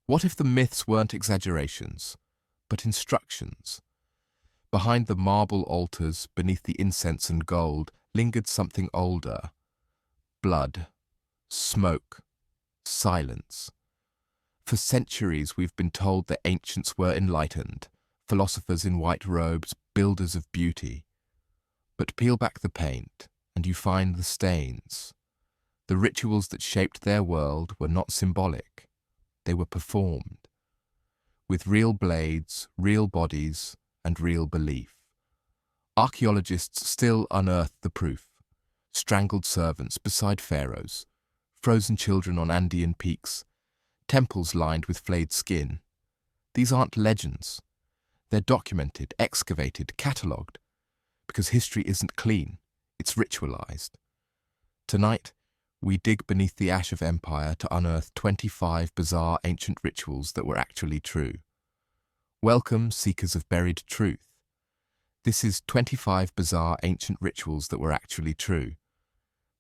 What if the myths weren't exaggerations, but instructions? Behind the marble altars, beneath the incense and gold, lingered something older. Blood, smoke, silence. For centuries we've been told the ancients were enlightened, philosophers in white robes, builders of beauty. But peel back the paint, and you find the stains. The rituals that shaped their world were not symbolic. They were performed. With real blades, real bodies, and real belief. Archaeologists still unearth the proof. Strangled servants beside pharaohs, frozen children on Andean peaks, temples lined with flayed skin. These aren't legends. They're documented, excavated, catalogued. Because history isn't clean, it's ritualized. Tonight, we dig beneath the ash of empire to unearth 25 bizarre ancient rituals that were actually true. Welcome, seekers of buried truth. This is 25 bizarre ancient rituals that were actually true.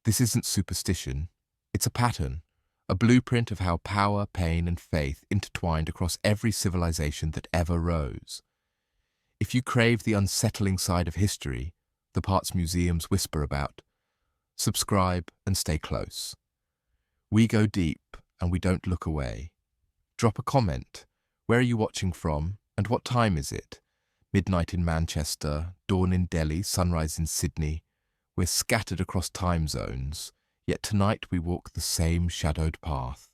This isn't superstition. It's a pattern, a blueprint of how power, pain, and faith intertwined across every civilization that ever rose. If you crave the unsettling side of history, the parts museums whisper about, subscribe and stay close. We go deep and we don't look away. Drop a comment. Where are you watching from and what time is it? Midnight in Manchester, dawn in Delhi, sunrise in Sydney. We're scattered across time zones, yet tonight we walk the same shadowed path.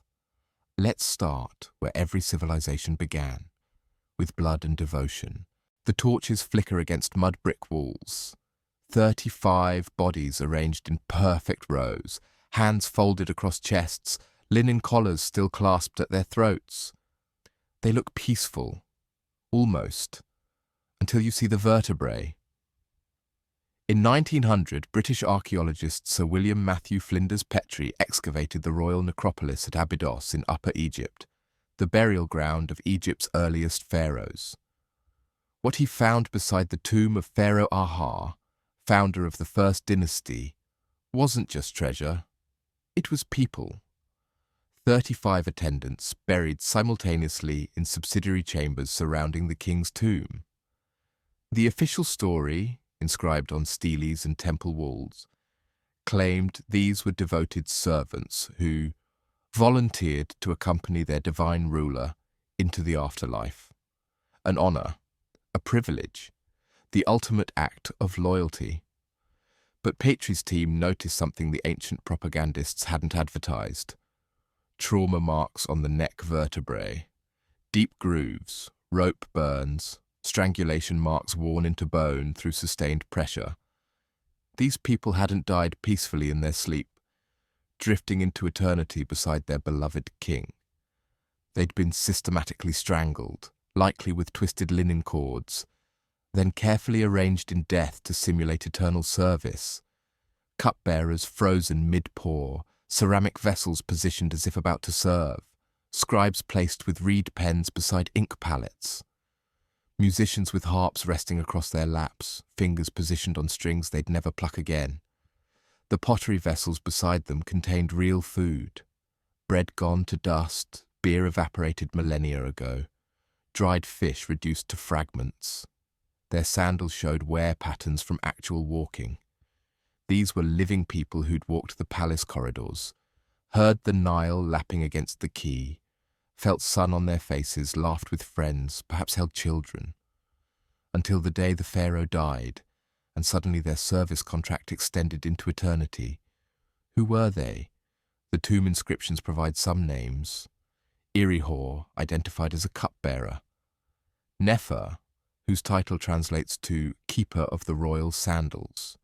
Let's start where every civilization began, with blood and devotion. The torches flicker against mud brick walls. 35 bodies arranged in perfect rows, hands folded across chests, linen collars still clasped at their throats. They look peaceful, almost, until you see the vertebrae. In 1900, British archaeologist Sir William Matthew Flinders Petrie excavated the royal necropolis at Abydos in Upper Egypt, the burial ground of Egypt's earliest pharaohs. What he found beside the tomb of Pharaoh Aha, founder of the First Dynasty, wasn't just treasure, it was people. 35 attendants buried simultaneously in subsidiary chambers surrounding the king's tomb. The official story, inscribed on steles and temple walls, claimed these were devoted servants who volunteered to accompany their divine ruler into the afterlife. An honor, a privilege, the ultimate act of loyalty. But Petrie's team noticed something the ancient propagandists hadn't advertised. Trauma marks on the neck vertebrae, deep grooves, rope burns, strangulation marks worn into bone through sustained pressure. These people hadn't died peacefully in their sleep, drifting into eternity beside their beloved king. They'd been systematically strangled, likely with twisted linen cords, then carefully arranged in death to simulate eternal service. Cupbearers frozen mid-pour, ceramic vessels positioned as if about to serve, scribes placed with reed pens beside ink palettes. Musicians with harps resting across their laps, fingers positioned on strings they'd never pluck again. The pottery vessels beside them contained real food. Bread gone to dust, beer evaporated millennia ago, dried fish reduced to fragments. Their sandals showed wear patterns from actual walking. These were living people who'd walked the palace corridors, heard the Nile lapping against the quay, felt sun on their faces, laughed with friends, perhaps held children, until the day the pharaoh died, and suddenly their service contract extended into eternity. Who were they? The tomb inscriptions provide some names. Irihor, identified as a cupbearer. Nefer, whose title translates to Keeper of the Royal Sandals.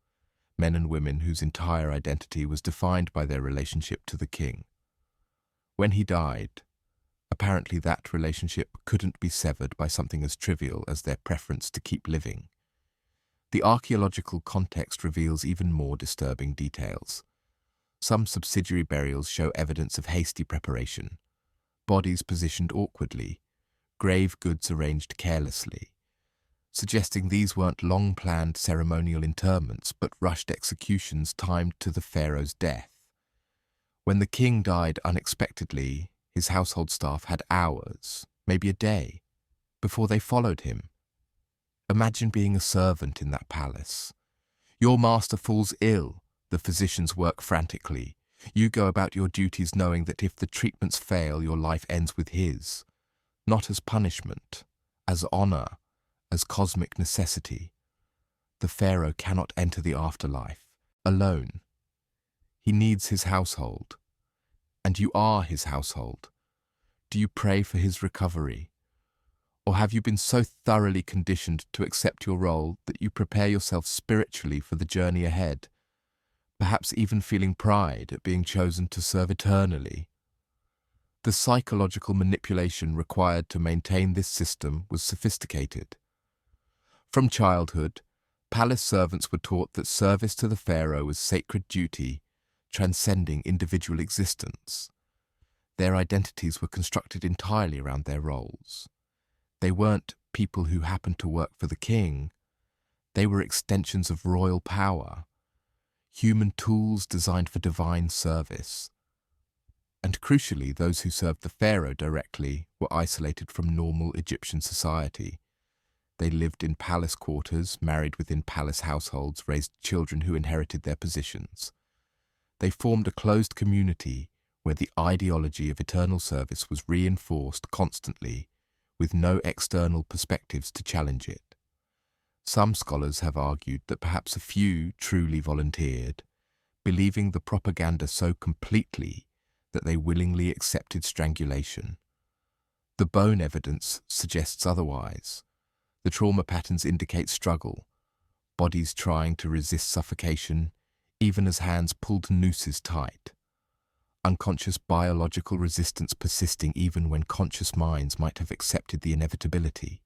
Men and women whose entire identity was defined by their relationship to the king. When he died, apparently that relationship couldn't be severed by something as trivial as their preference to keep living. The archaeological context reveals even more disturbing details. Some subsidiary burials show evidence of hasty preparation, bodies positioned awkwardly, grave goods arranged carelessly, suggesting these weren't long-planned ceremonial interments but rushed executions timed to the pharaoh's death. When the king died unexpectedly, his household staff had hours, maybe a day, before they followed him. Imagine being a servant in that palace. Your master falls ill, the physicians work frantically. You go about your duties knowing that if the treatments fail, your life ends with his, not as punishment, as honor, as cosmic necessity. The pharaoh cannot enter the afterlife alone. He needs his household, and you are his household. Do you pray for his recovery? Or have you been so thoroughly conditioned to accept your role that you prepare yourself spiritually for the journey ahead, perhaps even feeling pride at being chosen to serve eternally? The psychological manipulation required to maintain this system was sophisticated. From childhood, palace servants were taught that service to the pharaoh was sacred duty, transcending individual existence. Their identities were constructed entirely around their roles. They weren't people who happened to work for the king. They were extensions of royal power, human tools designed for divine service. And crucially, those who served the pharaoh directly were isolated from normal Egyptian society. They lived in palace quarters, married within palace households, raised children who inherited their positions. They formed a closed community where the ideology of eternal service was reinforced constantly, with no external perspectives to challenge it. Some scholars have argued that perhaps a few truly volunteered, believing the propaganda so completely that they willingly accepted strangulation. The bone evidence suggests otherwise. The trauma patterns indicate struggle, bodies trying to resist suffocation, even as hands pulled nooses tight. Unconscious biological resistance persisting even when conscious minds might have accepted the inevitability.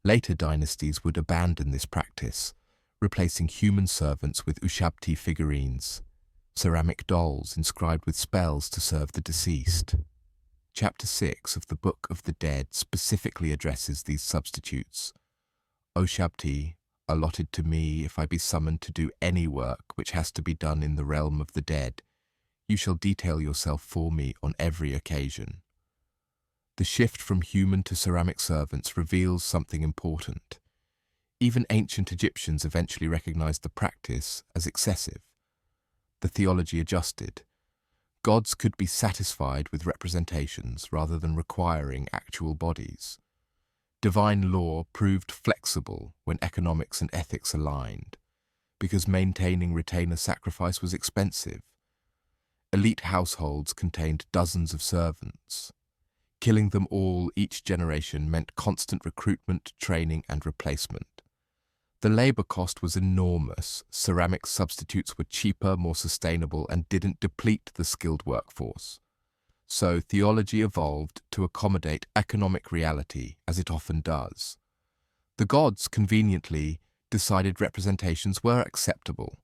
Later dynasties would abandon this practice, replacing human servants with ushabti figurines, ceramic dolls inscribed with spells to serve the deceased. Chapter 6 of the Book of the Dead specifically addresses these substitutes. O Shabti, allotted to me if I be summoned to do any work which has to be done in the realm of the dead, you shall detail yourself for me on every occasion. The shift from human to ceramic servants reveals something important. Even ancient Egyptians eventually recognized the practice as excessive. The theology adjusted. Gods could be satisfied with representations rather than requiring actual bodies. Divine law proved flexible when economics and ethics aligned, because maintaining retainer sacrifice was expensive. Elite households contained dozens of servants. Killing them all each generation meant constant recruitment, training, and replacement. The labor cost was enormous. Ceramic substitutes were cheaper, more sustainable, and didn't deplete the skilled workforce. So theology evolved to accommodate economic reality, as it often does. The gods, conveniently, decided representations were acceptable.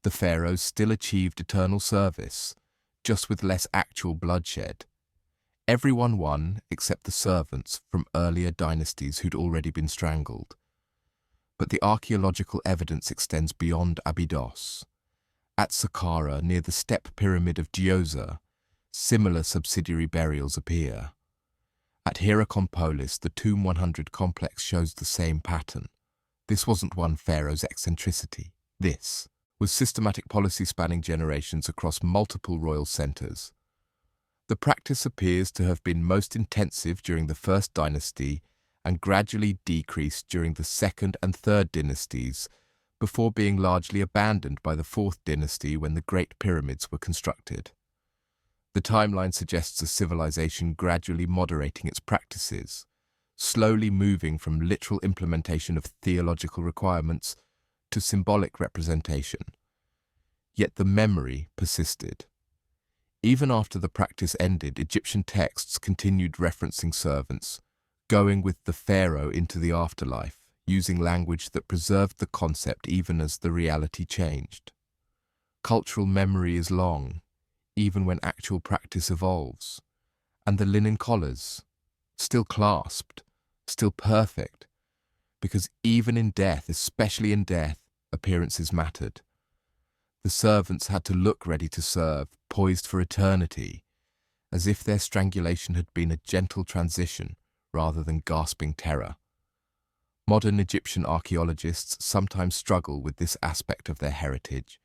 The pharaohs still achieved eternal service, just with less actual bloodshed. Everyone won except the servants from earlier dynasties who'd already been strangled. But the archaeological evidence extends beyond Abydos. At Saqqara, near the step pyramid of Djoser, similar subsidiary burials appear. At Hierakonpolis, the Tomb 100 complex shows the same pattern. This wasn't one pharaoh's eccentricity. This was systematic policy spanning generations across multiple royal centers. The practice appears to have been most intensive during the First Dynasty and gradually decreased during the Second and Third Dynasties, before being largely abandoned by the Fourth Dynasty when the Great Pyramids were constructed. The timeline suggests a civilization gradually moderating its practices, slowly moving from literal implementation of theological requirements to symbolic representation. Yet the memory persisted. Even after the practice ended, Egyptian texts continued referencing servants, going with the pharaoh into the afterlife, using language that preserved the concept even as the reality changed. Cultural memory is long, even when actual practice evolves. And the linen collars, still clasped, still perfect, because even in death, especially in death, appearances mattered. The servants had to look ready to serve, poised for eternity, as if their strangulation had been a gentle transition rather than gasping terror. Modern Egyptian archaeologists sometimes struggle with this aspect of their heritage.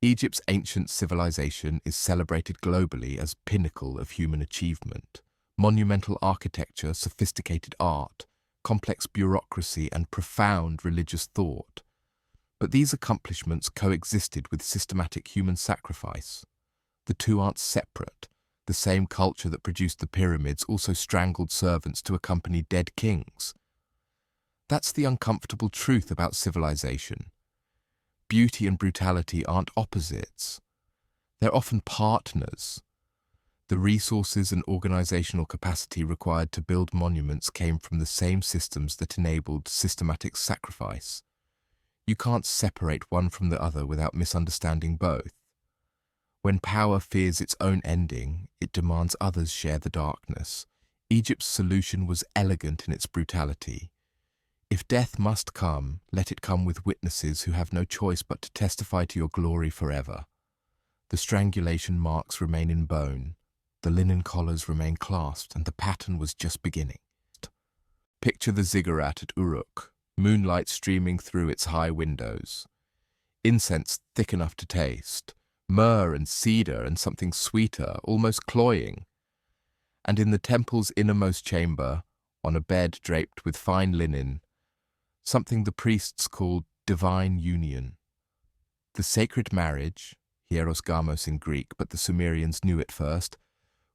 Egypt's ancient civilization is celebrated globally as pinnacle of human achievement. Monumental architecture, sophisticated art, complex bureaucracy, and profound religious thought. But these accomplishments coexisted with systematic human sacrifice. The two aren't separate. The same culture that produced the pyramids also strangled servants to accompany dead kings. That's the uncomfortable truth about civilization. Beauty and brutality aren't opposites. They're often partners. The resources and organizational capacity required to build monuments came from the same systems that enabled systematic sacrifice. You can't separate one from the other without misunderstanding both. When power fears its own ending, it demands others share the darkness. Egypt's solution was elegant in its brutality. If death must come, let it come with witnesses who have no choice but to testify to your glory forever. The strangulation marks remain in bone, the linen collars remain clasped, and the pattern was just beginning. Picture the ziggurat at Uruk, moonlight streaming through its high windows. Incense thick enough to taste, myrrh and cedar and something sweeter, almost cloying. And in the temple's innermost chamber, on a bed draped with fine linen, something the priests called divine union. The sacred marriage, hieros gamos in Greek, but the Sumerians knew it first,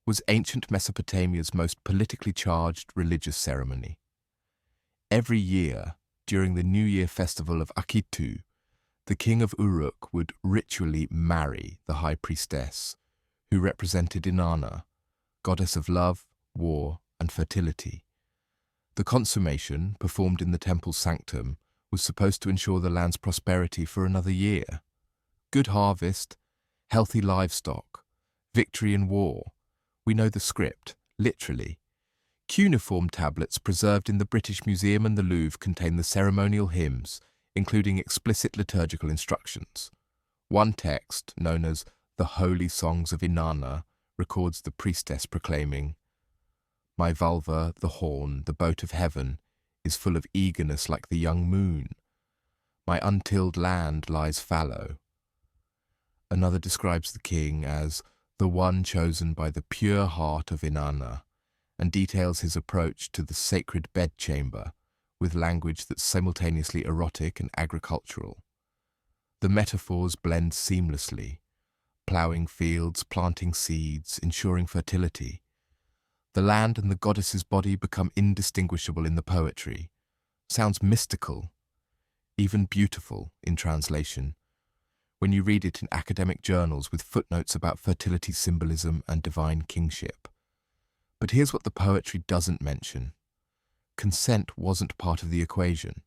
was ancient Mesopotamia's most politically charged religious ceremony. Every year, during the New Year festival of Akitu, the king of Uruk would ritually marry the high priestess, who represented Inanna, goddess of love, war, and fertility. The consummation, performed in the temple's sanctum, was supposed to ensure the land's prosperity for another year. Good harvest, healthy livestock, victory in war. We know the script, literally. Cuneiform tablets preserved in the British Museum and the Louvre contain the ceremonial hymns, including explicit liturgical instructions. One text, known as the Holy Songs of Inanna, records the priestess proclaiming, "My vulva, the horn, the boat of heaven, is full of eagerness like the young moon. My untilled land lies fallow." Another describes the king as the one chosen by the pure heart of Inanna, and details his approach to the sacred bedchamber with language that's simultaneously erotic and agricultural. The metaphors blend seamlessly, ploughing fields, planting seeds, ensuring fertility. The land and the goddess's body become indistinguishable in the poetry. Sounds mystical, even beautiful in translation, when you read it in academic journals with footnotes about fertility symbolism and divine kingship. But here's what the poetry doesn't mention. Consent wasn't part of the equation.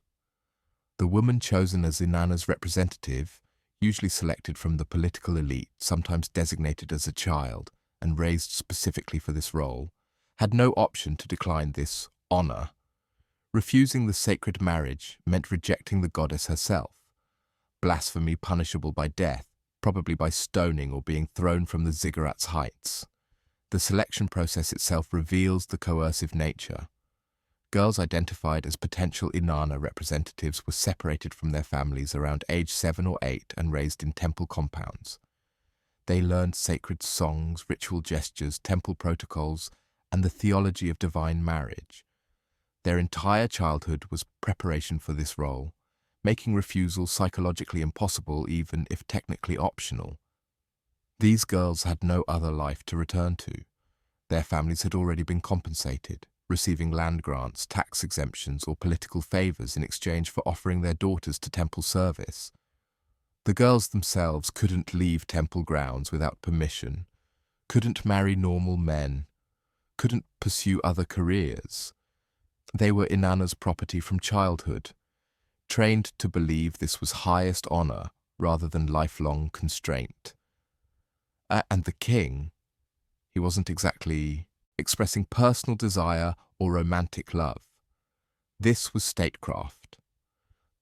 The woman chosen as Inanna's representative, usually selected from the political elite, sometimes designated as a child and raised specifically for this role, had no option to decline this honor. Refusing the sacred marriage meant rejecting the goddess herself. Blasphemy punishable by death, probably by stoning or being thrown from the ziggurat's heights. The selection process itself reveals the coercive nature. Girls identified as potential Inanna representatives were separated from their families around age 7 or 8 and raised in temple compounds. They learned sacred songs, ritual gestures, temple protocols, and the theology of divine marriage. Their entire childhood was preparation for this role, making refusal psychologically impossible even if technically optional. These girls had no other life to return to. Their families had already been compensated, receiving land grants, tax exemptions, or political favors in exchange for offering their daughters to temple service. The girls themselves couldn't leave temple grounds without permission, couldn't marry normal men, couldn't pursue other careers. They were Inanna's property from childhood, trained to believe this was highest honor rather than lifelong constraint. And the king, he wasn't exactly expressing personal desire or romantic love. This was statecraft.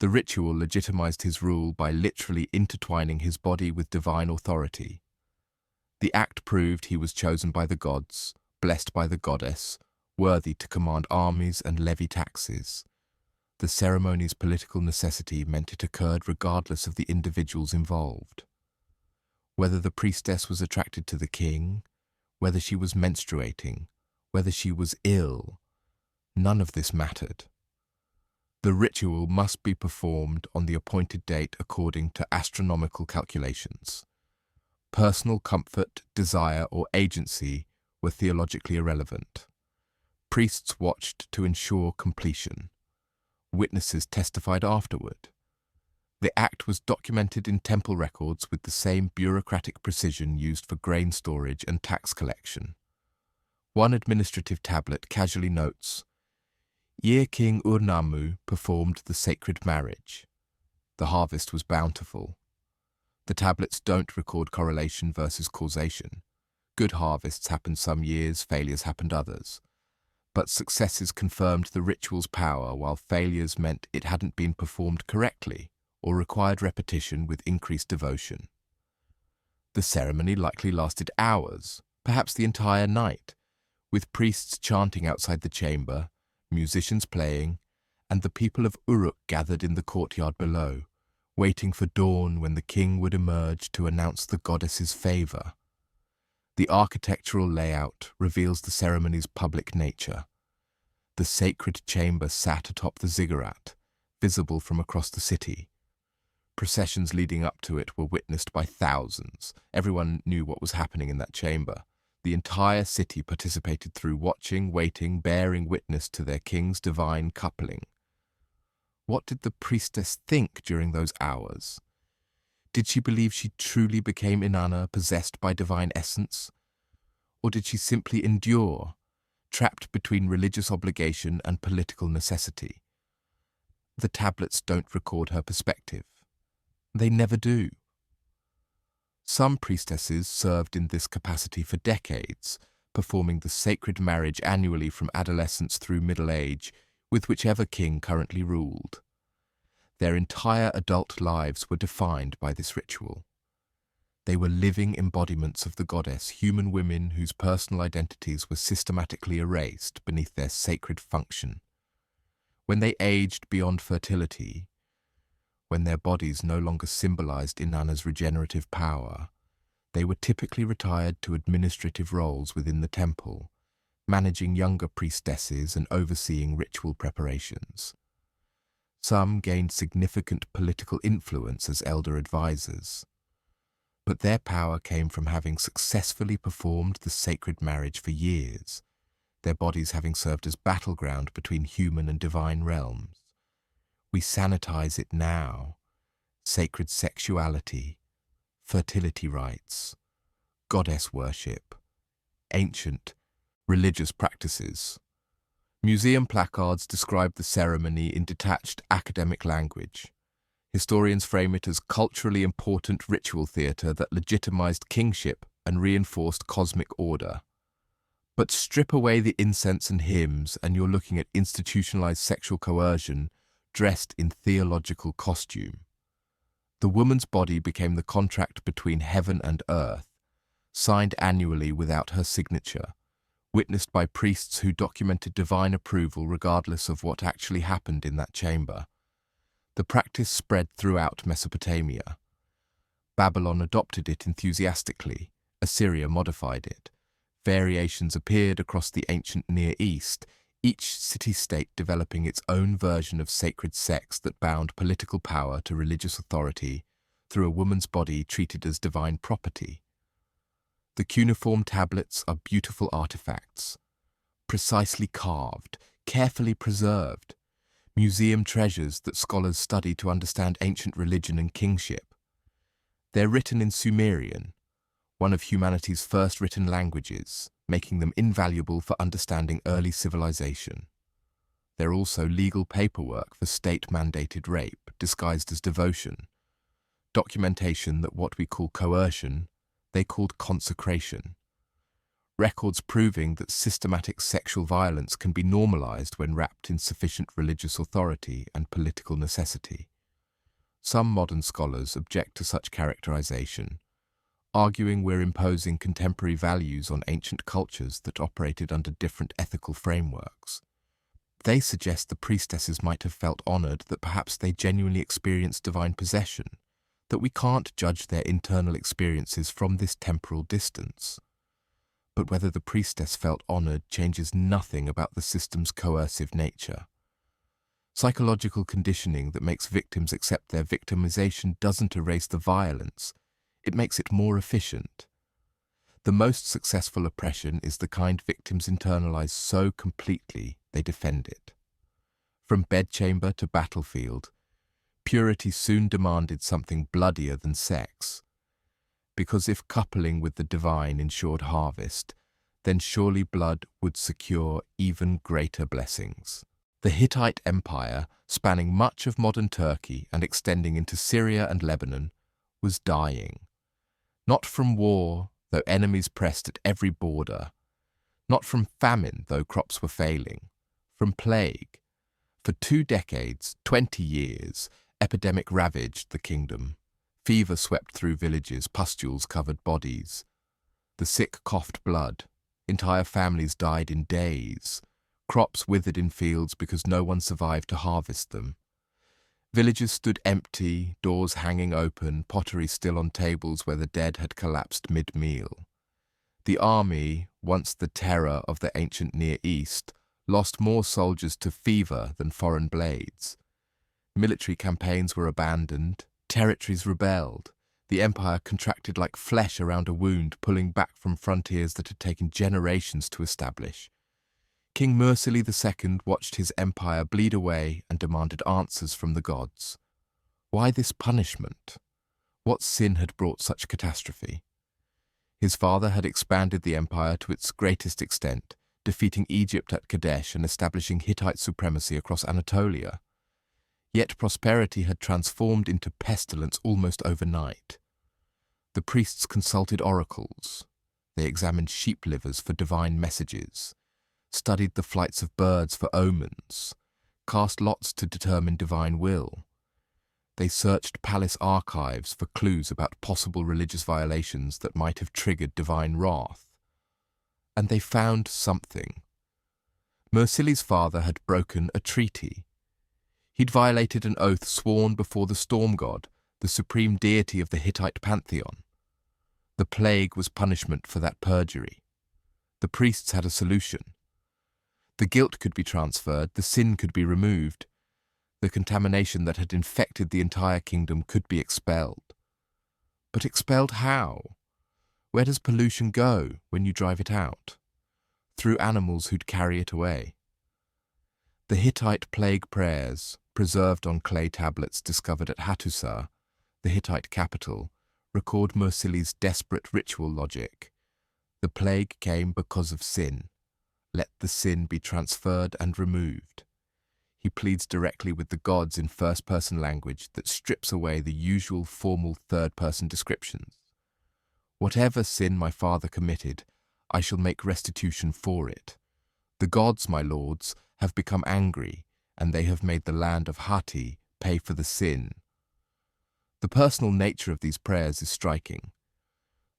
The ritual legitimized his rule by literally intertwining his body with divine authority. The act proved he was chosen by the gods, blessed by the goddess, worthy to command armies and levy taxes. The ceremony's political necessity meant it occurred regardless of the individuals involved. Whether the priestess was attracted to the king, whether she was menstruating, whether she was ill, none of this mattered. The ritual must be performed on the appointed date according to astronomical calculations. Personal comfort, desire, or agency were theologically irrelevant. Priests watched to ensure completion. Witnesses testified afterward. The act was documented in temple records with the same bureaucratic precision used for grain storage and tax collection. One administrative tablet casually notes, "Year King Ur-Nammu performed the sacred marriage. The harvest was bountiful." The tablets don't record correlation versus causation. Good harvests happened some years, failures happened others. But successes confirmed the ritual's power, while failures meant it hadn't been performed correctly or required repetition with increased devotion. The ceremony likely lasted hours, perhaps the entire night, with priests chanting outside the chamber, musicians playing, and the people of Uruk gathered in the courtyard below, waiting for dawn when the king would emerge to announce the goddess's favor. The architectural layout reveals the ceremony's public nature. The sacred chamber sat atop the ziggurat, visible from across the city. Processions leading up to it were witnessed by thousands. Everyone knew what was happening in that chamber. The entire city participated through watching, waiting, bearing witness to their king's divine coupling. What did the priestess think during those hours? Did she believe she truly became Inanna, possessed by divine essence? Or did she simply endure, trapped between religious obligation and political necessity? The tablets don't record her perspective. They never do. Some priestesses served in this capacity for decades, performing the sacred marriage annually from adolescence through middle age, with whichever king currently ruled. Their entire adult lives were defined by this ritual. They were living embodiments of the goddess, human women whose personal identities were systematically erased beneath their sacred function. When they aged beyond fertility, when their bodies no longer symbolized Inanna's regenerative power, they were typically retired to administrative roles within the temple, managing younger priestesses and overseeing ritual preparations. Some gained significant political influence as elder advisors, but their power came from having successfully performed the sacred marriage for years, their bodies having served as battleground between human and divine realms. We sanitize it now: sacred sexuality, fertility rites, goddess worship, ancient religious practices. Museum placards describe the ceremony in detached academic language. Historians frame it as culturally important ritual theatre that legitimized kingship and reinforced cosmic order. But strip away the incense and hymns and you're looking at institutionalized sexual coercion dressed in theological costume. The woman's body became the contract between heaven and earth, signed annually without her signature, witnessed by priests who documented divine approval regardless of what actually happened in that chamber. The practice spread throughout Mesopotamia. Babylon adopted it enthusiastically. Assyria modified it. Variations appeared across the ancient Near East, each city-state developing its own version of sacred sex that bound political power to religious authority through a woman's body treated as divine property. The cuneiform tablets are beautiful artifacts, precisely carved, carefully preserved, museum treasures that scholars study to understand ancient religion and kingship. They're written in Sumerian, one of humanity's first written languages, making them invaluable for understanding early civilization. They're also legal paperwork for state-mandated rape, disguised as devotion, documentation that what we call coercion, they called consecration. Records proving that systematic sexual violence can be normalized when wrapped in sufficient religious authority and political necessity. Some modern scholars object to such characterization, arguing we're imposing contemporary values on ancient cultures that operated under different ethical frameworks. They suggest the priestesses might have felt honored that perhaps they genuinely experienced divine possession, that we can't judge their internal experiences from this temporal distance. But whether the priestess felt honored changes nothing about the system's coercive nature. Psychological conditioning that makes victims accept their victimization doesn't erase the violence, it makes it more efficient. The most successful oppression is the kind victims internalize so completely they defend it. From bedchamber to battlefield, purity soon demanded something bloodier than sex. Because if coupling with the divine ensured harvest, then surely blood would secure even greater blessings. The Hittite Empire, spanning much of modern Turkey and extending into Syria and Lebanon, was dying. Not from war, though enemies pressed at every border. Not from famine, though crops were failing. From plague. For 2 decades, 20 years, epidemic ravaged the kingdom. Fever swept through villages, pustules covered bodies. The sick coughed blood. Entire families died in days. Crops withered in fields because no one survived to harvest them. Villages stood empty, doors hanging open, pottery still on tables where the dead had collapsed mid-meal. The army, once the terror of the ancient Near East, lost more soldiers to fever than foreign blades. Military campaigns were abandoned, territories rebelled. The empire contracted like flesh around a wound, pulling back from frontiers that had taken generations to establish. King Mursili II watched his empire bleed away and demanded answers from the gods. Why this punishment? What sin had brought such catastrophe? His father had expanded the empire to its greatest extent, defeating Egypt at Kadesh and establishing Hittite supremacy across Anatolia. Yet prosperity had transformed into pestilence almost overnight. The priests consulted oracles. They examined sheep livers for divine messages, studied the flights of birds for omens, cast lots to determine divine will. They searched palace archives for clues about possible religious violations that might have triggered divine wrath. And they found something. Mursili's father had broken a treaty. He'd violated an oath sworn before the storm god, the supreme deity of the Hittite pantheon. The plague was punishment for that perjury. The priests had a solution. The guilt could be transferred, the sin could be removed. The contamination that had infected the entire kingdom could be expelled. But expelled how? Where does pollution go when you drive it out? Through animals who'd carry it away. The Hittite plague prayers, preserved on clay tablets discovered at Hattusa, the Hittite capital, record Mursili's desperate ritual logic. The plague came because of sin. Let the sin be transferred and removed. He pleads directly with the gods in first-person language that strips away the usual formal third-person descriptions. Whatever sin my father committed, I shall make restitution for it. The gods, my lords, have become angry, and they have made the land of Hatti pay for the sin. The personal nature of these prayers is striking.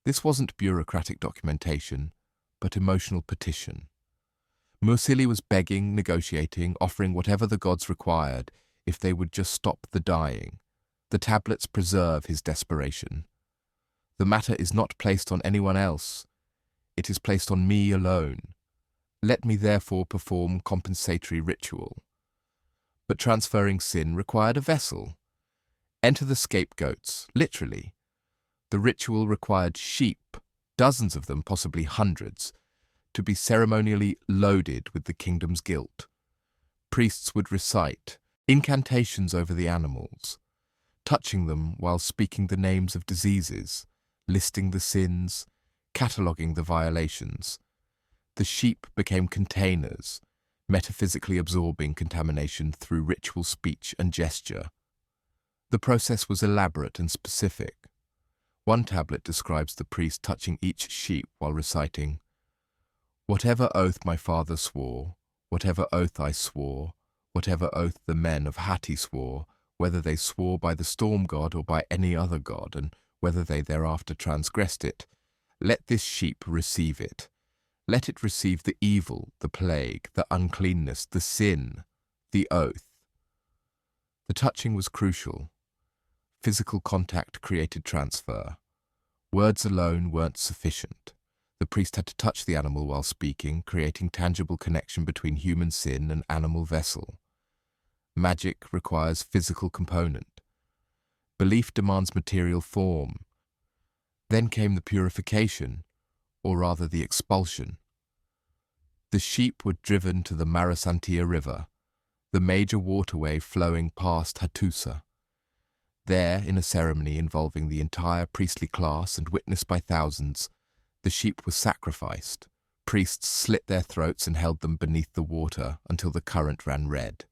This wasn't bureaucratic documentation, but emotional petition. Mursili was begging, negotiating, offering whatever the gods required if they would just stop the dying. The tablets preserve his desperation. The matter is not placed on anyone else. It is placed on me alone. Let me therefore perform compensatory ritual. But transferring sin required a vessel. Enter the scapegoats, literally. The ritual required sheep, dozens of them, possibly hundreds, to be ceremonially loaded with the kingdom's guilt. Priests would recite incantations over the animals, touching them while speaking the names of diseases, listing the sins, cataloguing the violations. The sheep became containers, metaphysically absorbing contamination through ritual speech and gesture. The process was elaborate and specific. One tablet describes the priest touching each sheep while reciting, "Whatever oath my father swore, whatever oath I swore, whatever oath the men of Hatti swore, whether they swore by the storm god or by any other god, and whether they thereafter transgressed it. Let this sheep receive it. Let it receive the evil, the plague, the uncleanness, the sin, the oath. The touching was crucial. Physical contact created transfer. Words alone weren't sufficient. The priest had to touch the animal while speaking, creating tangible connection between human sin and animal vessel. Magic requires physical component. Belief demands material form. Then came the purification, or rather the expulsion. The sheep were driven to the Marasantia River, the major waterway flowing past Hattusa. There, in a ceremony involving the entire priestly class and witnessed by thousands, the sheep were sacrificed. Priests slit their throats and held them beneath the water until the current ran red.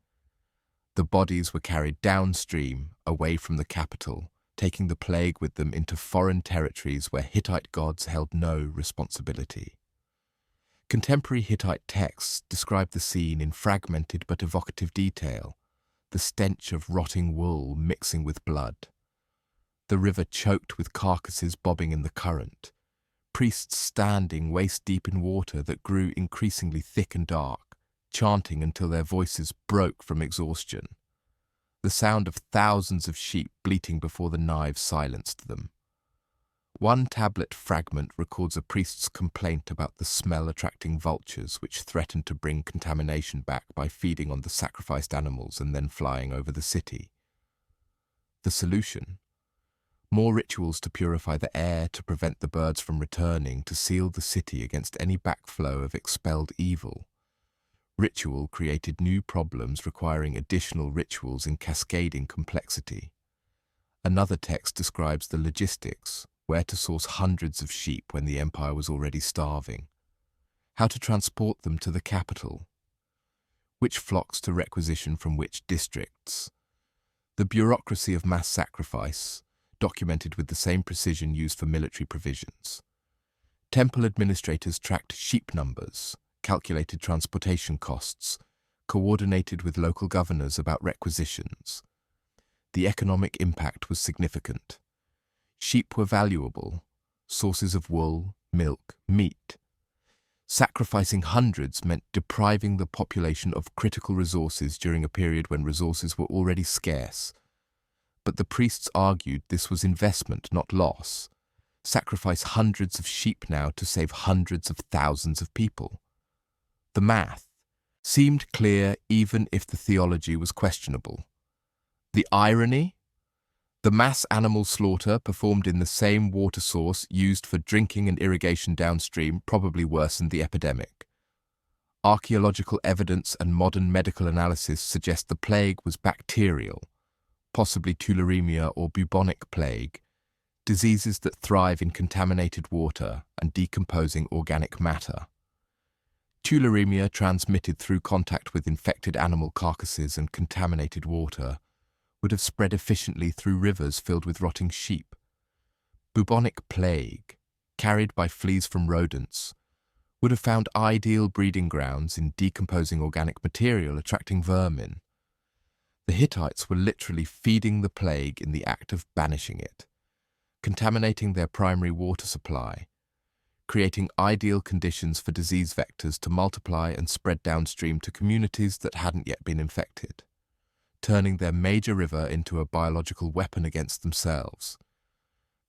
The bodies were carried downstream, away from the capital, taking the plague with them into foreign territories where Hittite gods held no responsibility. Contemporary Hittite texts describe the scene in fragmented but evocative detail, the stench of rotting wool mixing with blood. The river choked with carcasses bobbing in the current, priests standing waist-deep in water that grew increasingly thick and dark, chanting until their voices broke from exhaustion. The sound of thousands of sheep bleating before the knives silenced them. One tablet fragment records a priest's complaint about the smell attracting vultures which threatened to bring contamination back by feeding on the sacrificed animals and then flying over the city. The solution? More rituals to purify the air, to prevent the birds from returning, to seal the city against any backflow of expelled evil. Ritual created new problems requiring additional rituals in cascading complexity. Another text describes the logistics, where to source hundreds of sheep when the empire was already starving, how to transport them to the capital, which flocks to requisition from which districts, the bureaucracy of mass sacrifice, documented with the same precision used for military provisions. Temple administrators tracked sheep numbers, calculated transportation costs, coordinated with local governors about requisitions. The economic impact was significant. Sheep were valuable, sources of wool, milk, meat. Sacrificing hundreds meant depriving the population of critical resources during a period when resources were already scarce. But the priests argued this was investment, not loss. Sacrifice hundreds of sheep now to save hundreds of thousands of people. The math seemed clear even if the theology was questionable. The irony? The mass animal slaughter performed in the same water source used for drinking and irrigation downstream probably worsened the epidemic. Archaeological evidence and modern medical analysis suggest the plague was bacterial, possibly tularemia or bubonic plague, diseases that thrive in contaminated water and decomposing organic matter. Tularemia transmitted through contact with infected animal carcasses and contaminated water would have spread efficiently through rivers filled with rotting sheep. Bubonic plague, carried by fleas from rodents, would have found ideal breeding grounds in decomposing organic material attracting vermin. The Hittites were literally feeding the plague in the act of banishing it, contaminating their primary water supply, creating ideal conditions for disease vectors to multiply and spread downstream to communities that hadn't yet been infected, turning their major river into a biological weapon against themselves.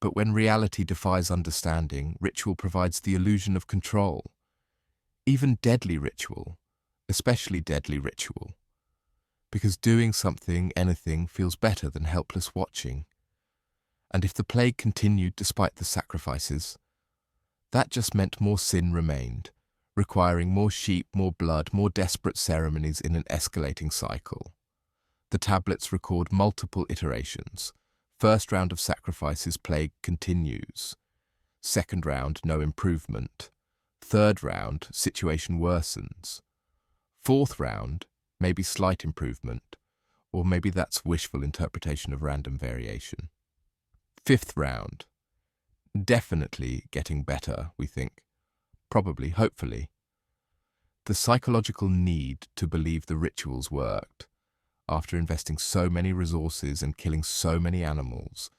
But when reality defies understanding, ritual provides the illusion of control. Even deadly ritual, especially deadly ritual, because doing something, anything, feels better than helpless watching. And if the plague continued despite the sacrifices, that just meant more sin remained, requiring more sheep, more blood, more desperate ceremonies in an escalating cycle. The tablets record multiple iterations. First round of sacrifices, plague continues. Second round, no improvement. Third round, situation worsens. Fourth round, maybe slight improvement, or maybe that's wishful interpretation of random variation. Fifth round, definitely getting better, we think. Probably, hopefully. The psychological need to believe the rituals worked, after investing so many resources and killing so many animals,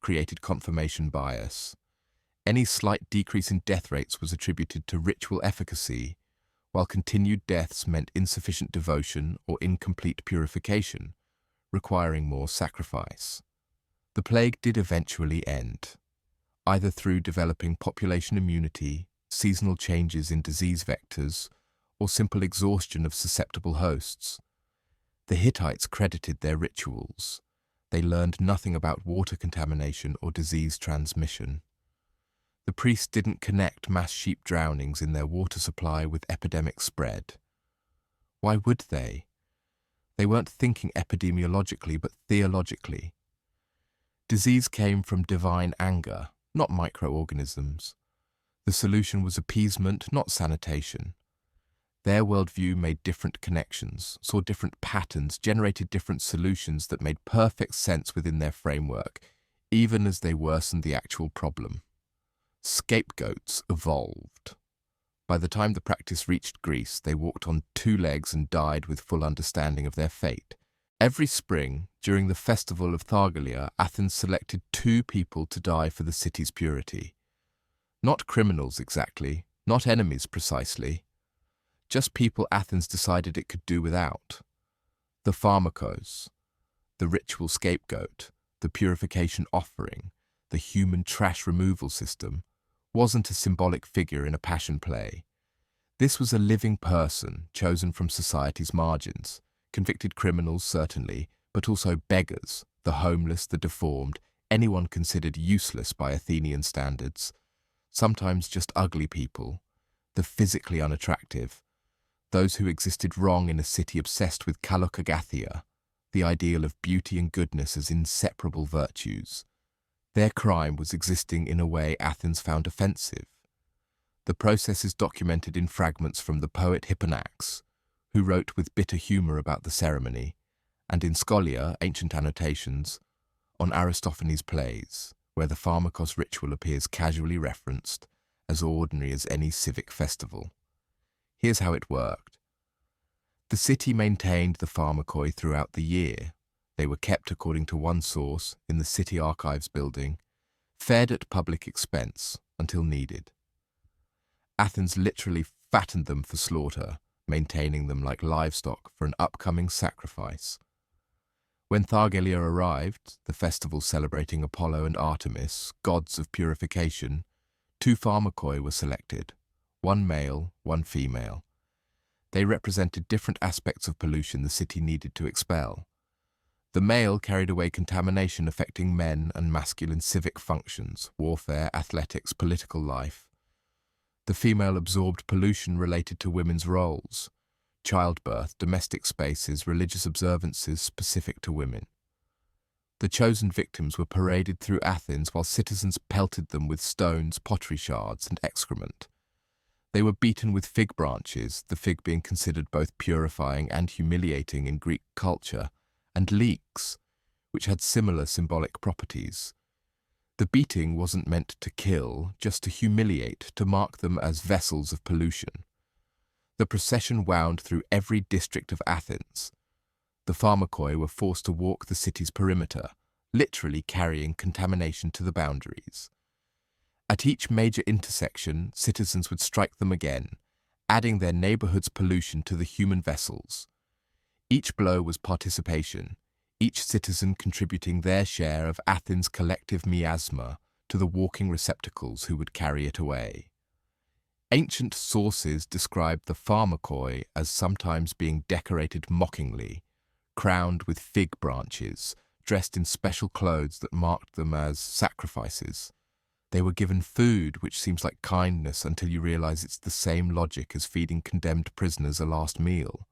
created confirmation bias. Any slight decrease in death rates was attributed to ritual efficacy, while continued deaths meant insufficient devotion or incomplete purification, requiring more sacrifice. The plague did eventually end, either through developing population immunity, seasonal changes in disease vectors, or simple exhaustion of susceptible hosts. The Hittites credited their rituals. They learned nothing about water contamination or disease transmission. The priests didn't connect mass sheep drownings in their water supply with epidemic spread. Why would they? They weren't thinking epidemiologically but theologically. Disease came from divine anger, not microorganisms. The solution was appeasement, not sanitation. Their worldview made different connections, saw different patterns, generated different solutions that made perfect sense within their framework, even as they worsened the actual problem. Scapegoats evolved. By the time the practice reached Greece, they walked on two legs and died with full understanding of their fate. Every spring, during the festival of Thargelia, Athens selected two people to die for the city's purity. Not criminals exactly, not enemies precisely. Just people Athens decided it could do without. The pharmakos, the ritual scapegoat, the purification offering, the human trash removal system, wasn't a symbolic figure in a passion play. This was a living person chosen from society's margins, convicted criminals certainly, but also beggars, the homeless, the deformed, anyone considered useless by Athenian standards, sometimes just ugly people, the physically unattractive, those who existed wrong in a city obsessed with kalokagathia, the ideal of beauty and goodness as inseparable virtues. Their crime was existing in a way Athens found offensive. The process is documented in fragments from the poet Hipponax, who wrote with bitter humour about the ceremony, and in scholia, ancient annotations, on Aristophanes' plays, where the pharmakos ritual appears casually referenced, as ordinary as any civic festival. Here's how it worked. The city maintained the pharmakoi throughout the year. They were kept, according to one source, in the city archives building, fed at public expense until needed. Athens literally fattened them for slaughter, maintaining them like livestock for an upcoming sacrifice. When Thargelia arrived, the festival celebrating Apollo and Artemis, gods of purification, two pharmakoi were selected, one male, one female. They represented different aspects of pollution the city needed to expel. The male carried away contamination affecting men and masculine civic functions, warfare, athletics, political life. The female absorbed pollution related to women's roles, childbirth, domestic spaces, religious observances specific to women. The chosen victims were paraded through Athens while citizens pelted them with stones, pottery shards, and excrement. They were beaten with fig branches, the fig being considered both purifying and humiliating in Greek culture, and leeks, which had similar symbolic properties. The beating wasn't meant to kill, just to humiliate, to mark them as vessels of pollution. The procession wound through every district of Athens. The pharmakoi were forced to walk the city's perimeter, literally carrying contamination to the boundaries. At each major intersection, citizens would strike them again, adding their neighborhood's pollution to the human vessels. Each blow was participation, each citizen contributing their share of Athens' collective miasma to the walking receptacles who would carry it away. Ancient sources describe the pharmakoi as sometimes being decorated mockingly, crowned with fig branches, dressed in special clothes that marked them as sacrifices. They were given food, which seems like kindness until you realize it's the same logic as feeding condemned prisoners a last meal.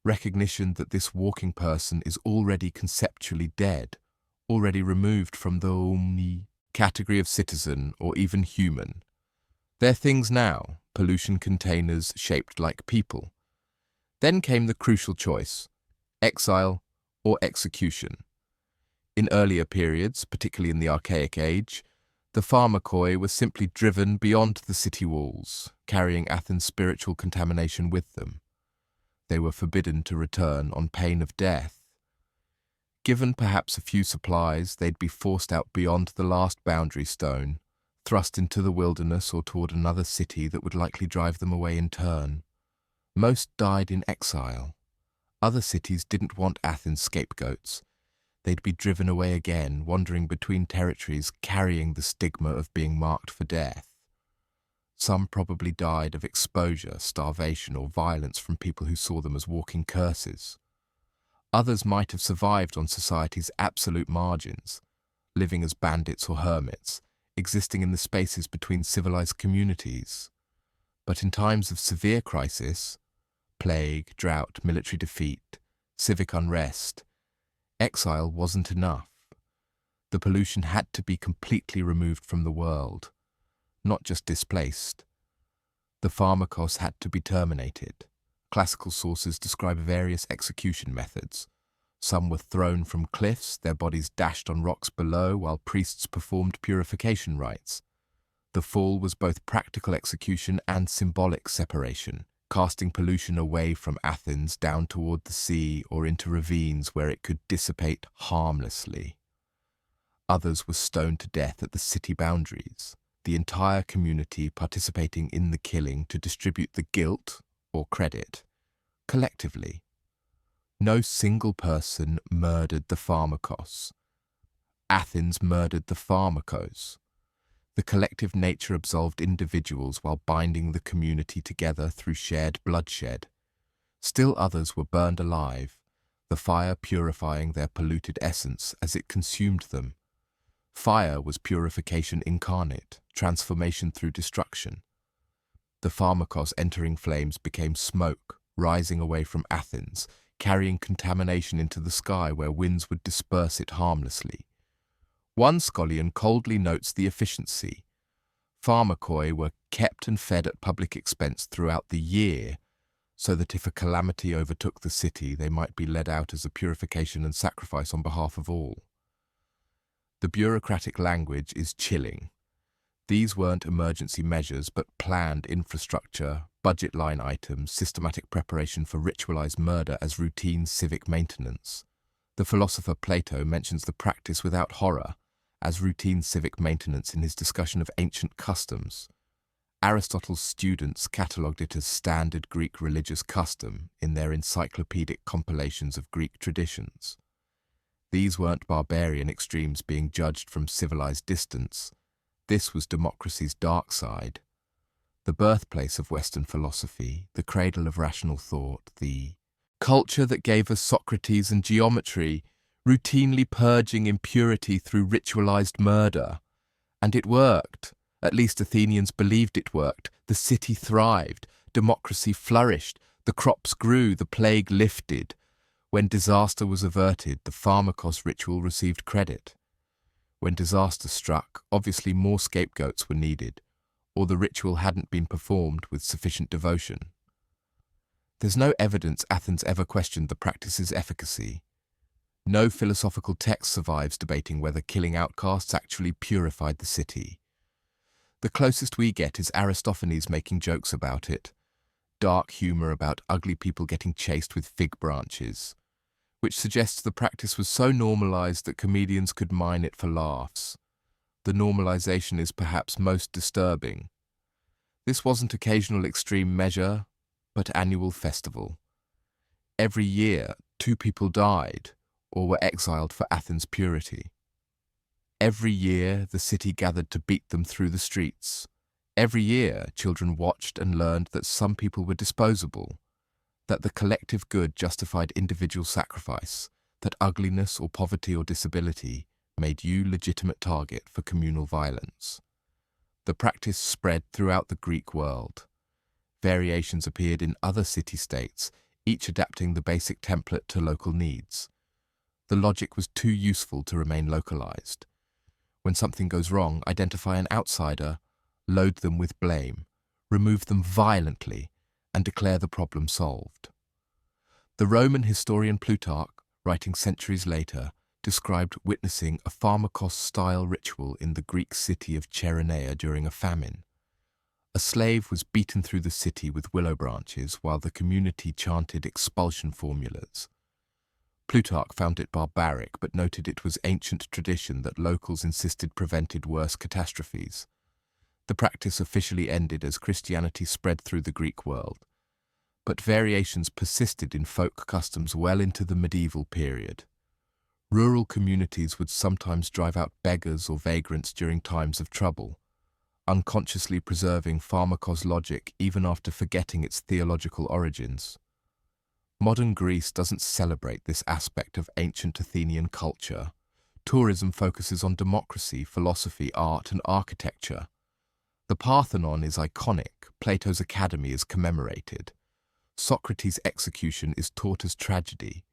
Recognition that this walking person is already conceptually dead, already removed from the category of citizen or even human. They're things now, pollution containers shaped like people. Then came the crucial choice, exile or execution. In earlier periods, particularly in the Archaic Age, the pharmakoi were simply driven beyond the city walls, carrying Athens' spiritual contamination with them. They were forbidden to return on pain of death. Given perhaps a few supplies, they'd be forced out beyond the last boundary stone, thrust into the wilderness or toward another city that would likely drive them away in turn. Most died in exile. Other cities didn't want Athens' scapegoats. They'd be driven away again, wandering between territories, carrying the stigma of being marked for death. Some probably died of exposure, starvation, or violence from people who saw them as walking curses. Others might have survived on society's absolute margins, living as bandits or hermits, existing in the spaces between civilized communities. But in times of severe crisis, plague, drought, military defeat, civic unrest, exile wasn't enough. The pollution had to be completely removed from the world, not just displaced. The pharmakos had to be terminated. Classical sources describe various execution methods. Some were thrown from cliffs, their bodies dashed on rocks below, while priests performed purification rites. The fall was both practical execution and symbolic separation, casting pollution away from Athens down toward the sea or into ravines where it could dissipate harmlessly. Others were stoned to death at the city boundaries, the entire community participating in the killing to distribute the guilt, or credit, collectively. No single person murdered the pharmakos. Athens murdered the pharmakos. The collective nature absolved individuals while binding the community together through shared bloodshed. Still others were burned alive, the fire purifying their polluted essence as it consumed them. Fire was purification incarnate, transformation through destruction. The pharmakos entering flames became smoke, rising away from Athens, carrying contamination into the sky where winds would disperse it harmlessly. One scholian coldly notes the efficiency. Pharmakoi were kept and fed at public expense throughout the year, so that if a calamity overtook the city, they might be led out as a purification and sacrifice on behalf of all. The bureaucratic language is chilling. These weren't emergency measures, but planned infrastructure, budget line items, systematic preparation for ritualized murder as routine civic maintenance. The philosopher Plato mentions the practice without horror as routine civic maintenance in his discussion of ancient customs. Aristotle's students catalogued it as standard Greek religious custom in their encyclopedic compilations of Greek traditions. These weren't barbarian extremes being judged from civilized distance. This was democracy's dark side. The birthplace of Western philosophy, the cradle of rational thought, the culture that gave us Socrates and geometry, routinely purging impurity through ritualized murder. And it worked. At least Athenians believed it worked. The city thrived. Democracy flourished. The crops grew. The plague lifted. When disaster was averted, the pharmakos ritual received credit. When disaster struck, obviously more scapegoats were needed, or the ritual hadn't been performed with sufficient devotion. There's no evidence Athens ever questioned the practice's efficacy. No philosophical text survives debating whether killing outcasts actually purified the city. The closest we get is Aristophanes making jokes about it, dark humor about ugly people getting chased with fig branches, which suggests the practice was so normalized that comedians could mine it for laughs. The normalization is perhaps most disturbing. This wasn't occasional extreme measure, but annual festival. Every year, 2 people died or were exiled for Athens' purity. Every year, the city gathered to beat them through the streets. Every year, children watched and learned that some people were disposable, that the collective good justified individual sacrifice, that ugliness or poverty or disability made you legitimate target for communal violence. The practice spread throughout the Greek world. Variations appeared in other city-states, each adapting the basic template to local needs. The logic was too useful to remain localized. When something goes wrong, identify an outsider, load them with blame, remove them violently, and declare the problem solved. The Roman historian Plutarch, writing centuries later, described witnessing a pharmakos-style ritual in the Greek city of Cheronea during a famine. A slave was beaten through the city with willow branches while the community chanted expulsion formulas. Plutarch found it barbaric, but noted it was ancient tradition that locals insisted prevented worse catastrophes. The practice officially ended as Christianity spread through the Greek world, but variations persisted in folk customs well into the medieval period. Rural communities would sometimes drive out beggars or vagrants during times of trouble, unconsciously preserving pharmakos logic even after forgetting its theological origins. Modern Greece doesn't celebrate this aspect of ancient Athenian culture. Tourism focuses on democracy, philosophy, art, and architecture. The Parthenon is iconic, Plato's Academy is commemorated, Socrates' execution is taught as tragedy.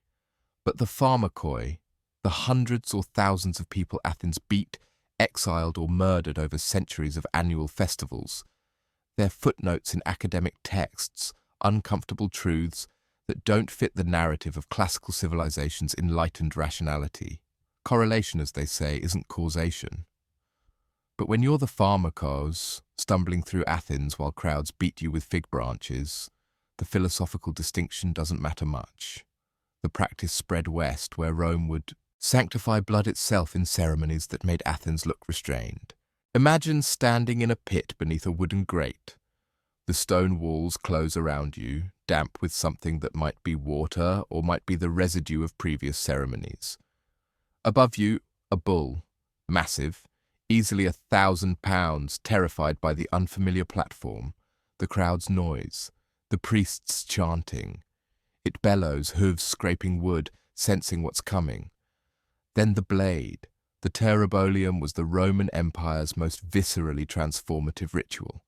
But the pharmakoi, the hundreds or thousands of people Athens beat, exiled, or murdered over centuries of annual festivals, they're footnotes in academic texts, uncomfortable truths that don't fit the narrative of classical civilization's enlightened rationality. Correlation, as they say, isn't causation. But when you're the pharmakos, stumbling through Athens while crowds beat you with fig branches, the philosophical distinction doesn't matter much. The practice spread west, where Rome would sanctify blood itself in ceremonies that made Athens look restrained. Imagine standing in a pit beneath a wooden grate. The stone walls close around you, damp with something that might be water or might be the residue of previous ceremonies. Above you, a bull, massive, easily 1,000 pounds, terrified by the unfamiliar platform, the crowd's noise, the priests chanting. It bellows, hooves scraping wood, sensing what's coming. Then the blade. The terabolium was the Roman Empire's most viscerally transformative ritual,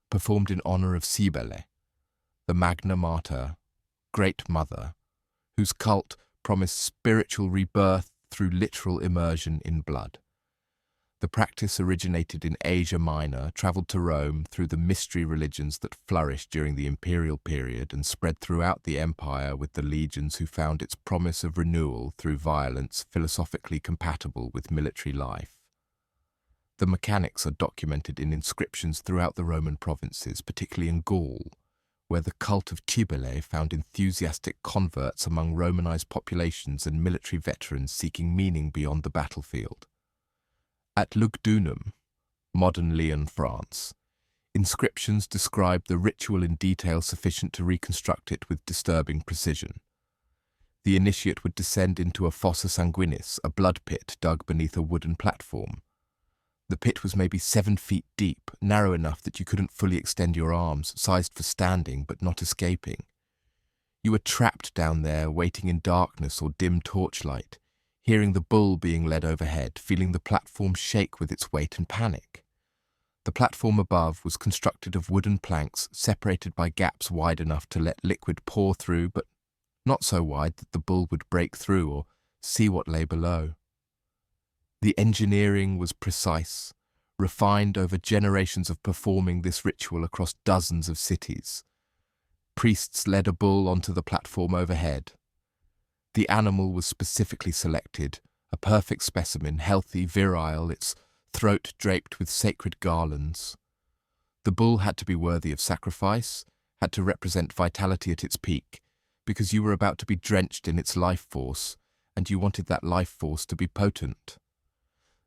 performed in honor of Cybele, the Magna Mater, Great Mother, whose cult promised spiritual rebirth through literal immersion in blood. The practice originated in Asia Minor, traveled to Rome through the mystery religions that flourished during the imperial period, and spread throughout the empire with the legions who found its promise of renewal through violence philosophically compatible with military life. The mechanics are documented in inscriptions throughout the Roman provinces, particularly in Gaul, where the cult of Cybele found enthusiastic converts among Romanized populations and military veterans seeking meaning beyond the battlefield. At Lugdunum, modern Lyon, France, inscriptions describe the ritual in detail sufficient to reconstruct it with disturbing precision. The initiate would descend into a fossa sanguinis, a blood pit dug beneath a wooden platform. The pit was maybe 7 feet deep, narrow enough that you couldn't fully extend your arms, sized for standing but not escaping. You were trapped down there, waiting in darkness or dim torchlight, hearing the bull being led overhead, feeling the platform shake with its weight and panic. The platform above was constructed of wooden planks separated by gaps wide enough to let liquid pour through, but not so wide that the bull would break through or see what lay below. The engineering was precise, refined over generations of performing this ritual across dozens of cities. Priests led a bull onto the platform overhead. The animal was specifically selected, a perfect specimen, healthy, virile, its throat draped with sacred garlands. The bull had to be worthy of sacrifice, had to represent vitality at its peak, because you were about to be drenched in its life force, and you wanted that life force to be potent.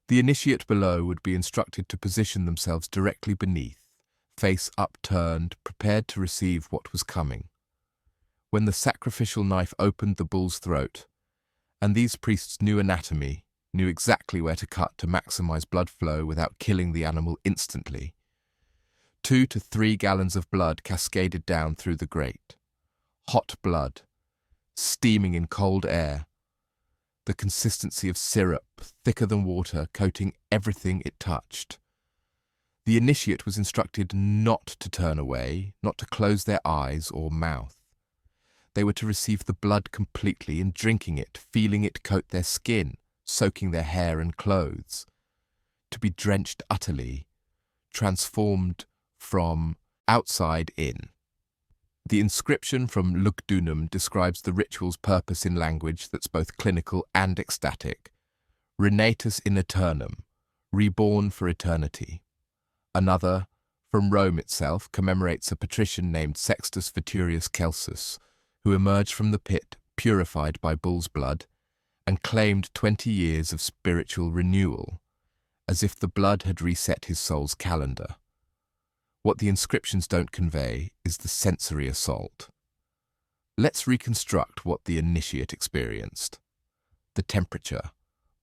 The initiate below would be instructed to position themselves directly beneath, face upturned, prepared to receive what was coming. When the sacrificial knife opened the bull's throat, and these priests knew anatomy, knew exactly where to cut to maximize blood flow without killing the animal instantly. 2 to 3 gallons of blood cascaded down through the grate. Hot blood, steaming in cold air, the consistency of syrup, thicker than water, coating everything it touched. The initiate was instructed not to turn away, not to close their eyes or mouth. They were to receive the blood completely and drinking it, feeling it coat their skin, soaking their hair and clothes. To be drenched utterly, transformed from outside in. The inscription from Lugdunum describes the ritual's purpose in language that's both clinical and ecstatic. Renatus in aeternum, reborn for eternity. Another, from Rome itself, commemorates a patrician named Sextus Veturius Celsus, who emerged from the pit purified by bull's blood, and claimed 20 years of spiritual renewal, as if the blood had reset his soul's calendar. What the inscriptions don't convey is the sensory assault. Let's reconstruct what the initiate experienced. The temperature.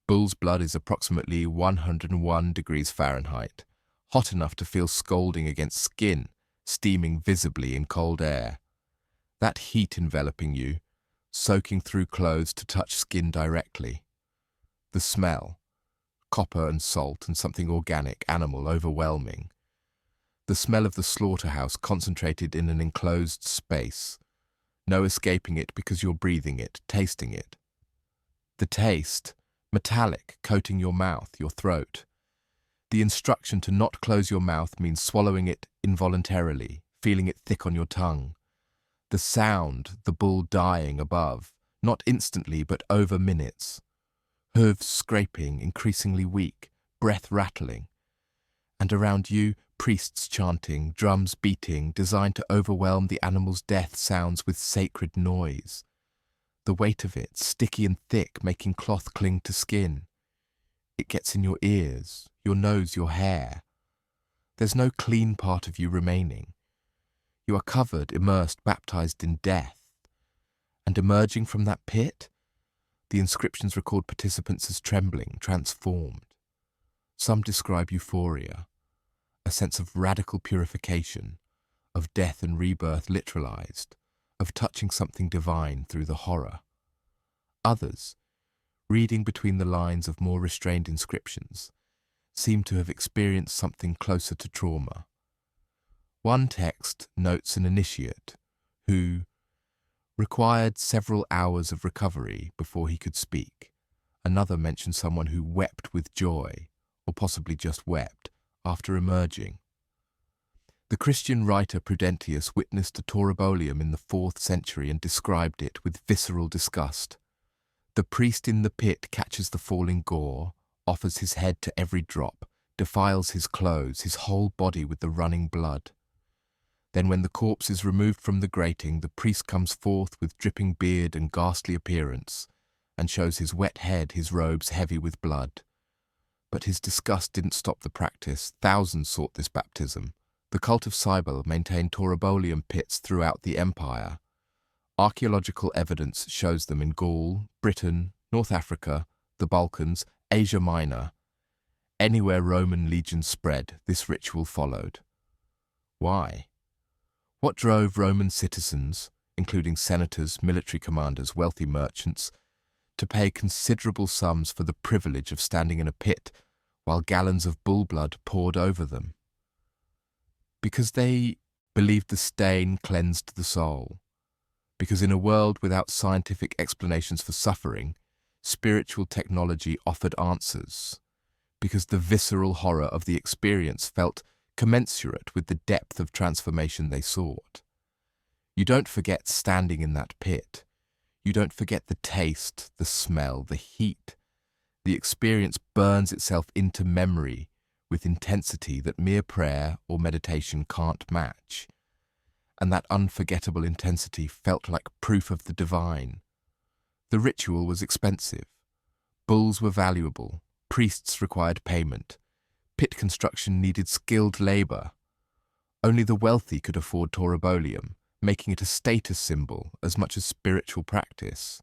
Bull's blood is approximately 101 degrees Fahrenheit, hot enough to feel scalding against skin, steaming visibly in cold air. That heat enveloping you, soaking through clothes to touch skin directly. The smell. Copper and salt and something organic, animal, overwhelming. The smell of the slaughterhouse concentrated in an enclosed space. No escaping it because you're breathing it, tasting it. The taste. Metallic, coating your mouth, your throat. The instruction to not close your mouth means swallowing it involuntarily, feeling it thick on your tongue. The sound, the bull dying above, not instantly but over minutes. Hooves scraping, increasingly weak, breath rattling. And around you, priests chanting, drums beating, designed to overwhelm the animal's death sounds with sacred noise. The weight of it, sticky and thick, making cloth cling to skin. It gets in your ears, your nose, your hair. There's no clean part of you remaining. You are covered, immersed, baptized in death. And emerging from that pit, the inscriptions record participants as trembling, transformed. Some describe euphoria, a sense of radical purification, of death and rebirth literalized, of touching something divine through the horror. Others, reading between the lines of more restrained inscriptions, seem to have experienced something closer to trauma. One text notes an initiate who required several hours of recovery before he could speak. Another mentions someone who wept with joy, or possibly just wept, after emerging. The Christian writer Prudentius witnessed a taurobolium in the 4th century and described it with visceral disgust. The priest in the pit catches the falling gore, offers his head to every drop, defiles his clothes, his whole body with the running blood. Then when the corpse is removed from the grating, the priest comes forth with dripping beard and ghastly appearance, and shows his wet head, his robes heavy with blood. But his disgust didn't stop the practice. Thousands sought this baptism. The cult of Cybele maintained taurobolium pits throughout the empire. Archaeological evidence shows them in Gaul, Britain, North Africa, the Balkans, Asia Minor. Anywhere Roman legions spread, this ritual followed. Why? What drove Roman citizens, including senators, military commanders, wealthy merchants, to pay considerable sums for the privilege of standing in a pit while gallons of bull blood poured over them? Because they believed the stain cleansed the soul. Because in a world without scientific explanations for suffering, spiritual technology offered answers. Because the visceral horror of the experience felt commensurate with the depth of transformation they sought. You don't forget standing in that pit. You don't forget the taste, the smell, the heat. The experience burns itself into memory with intensity that mere prayer or meditation can't match. And that unforgettable intensity felt like proof of the divine. The ritual was expensive. Bulls were valuable. Priests required payment. Pit construction needed skilled labor. Only the wealthy could afford taurobolium, making it a status symbol as much as spiritual practice.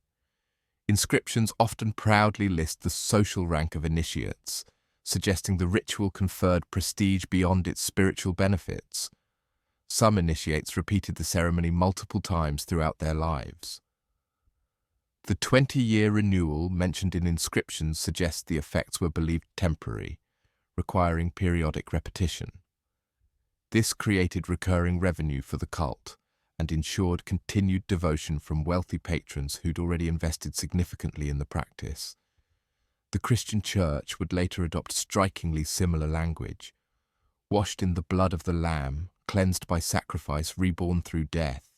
Inscriptions often proudly list the social rank of initiates, suggesting the ritual conferred prestige beyond its spiritual benefits. Some initiates repeated the ceremony multiple times throughout their lives. The 20-year renewal mentioned in inscriptions suggests the effects were believed temporary, requiring periodic repetition. This created recurring revenue for the cult and ensured continued devotion from wealthy patrons who'd already invested significantly in the practice. The Christian Church would later adopt strikingly similar language. Washed in the blood of the Lamb, cleansed by sacrifice, reborn through death.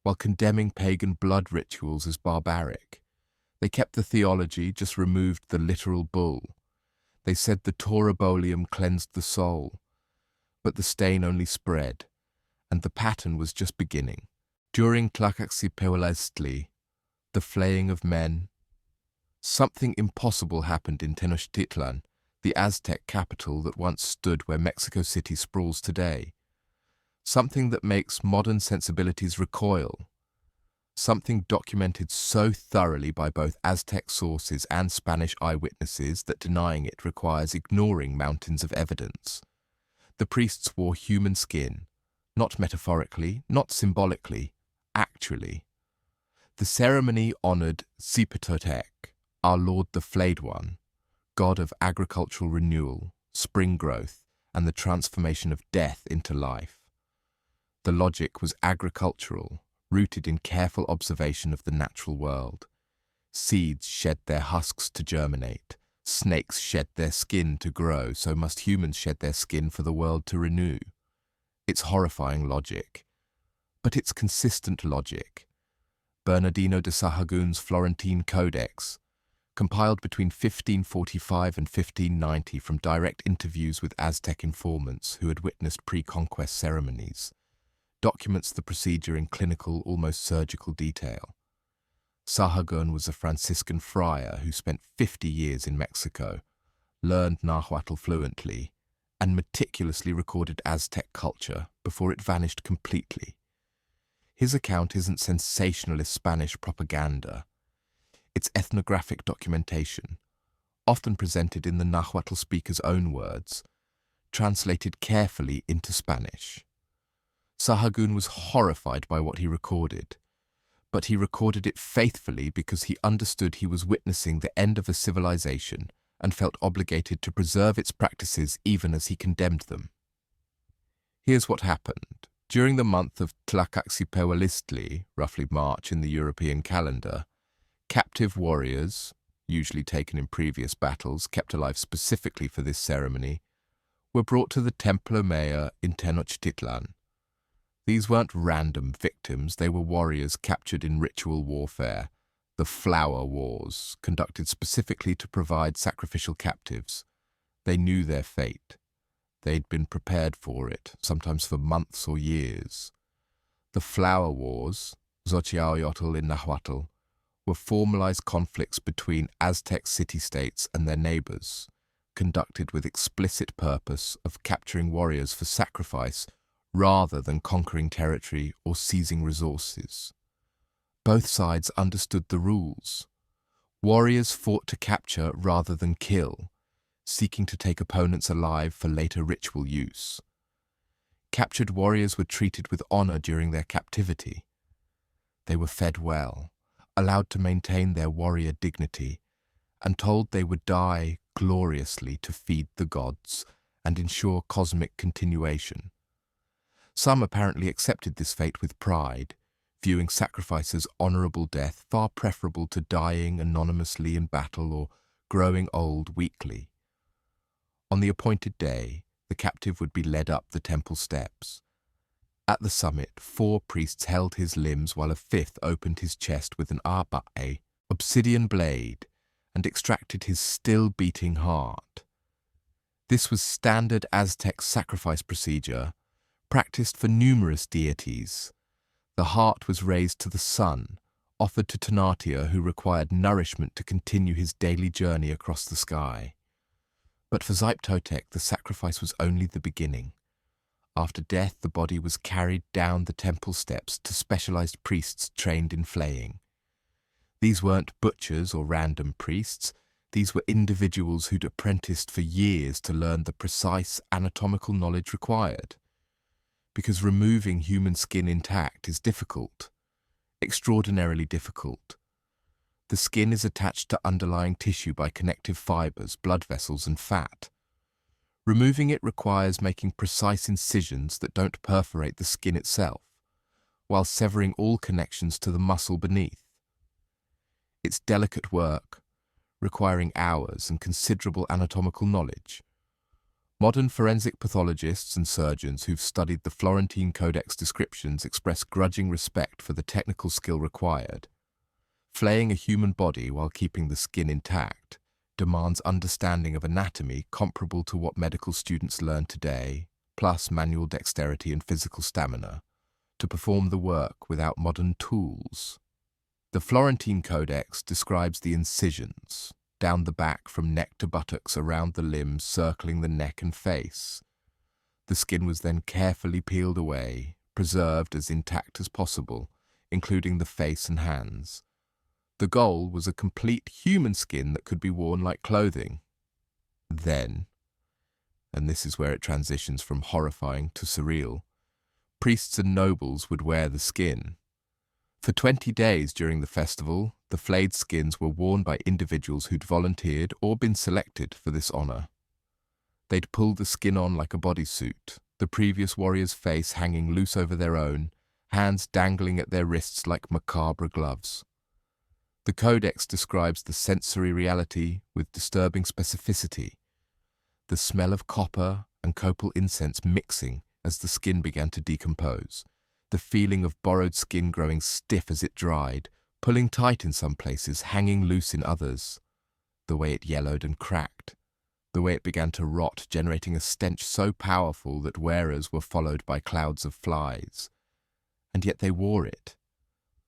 While condemning pagan blood rituals as barbaric, they kept the theology, just removed the literal bull. They said the taurobolium cleansed the soul, but the stain only spread, and the pattern was just beginning. During Tlacaxipewalestli, the flaying of men. Something impossible happened in Tenochtitlan, the Aztec capital that once stood where Mexico City sprawls today. Something that makes modern sensibilities recoil. Something documented so thoroughly by both Aztec sources and Spanish eyewitnesses that denying it requires ignoring mountains of evidence. The priests wore human skin, not metaphorically, not symbolically, actually. The ceremony honored Sipetotec, our Lord the Flayed One, god of agricultural renewal, spring growth, and the transformation of death into life. The logic was agricultural, rooted in careful observation of the natural world. Seeds shed their husks to germinate. Snakes shed their skin to grow, so must humans shed their skin for the world to renew. It's horrifying logic, but it's consistent logic. Bernardino de Sahagun's Florentine Codex, compiled between 1545 and 1590 from direct interviews with Aztec informants who had witnessed pre-conquest ceremonies, documents the procedure in clinical, almost surgical detail. Sahagun was a Franciscan friar who spent 50 years in Mexico, learned Nahuatl fluently, and meticulously recorded Aztec culture before it vanished completely. His account isn't sensationalist Spanish propaganda. It's ethnographic documentation, often presented in the Nahuatl speaker's own words, translated carefully into Spanish. Sahagun was horrified by what he recorded, but he recorded it faithfully because he understood he was witnessing the end of a civilization and felt obligated to preserve its practices even as he condemned them. Here's what happened. During the month of Tlacaxipewalistli, roughly March in the European calendar, captive warriors, usually taken in previous battles, kept alive specifically for this ceremony, were brought to the Templo Mayor in Tenochtitlan. These weren't random victims, they were warriors captured in ritual warfare, the Flower Wars, conducted specifically to provide sacrificial captives. They knew their fate. They'd been prepared for it, sometimes for months or years. The Flower Wars, Xochiaoyotl in Nahuatl, were formalized conflicts between Aztec city-states and their neighbors, conducted with explicit purpose of capturing warriors for sacrifice rather than conquering territory or seizing resources. Both sides understood the rules. Warriors fought to capture rather than kill, seeking to take opponents alive for later ritual use. Captured warriors were treated with honor during their captivity. They were fed well, allowed to maintain their warrior dignity, and told they would die gloriously to feed the gods and ensure cosmic continuation. Some apparently accepted this fate with pride, viewing sacrifice as honorable death far preferable to dying anonymously in battle or growing old weakly. On the appointed day, the captive would be led up the temple steps. At the summit, 4 priests held his limbs while a 5th opened his chest with an apae, obsidian blade, and extracted his still-beating heart. This was standard Aztec sacrifice procedure, practiced for numerous deities. The heart was raised to the sun, offered to Tanatia who required nourishment to continue his daily journey across the sky. But for Zyptotec, the sacrifice was only the beginning. After death, the body was carried down the temple steps to specialized priests trained in flaying. These weren't butchers or random priests. These were individuals who'd apprenticed for years to learn the precise anatomical knowledge required. Because removing human skin intact is difficult, extraordinarily difficult. The skin is attached to underlying tissue by connective fibers, blood vessels, and fat. Removing it requires making precise incisions that don't perforate the skin itself, while severing all connections to the muscle beneath. It's delicate work, requiring hours and considerable anatomical knowledge. Modern forensic pathologists and surgeons who've studied the Florentine Codex descriptions express grudging respect for the technical skill required. Flaying a human body while keeping the skin intact demands understanding of anatomy comparable to what medical students learn today, plus manual dexterity and physical stamina, to perform the work without modern tools. The Florentine Codex describes the incisions, down the back from neck to buttocks around the limbs circling the neck and face. The skin was then carefully peeled away, preserved as intact as possible, including the face and hands. The goal was a complete human skin that could be worn like clothing. Then, and this is where it transitions from horrifying to surreal, priests and nobles would wear the skin. For 20 days during the festival, the flayed skins were worn by individuals who'd volunteered or been selected for this honor. They'd pull the skin on like a bodysuit, the previous warrior's face hanging loose over their own, hands dangling at their wrists like macabre gloves. The Codex describes the sensory reality with disturbing specificity, the smell of copper and copal incense mixing as the skin began to decompose, the feeling of borrowed skin growing stiff as it dried, pulling tight in some places, hanging loose in others, the way it yellowed and cracked, the way it began to rot, generating a stench so powerful that wearers were followed by clouds of flies. And yet they wore it.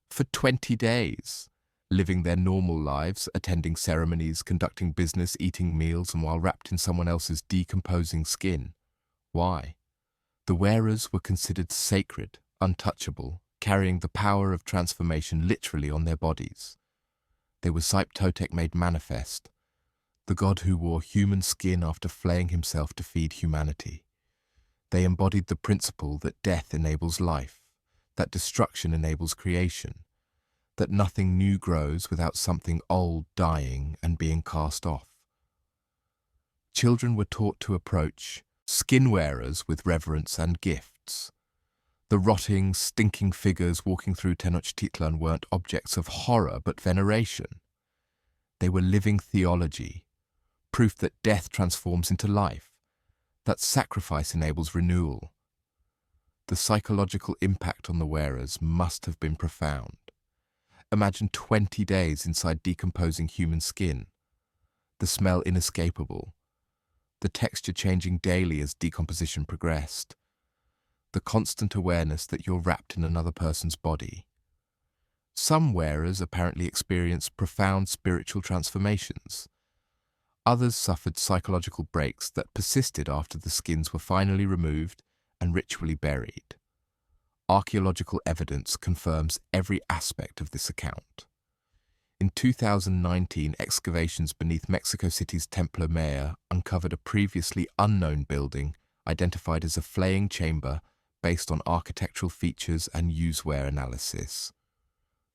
For 20 days, living their normal lives, attending ceremonies, conducting business, eating meals, and while wrapped in someone else's decomposing skin. Why? The wearers were considered sacred, untouchable, carrying the power of transformation literally on their bodies. They were Totec made manifest, the god who wore human skin after flaying himself to feed humanity. They embodied the principle that death enables life, that destruction enables creation, that nothing new grows without something old dying and being cast off. Children were taught to approach skin wearers with reverence and gifts. The rotting, stinking figures walking through Tenochtitlan weren't objects of horror but veneration. They were living theology, proof that death transforms into life, that sacrifice enables renewal. The psychological impact on the wearers must have been profound. Imagine 20 days inside decomposing human skin, the smell inescapable, the texture changing daily as decomposition progressed, the constant awareness that you're wrapped in another person's body. Some wearers apparently experienced profound spiritual transformations. Others suffered psychological breaks that persisted after the skins were finally removed and ritually buried. Archaeological evidence confirms every aspect of this account. In 2019, excavations beneath Mexico City's Templo Mayor uncovered a previously unknown building identified as a flaying chamber based on architectural features and useware analysis.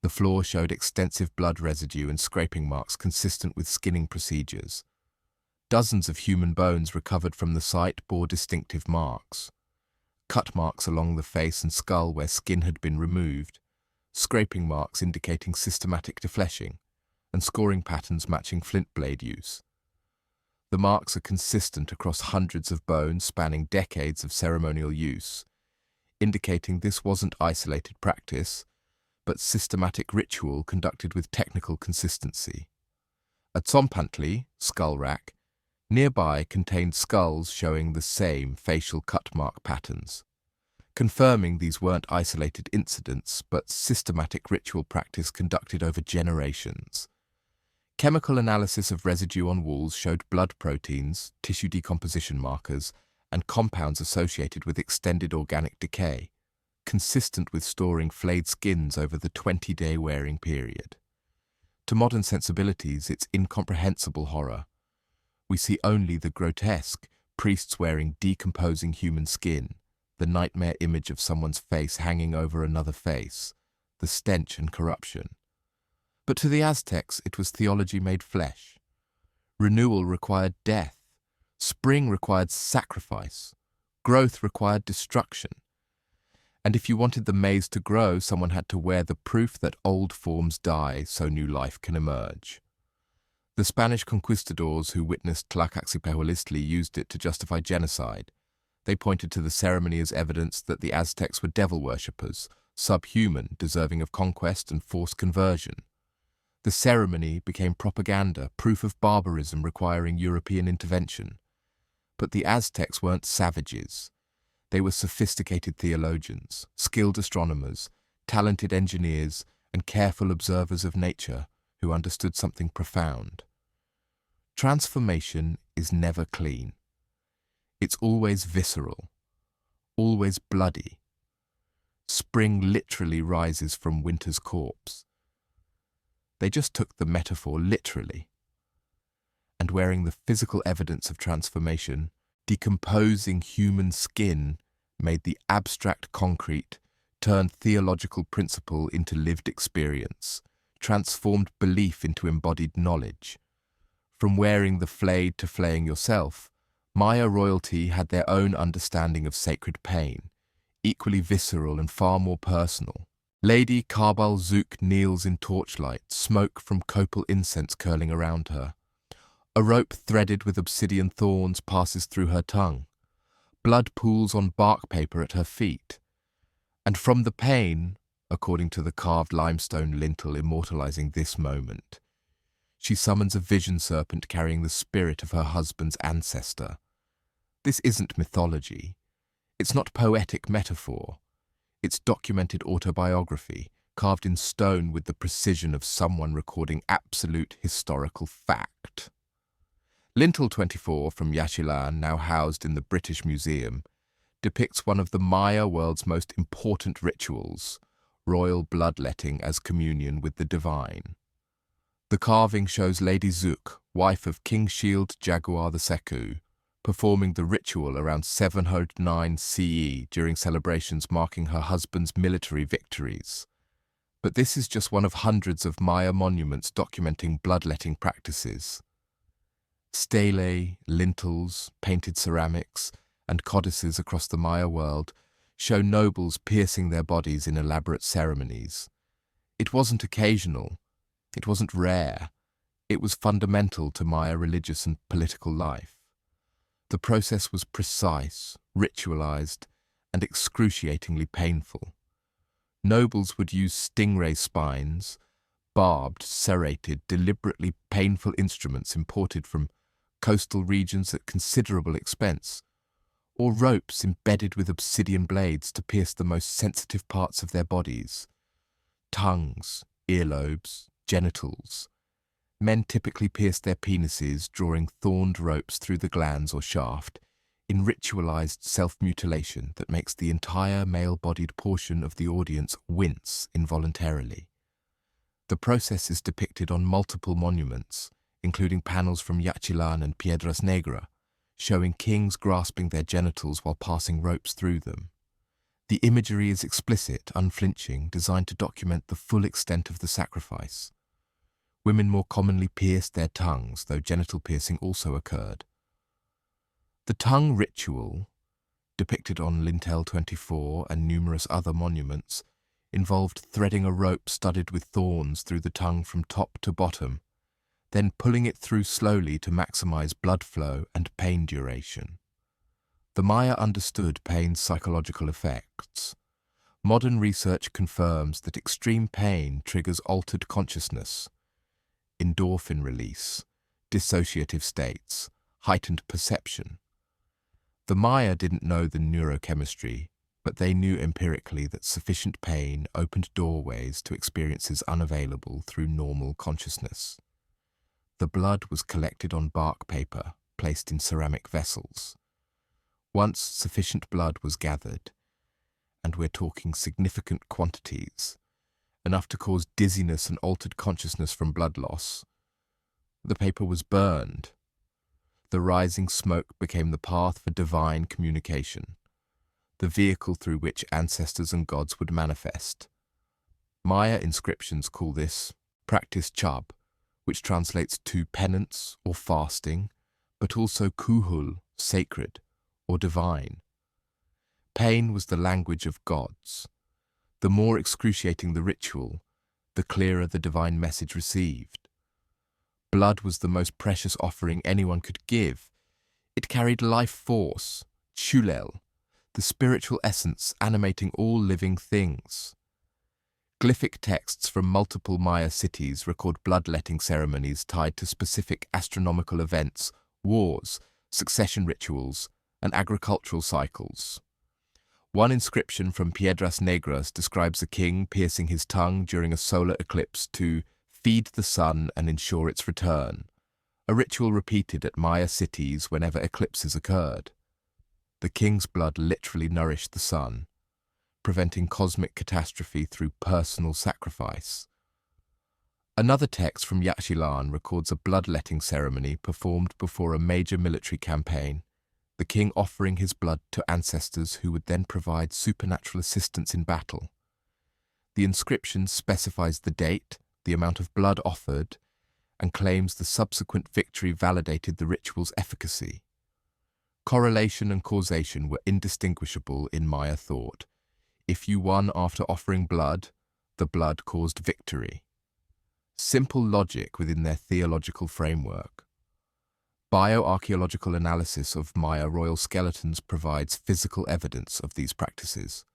The floor showed extensive blood residue and scraping marks consistent with skinning procedures. Dozens of human bones recovered from the site bore distinctive marks. Cut marks along the face and skull where skin had been removed, scraping marks indicating systematic defleshing, and scoring patterns matching flint blade use. The marks are consistent across hundreds of bones spanning decades of ceremonial use, indicating this wasn't isolated practice, but systematic ritual conducted with technical consistency. At Tzompantli, skull rack, nearby contained skulls showing the same facial cut mark patterns, confirming these weren't isolated incidents but systematic ritual practice conducted over generations. Chemical analysis of residue on walls showed blood proteins, tissue decomposition markers, and compounds associated with extended organic decay, consistent with storing flayed skins over the 20-day wearing period. To modern sensibilities, it's incomprehensible horror. We see only the grotesque, priests wearing decomposing human skin, the nightmare image of someone's face hanging over another face, the stench and corruption. But to the Aztecs, it was theology made flesh. Renewal required death. Spring required sacrifice. Growth required destruction. And if you wanted the maize to grow, someone had to wear the proof that old forms die so new life can emerge. The Spanish conquistadors who witnessed Tlacaxipehualistli used it to justify genocide. They pointed to the ceremony as evidence that the Aztecs were devil worshippers, subhuman, deserving of conquest and forced conversion. The ceremony became propaganda, proof of barbarism requiring European intervention. But the Aztecs weren't savages. They were sophisticated theologians, skilled astronomers, talented engineers, and careful observers of nature who understood something profound. Transformation is never clean. It's always visceral, always bloody. Spring literally rises from winter's corpse. They just took the metaphor literally. And wearing the physical evidence of transformation, decomposing human skin made the abstract concrete, turned theological principle into lived experience, transformed belief into embodied knowledge. From wearing the flayed to flaying yourself, Maya royalty had their own understanding of sacred pain, equally visceral and far more personal. Lady Kabal Zook kneels in torchlight, smoke from copal incense curling around her. A rope threaded with obsidian thorns passes through her tongue. Blood pools on bark paper at her feet. And from the pain, according to the carved limestone lintel immortalizing this moment, she summons a vision serpent carrying the spirit of her husband's ancestor. This isn't mythology. It's not poetic metaphor. It's documented autobiography, carved in stone with the precision of someone recording absolute historical fact. Lintel 24 from Yaxchilan, now housed in the British Museum, depicts one of the Maya world's most important rituals, royal bloodletting as communion with the divine. The carving shows Lady Zook, wife of King Shield Jaguar II, performing the ritual around 709 CE during celebrations marking her husband's military victories. But this is just one of hundreds of Maya monuments documenting bloodletting practices. Stelae, lintels, painted ceramics, and codices across the Maya world show nobles piercing their bodies in elaborate ceremonies. It wasn't occasional. It wasn't rare. It was fundamental to Maya religious and political life. The process was precise, ritualized, and excruciatingly painful. Nobles would use stingray spines, barbed, serrated, deliberately painful instruments imported from coastal regions at considerable expense, or ropes embedded with obsidian blades to pierce the most sensitive parts of their bodies. Tongues, earlobes, genitals. Men typically pierced their penises, drawing thorned ropes through the glans or shaft, in ritualized self-mutilation that makes the entire male-bodied portion of the audience wince involuntarily. The process is depicted on multiple monuments, including panels from Yaxchilan and Piedras Negras, showing kings grasping their genitals while passing ropes through them. The imagery is explicit, unflinching, designed to document the full extent of the sacrifice. Women more commonly pierced their tongues, though genital piercing also occurred. The tongue ritual, depicted on Lintel 24 and numerous other monuments, involved threading a rope studded with thorns through the tongue from top to bottom, then pulling it through slowly to maximize blood flow and pain duration. The Maya understood pain's psychological effects. Modern research confirms that extreme pain triggers altered consciousness, endorphin release, dissociative states, heightened perception. The Maya didn't know the neurochemistry, but they knew empirically that sufficient pain opened doorways to experiences unavailable through normal consciousness. The blood was collected on bark paper, placed in ceramic vessels. Once sufficient blood was gathered, and we're talking significant quantities, enough to cause dizziness and altered consciousness from blood loss, the paper was burned. The rising smoke became the path for divine communication, the vehicle through which ancestors and gods would manifest. Maya inscriptions call this practice chab, which translates to penance or fasting, but also kuhul, sacred, or divine. Pain was the language of gods. The more excruciating the ritual, the clearer the divine message received. Blood was the most precious offering anyone could give. It carried life force, chulel, the spiritual essence animating all living things. Glyphic texts from multiple Maya cities record bloodletting ceremonies tied to specific astronomical events, wars, succession rituals, and agricultural cycles. One inscription from Piedras Negras describes a king piercing his tongue during a solar eclipse to feed the sun and ensure its return, a ritual repeated at Maya cities whenever eclipses occurred. The king's blood literally nourished the sun, preventing cosmic catastrophe through personal sacrifice. Another text from Yaxchilan records a bloodletting ceremony performed before a major military campaign, the king offering his blood to ancestors who would then provide supernatural assistance in battle. The inscription specifies the date, the amount of blood offered, and claims the subsequent victory validated the ritual's efficacy. Correlation and causation were indistinguishable in Maya thought. If you won after offering blood, the blood caused victory. Simple logic within their theological framework. Bioarchaeological analysis of Maya royal skeletons provides physical evidence of these practices.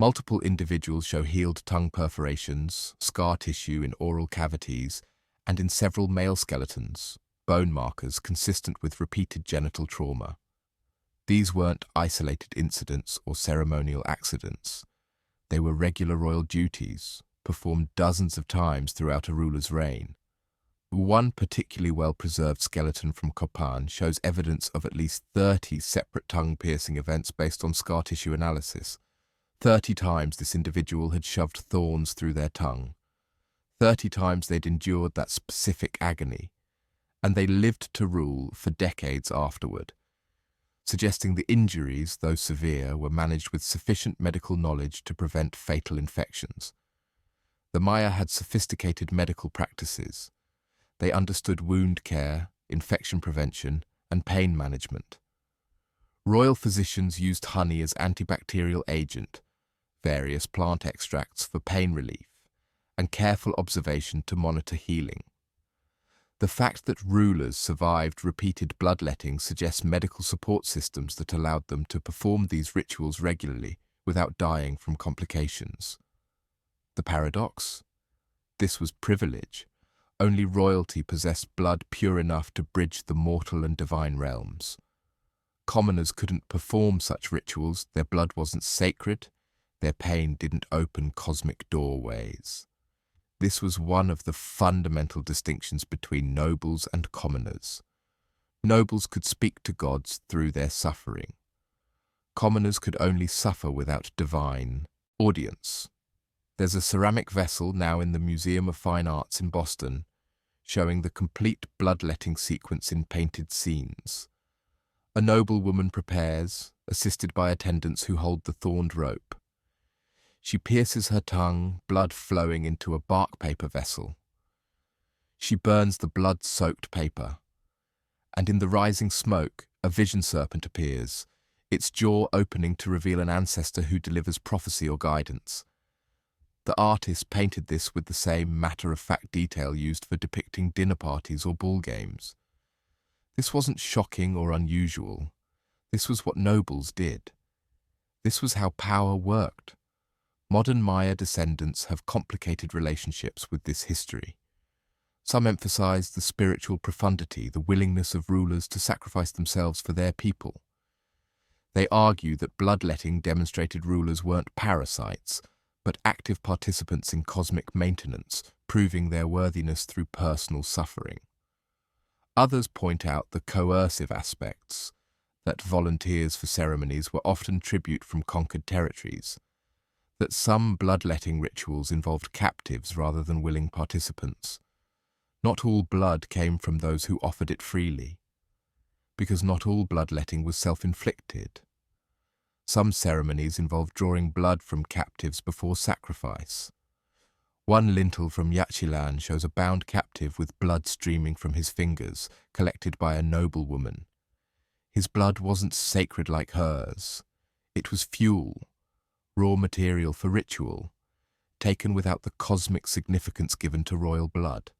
Multiple individuals show healed tongue perforations, scar tissue in oral cavities, and in several male skeletons, bone markers consistent with repeated genital trauma. These weren't isolated incidents or ceremonial accidents. They were regular royal duties, performed dozens of times throughout a ruler's reign. One particularly well-preserved skeleton from Copan shows evidence of at least 30 separate tongue-piercing events based on scar tissue analysis. 30 times this individual had shoved thorns through their tongue. 30 times they'd endured that specific agony, and they lived to rule for decades afterward, suggesting the injuries, though severe, were managed with sufficient medical knowledge to prevent fatal infections. The Maya had sophisticated medical practices. They understood wound care, infection prevention, and pain management. Royal physicians used honey as antibacterial agent, various plant extracts for pain relief, and careful observation to monitor healing. The fact that rulers survived repeated bloodletting suggests medical support systems that allowed them to perform these rituals regularly without dying from complications. The paradox? This was privilege. Only royalty possessed blood pure enough to bridge the mortal and divine realms. Commoners couldn't perform such rituals, their blood wasn't sacred, their pain didn't open cosmic doorways. This was one of the fundamental distinctions between nobles and commoners. Nobles could speak to gods through their suffering. Commoners could only suffer without divine audience. There's a ceramic vessel now in the Museum of Fine Arts in Boston, showing the complete bloodletting sequence in painted scenes. A noble woman prepares, assisted by attendants who hold the thorned rope. She pierces her tongue, blood flowing into a bark paper vessel. She burns the blood-soaked paper, and in the rising smoke, a vision serpent appears, its jaw opening to reveal an ancestor who delivers prophecy or guidance. The artist painted this with the same matter-of-fact detail used for depicting dinner parties or ball games. This wasn't shocking or unusual. This was what nobles did. This was how power worked. Modern Maya descendants have complicated relationships with this history. Some emphasize the spiritual profundity, the willingness of rulers to sacrifice themselves for their people. They argue that bloodletting demonstrated rulers weren't parasites, but active participants in cosmic maintenance, proving their worthiness through personal suffering. Others point out the coercive aspects, that volunteers for ceremonies were often tribute from conquered territories, that some bloodletting rituals involved captives rather than willing participants. Not all blood came from those who offered it freely, because not all bloodletting was self-inflicted. Some ceremonies involved drawing blood from captives before sacrifice. One lintel from Yaxchilan shows a bound captive with blood streaming from his fingers, collected by a noblewoman. His blood wasn't sacred like hers. It was fuel, raw material for ritual, taken without the cosmic significance given to royal blood.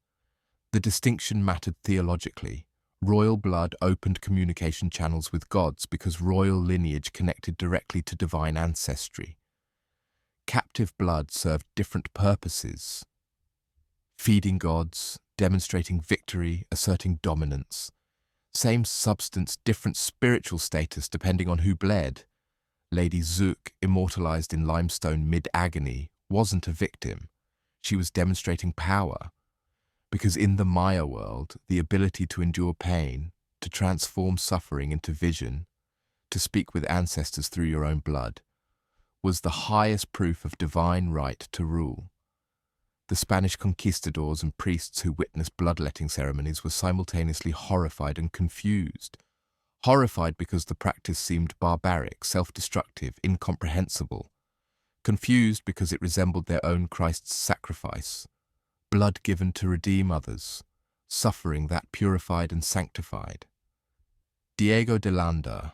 The distinction mattered theologically. Royal blood opened communication channels with gods because royal lineage connected directly to divine ancestry. Captive blood served different purposes: feeding gods, demonstrating victory, asserting dominance. Same substance, different spiritual status depending on who bled. Lady Zook, immortalized in limestone mid-agony, wasn't a victim. She was demonstrating power. Because in the Maya world, the ability to endure pain, to transform suffering into vision, to speak with ancestors through your own blood, was the highest proof of divine right to rule. The Spanish conquistadors and priests who witnessed bloodletting ceremonies were simultaneously horrified and confused. Horrified because the practice seemed barbaric, self-destructive, incomprehensible. Confused because it resembled their own Christ's sacrifice. Blood given to redeem others, suffering that purified and sanctified. Diego de Landa,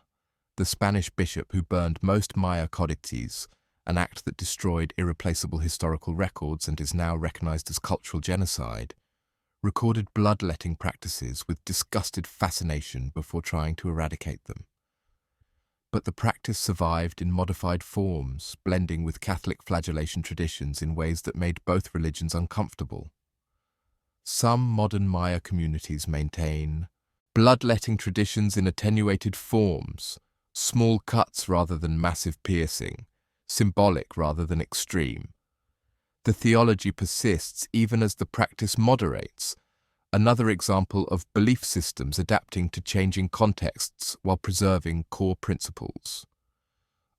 the Spanish bishop who burned most Maya codices, an act that destroyed irreplaceable historical records and is now recognized as cultural genocide, recorded bloodletting practices with disgusted fascination before trying to eradicate them. But the practice survived in modified forms, blending with Catholic flagellation traditions in ways that made both religions uncomfortable. Some modern Maya communities maintain bloodletting traditions in attenuated forms, small cuts rather than massive piercing, symbolic rather than extreme. The theology persists even as the practice moderates, another example of belief systems adapting to changing contexts while preserving core principles.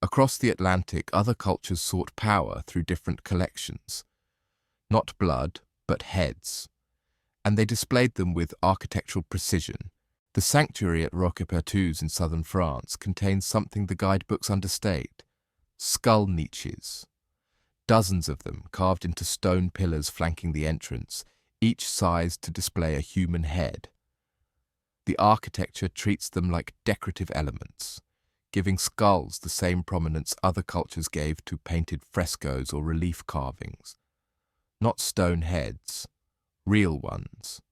Across the Atlantic, other cultures sought power through different collections. Not blood, but heads. And they displayed them with architectural precision. The sanctuary at Roquepertus in southern France contains something the guidebooks understate: skull niches. Dozens of them carved into stone pillars flanking the entrance, each sized to display a human head. The architecture treats them like decorative elements, giving skulls the same prominence other cultures gave to painted frescoes or relief carvings. Not stone heads, real ones.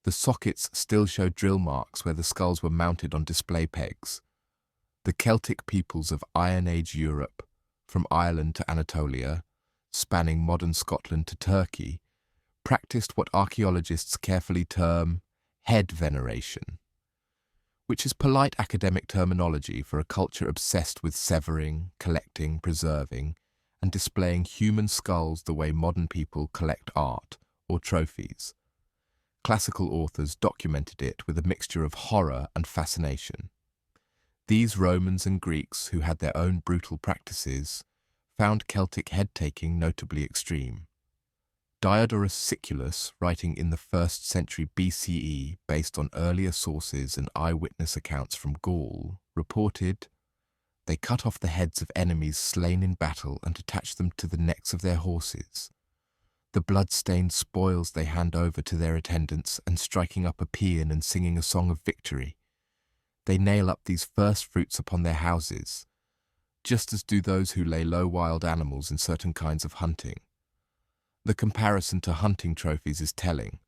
The sockets still show drill marks where the skulls were mounted on display pegs. The Celtic peoples of Iron Age Europe, from Ireland to Anatolia, spanning modern Scotland to Turkey, practiced what archaeologists carefully term head veneration, which is polite academic terminology for a culture obsessed with severing, collecting, preserving, and displaying human skulls the way modern people collect art or trophies. Classical authors documented it with a mixture of horror and fascination. These Romans and Greeks, who had their own brutal practices, found Celtic head-taking notably extreme. Diodorus Siculus, writing in the 1st century BCE based on earlier sources and eyewitness accounts from Gaul, reported, "They cut off the heads of enemies slain in battle and attach them to the necks of their horses. The blood-stained spoils they hand over to their attendants, and striking up a paean and singing a song of victory. They nail up these first fruits upon their houses, just as do those who lay low wild animals in certain kinds of hunting." The comparison to hunting trophies is telling.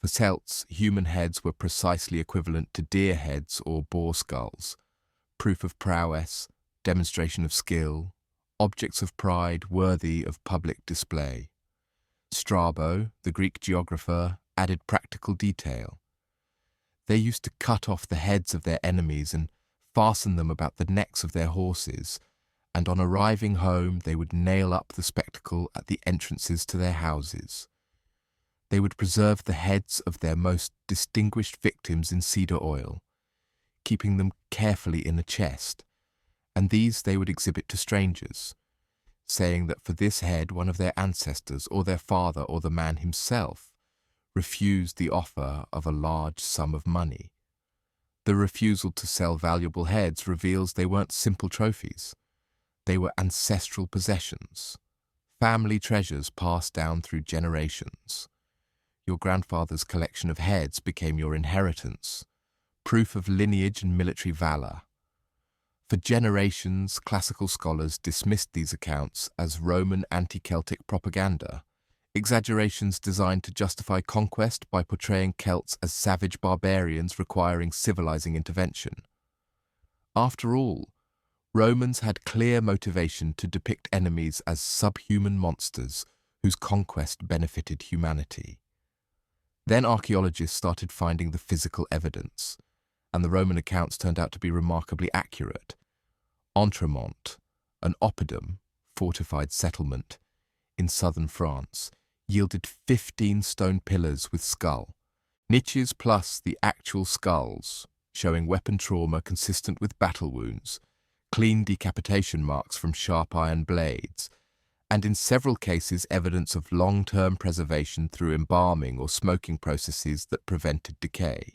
For Celts, human heads were precisely equivalent to deer heads or boar skulls, proof of prowess, demonstration of skill, objects of pride worthy of public display. Strabo, the Greek geographer, added practical detail. They used to cut off the heads of their enemies and fasten them about the necks of their horses, and on arriving home they would nail up the spectacle at the entrances to their houses. They would preserve the heads of their most distinguished victims in cedar oil, keeping them carefully in a chest, and these they would exhibit to strangers, saying that for this head one of their ancestors or their father or the man himself refused the offer of a large sum of money. The refusal to sell valuable heads reveals they weren't simple trophies. They were ancestral possessions, family treasures passed down through generations. Your grandfather's collection of heads became your inheritance, proof of lineage and military valor. For generations, classical scholars dismissed these accounts as Roman anti-Celtic propaganda, exaggerations designed to justify conquest by portraying Celts as savage barbarians requiring civilizing intervention. After all, Romans had clear motivation to depict enemies as subhuman monsters whose conquest benefited humanity. Then archaeologists started finding the physical evidence, and the Roman accounts turned out to be remarkably accurate. Entremont, an oppidum, fortified settlement, in southern France, yielded 15 stone pillars with skull, niches plus the actual skulls, showing weapon trauma consistent with battle wounds, clean decapitation marks from sharp iron blades, and in several cases evidence of long-term preservation through embalming or smoking processes that prevented decay.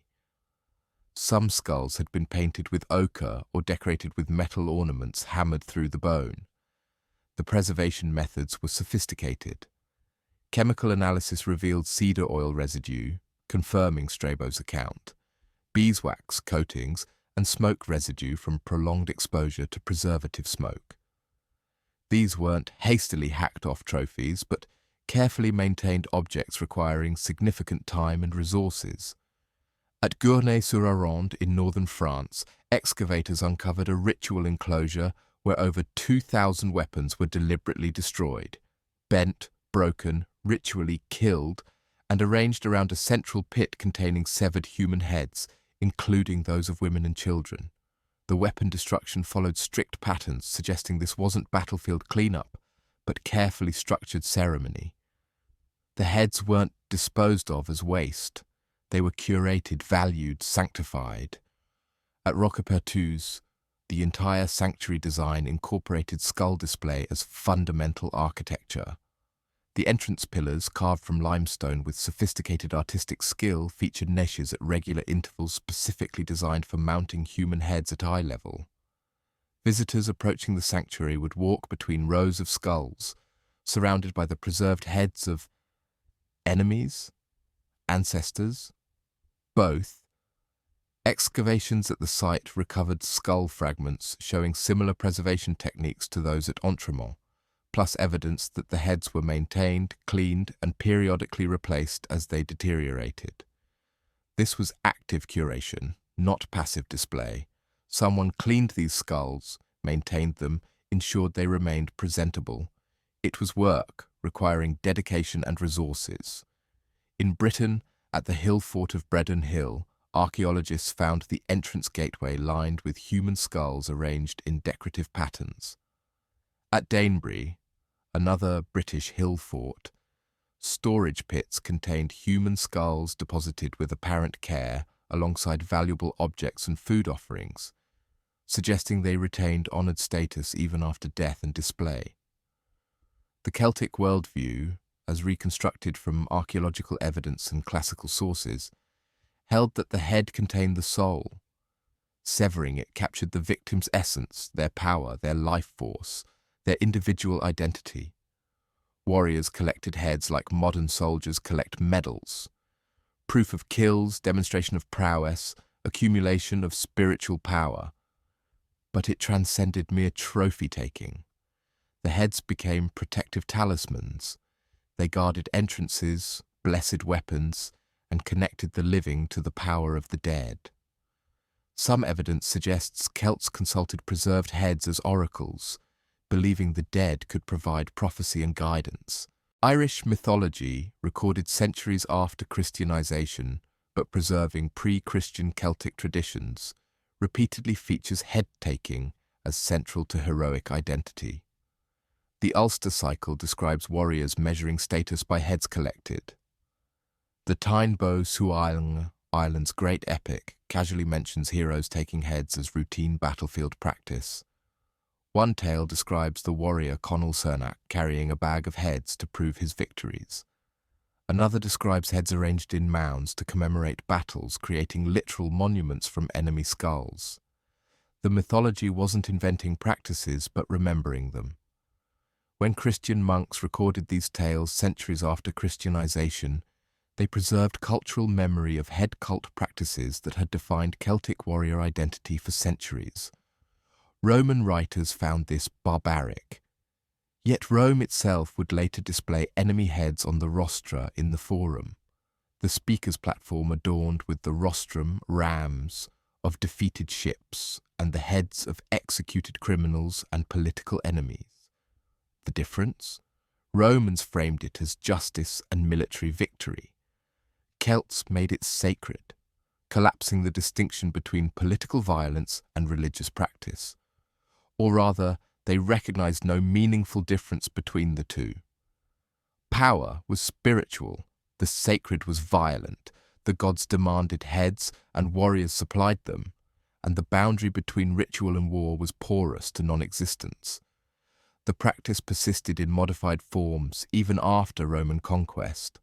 Some skulls had been painted with ochre or decorated with metal ornaments hammered through the bone. The preservation methods were sophisticated. Chemical analysis revealed cedar oil residue, confirming Strabo's account, beeswax coatings, and smoke residue from prolonged exposure to preservative smoke. These weren't hastily hacked-off trophies, but carefully maintained objects requiring significant time and resources. At Gournay-sur-Arronde in northern France, excavators uncovered a ritual enclosure where over 2,000 weapons were deliberately destroyed, bent, broken, ritually killed, and arranged around a central pit containing severed human heads, including those of women and children. The weapon destruction followed strict patterns, suggesting this wasn't battlefield cleanup, but carefully structured ceremony. The heads weren't disposed of as waste. They were curated, valued, sanctified. At Roquepertuis, the entire sanctuary design incorporated skull display as fundamental architecture. The entrance pillars, carved from limestone with sophisticated artistic skill, featured niches at regular intervals specifically designed for mounting human heads at eye level. Visitors approaching the sanctuary would walk between rows of skulls, surrounded by the preserved heads of enemies, ancestors, both. Excavations at the site recovered skull fragments showing similar preservation techniques to those at Entremont, plus evidence that the heads were maintained, cleaned, and periodically replaced as they deteriorated. This was active curation, not passive display. Someone cleaned these skulls, maintained them, ensured they remained presentable. It was work, requiring dedication and resources. In Britain, at the hill fort of Bredon Hill, archaeologists found the entrance gateway lined with human skulls arranged in decorative patterns. At Danebury, another British hill fort, storage pits contained human skulls deposited with apparent care alongside valuable objects and food offerings, suggesting they retained honoured status even after death and display. The Celtic worldview, as reconstructed from archaeological evidence and classical sources, held that the head contained the soul. Severing it captured the victim's essence, their power, their life force, their individual identity. Warriors collected heads like modern soldiers collect medals. Proof of kills, demonstration of prowess, accumulation of spiritual power. But it transcended mere trophy-taking. The heads became protective talismans. They guarded entrances, blessed weapons, and connected the living to the power of the dead. Some evidence suggests Celts consulted preserved heads as oracles, believing the dead could provide prophecy and guidance. Irish mythology, recorded centuries after Christianization, but preserving pre-Christian Celtic traditions, repeatedly features head-taking as central to heroic identity. The Ulster cycle describes warriors measuring status by heads collected. The Tyne Bo Suailng, Ireland's great epic, casually mentions heroes taking heads as routine battlefield practice. One tale describes the warrior Conall Cernach carrying a bag of heads to prove his victories. Another describes heads arranged in mounds to commemorate battles, creating literal monuments from enemy skulls. The mythology wasn't inventing practices, but remembering them. When Christian monks recorded these tales centuries after Christianization, they preserved cultural memory of head cult practices that had defined Celtic warrior identity for centuries. Roman writers found this barbaric. Yet Rome itself would later display enemy heads on the rostra in the forum, the speaker's platform adorned with the rostrum, rams, of defeated ships and the heads of executed criminals and political enemies. The difference? Romans framed it as justice and military victory. Celts made it sacred, collapsing the distinction between political violence and religious practice. or rather, they recognized no meaningful difference between the two. Power was spiritual, the sacred was violent, the gods demanded heads and warriors supplied them, and the boundary between ritual and war was porous to non-existence. The practice persisted in modified forms even after Roman conquest.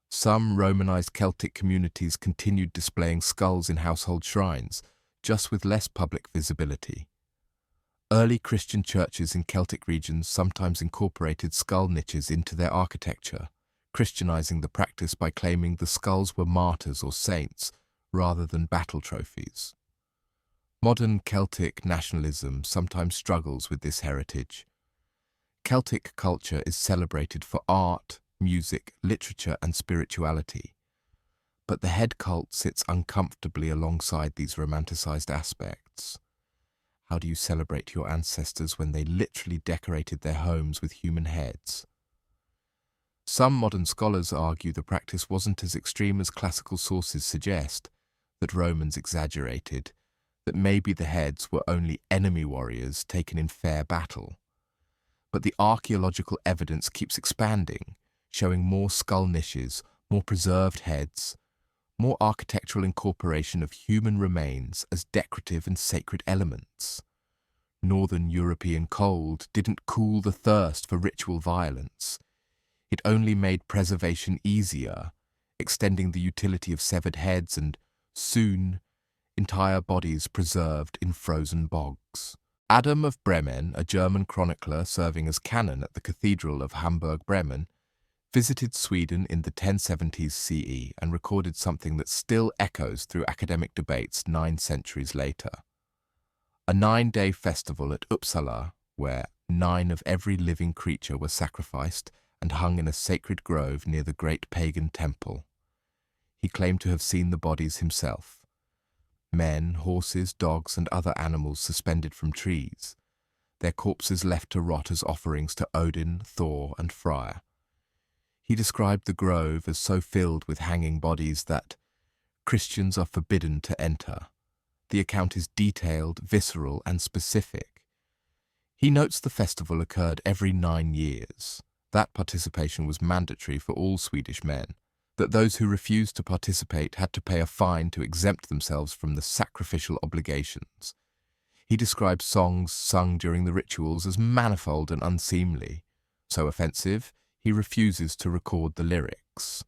Some Romanized Celtic communities continued displaying skulls in household shrines, just with less public visibility. Early Christian churches in Celtic regions sometimes incorporated skull niches into their architecture, Christianizing the practice by claiming the skulls were martyrs or saints rather than battle trophies. Modern Celtic nationalism sometimes struggles with this heritage. Celtic culture is celebrated for art, music, literature, and spirituality, but the head cult sits uncomfortably alongside these romanticized aspects. How do you celebrate your ancestors when they literally decorated their homes with human heads? Some modern scholars argue the practice wasn't as extreme as classical sources suggest, that Romans exaggerated, that maybe the heads were only enemy warriors taken in fair battle. But the archaeological evidence keeps expanding, showing more skull niches, more preserved heads, more architectural incorporation of human remains as decorative and sacred elements. Northern European cold didn't cool the thirst for ritual violence. It only made preservation easier, extending the utility of severed heads and, soon, entire bodies preserved in frozen bogs. Adam of Bremen, a German chronicler serving as canon at the Cathedral of Hamburg-Bremen, visited Sweden in the 1070s CE and recorded something that still echoes through academic debates 9 centuries later. A 9-day festival at Uppsala, where 9 of every living creature were sacrificed and hung in a sacred grove near the great pagan temple. He claimed to have seen the bodies himself. Men, horses, dogs, and other animals suspended from trees, their corpses left to rot as offerings to Odin, Thor, and Freyr. He described the grove as so filled with hanging bodies that Christians are forbidden to enter. The account is detailed, visceral, and specific. He notes the festival occurred every 9 years. That participation was mandatory for all Swedish men, that those who refused to participate had to pay a fine to exempt themselves from the sacrificial obligations. He describes songs sung during the rituals as manifold and unseemly, so offensive he refuses to record the lyrics.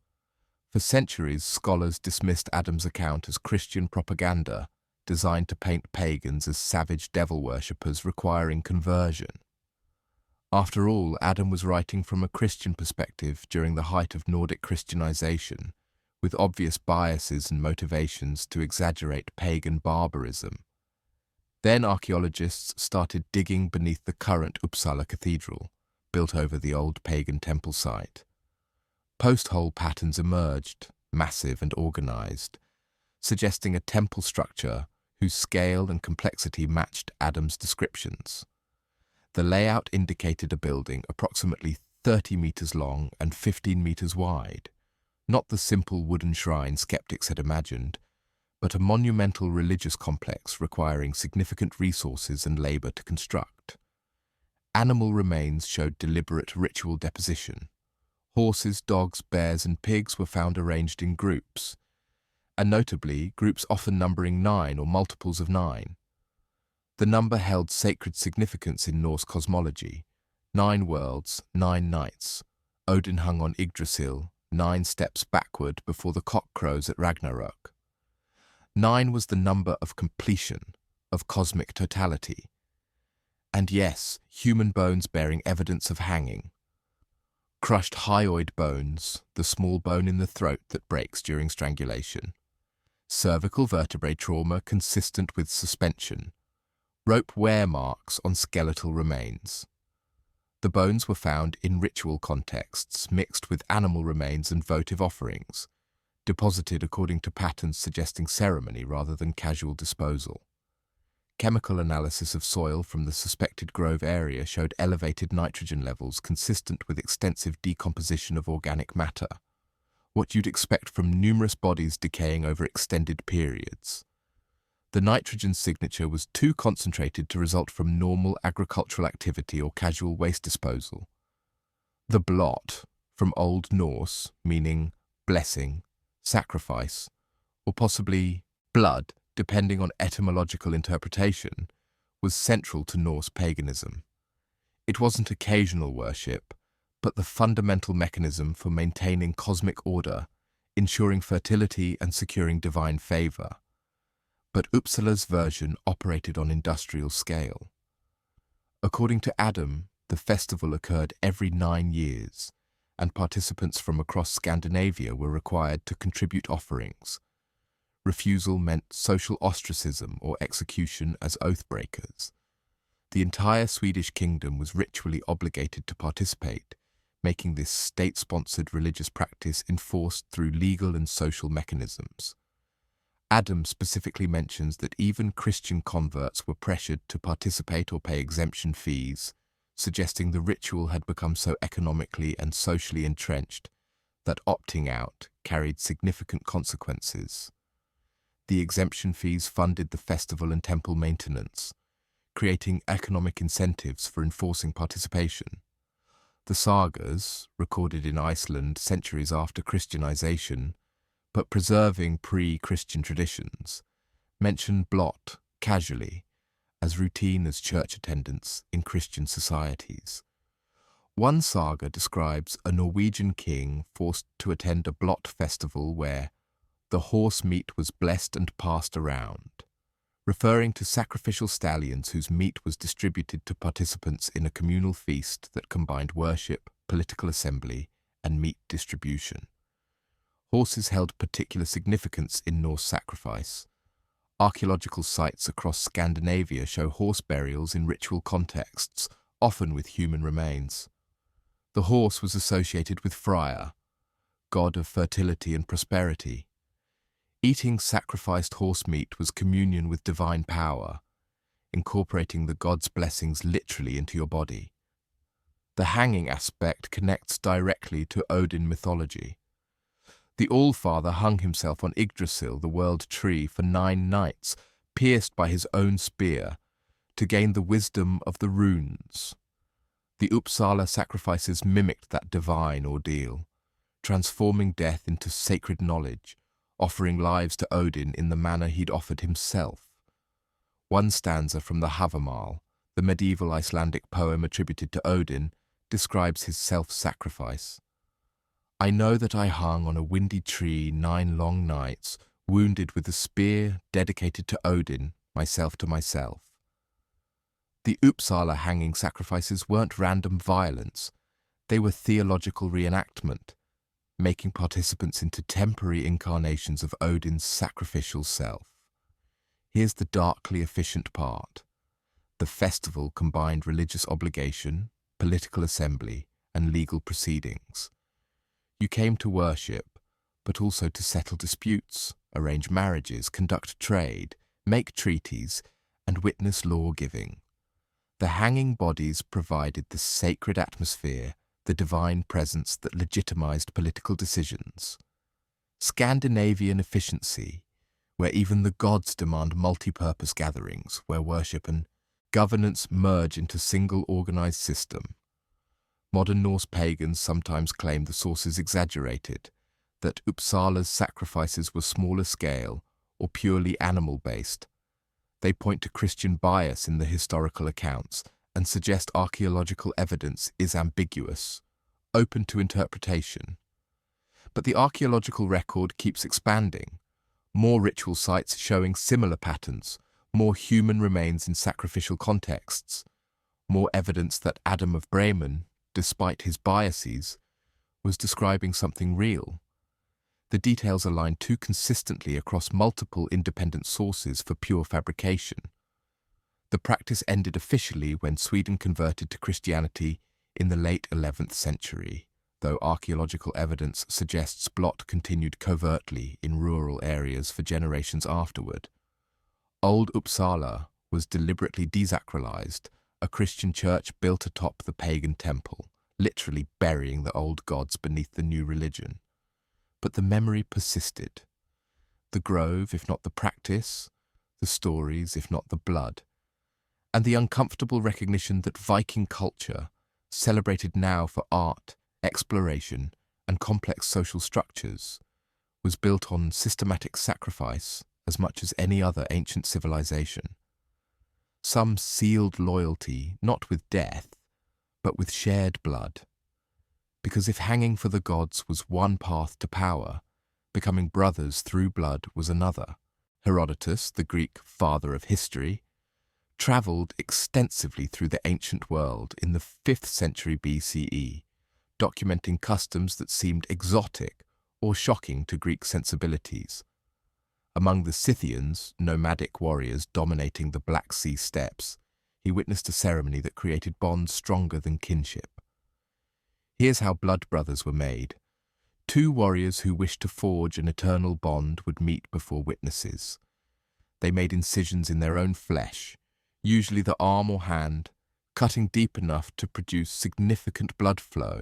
For centuries, scholars dismissed Adam's account as Christian propaganda, designed to paint pagans as savage devil worshippers requiring conversion. After all, Adam was writing from a Christian perspective during the height of Nordic Christianization, with obvious biases and motivations to exaggerate pagan barbarism. Then archaeologists started digging beneath the current Uppsala Cathedral, built over the old pagan temple site. Post-hole patterns emerged, massive and organized, suggesting a temple structure whose scale and complexity matched Adam's descriptions. The layout indicated a building approximately 30 meters long and 15 meters wide, not the simple wooden shrine skeptics had imagined, but a monumental religious complex requiring significant resources and labor to construct. Animal remains showed deliberate ritual deposition. Horses, dogs, bears, and pigs were found arranged in groups, and notably, groups often numbering 9 or multiples of 9. The number held sacred significance in Norse cosmology. 9 worlds, 9 nights. Odin hung on Yggdrasil, 9 steps backward before the cock crows at Ragnarok. 9 was the number of completion, of cosmic totality. And yes, human bones bearing evidence of hanging. Crushed hyoid bones, the small bone in the throat that breaks during strangulation. Cervical vertebrae trauma consistent with suspension. Rope wear marks on skeletal remains. The bones were found in ritual contexts mixed with animal remains and votive offerings, deposited according to patterns suggesting ceremony rather than casual disposal. Chemical analysis of soil from the suspected grove area showed elevated nitrogen levels consistent with extensive decomposition of organic matter, what you'd expect from numerous bodies decaying over extended periods. The nitrogen signature was too concentrated to result from normal agricultural activity or casual waste disposal. The blot, from Old Norse, meaning blessing, sacrifice, or possibly blood, depending on etymological interpretation, was central to Norse paganism. It wasn't occasional worship, but the fundamental mechanism for maintaining cosmic order, ensuring fertility and securing divine favor. But Uppsala's version operated on industrial scale. According to Adam, the festival occurred every 9 years, and participants from across Scandinavia were required to contribute offerings. Refusal meant social ostracism or execution as oath-breakers. The entire Swedish kingdom was ritually obligated to participate, making this state-sponsored religious practice enforced through legal and social mechanisms. Adam specifically mentions that even Christian converts were pressured to participate or pay exemption fees, suggesting the ritual had become so economically and socially entrenched that opting out carried significant consequences. The exemption fees funded the festival and temple maintenance, creating economic incentives for enforcing participation. The sagas, recorded in Iceland centuries after Christianization, but preserving pre-Christian traditions, mention blot casually, as routine as church attendance in Christian societies. One saga describes a Norwegian king forced to attend a blot festival where the horse meat was blessed and passed around, referring to sacrificial stallions whose meat was distributed to participants in a communal feast that combined worship, political assembly, and meat distribution. Horses held particular significance in Norse sacrifice. Archaeological sites across Scandinavia show horse burials in ritual contexts, often with human remains. The horse was associated with Freya, god of fertility and prosperity. Eating sacrificed horse meat was communion with divine power, incorporating the god's blessings literally into your body. The hanging aspect connects directly to Odin mythology. The All-Father hung himself on Yggdrasil, the world tree, for 9 nights, pierced by his own spear, to gain the wisdom of the runes. The Uppsala sacrifices mimicked that divine ordeal, transforming death into sacred knowledge, offering lives to Odin in the manner he'd offered himself. One stanza from the Havamal, the medieval Icelandic poem attributed to Odin, describes his self-sacrifice. I know that I hung on a windy tree 9 long nights, wounded with a spear dedicated to Odin, myself to myself. The Uppsala hanging sacrifices weren't random violence. They were theological reenactment, making participants into temporary incarnations of Odin's sacrificial self. Here's the darkly efficient part. The festival combined religious obligation, political assembly, and legal proceedings. You came to worship, but also to settle disputes, arrange marriages, conduct trade, make treaties, and witness law-giving. The hanging bodies provided the sacred atmosphere, the divine presence that legitimized political decisions. Scandinavian efficiency, where even the gods demand multi-purpose gatherings, where worship and governance merge into single organized system. Modern Norse pagans sometimes claim the sources exaggerated, that Uppsala's sacrifices were smaller scale or purely animal-based. They point to Christian bias in the historical accounts and suggest archaeological evidence is ambiguous, open to interpretation. But the archaeological record keeps expanding. More ritual sites showing similar patterns, more human remains in sacrificial contexts, more evidence that Adam of Bremen, despite his biases, was describing something real. The details align too consistently across multiple independent sources for pure fabrication. The practice ended officially when Sweden converted to Christianity in the late 11th century, though archaeological evidence suggests blot continued covertly in rural areas for generations afterward. Old Uppsala was deliberately desacralized, a Christian church built atop the pagan temple, literally burying the old gods beneath the new religion. But the memory persisted. The grove, if not the practice, the stories, if not the blood, and the uncomfortable recognition that Viking culture, celebrated now for art, exploration, and complex social structures, was built on systematic sacrifice as much as any other ancient civilization. Some sealed loyalty not with death, but with shared blood. Because if hanging for the gods was one path to power, becoming brothers through blood was another. Herodotus, the Greek father of history, travelled extensively through the ancient world in the 5th century BCE, documenting customs that seemed exotic or shocking to Greek sensibilities. Among the Scythians, nomadic warriors dominating the Black Sea steppes, he witnessed a ceremony that created bonds stronger than kinship. Here's how blood brothers were made. Two warriors who wished to forge an eternal bond would meet before witnesses. They made incisions in their own flesh, usually the arm or hand, cutting deep enough to produce significant blood flow.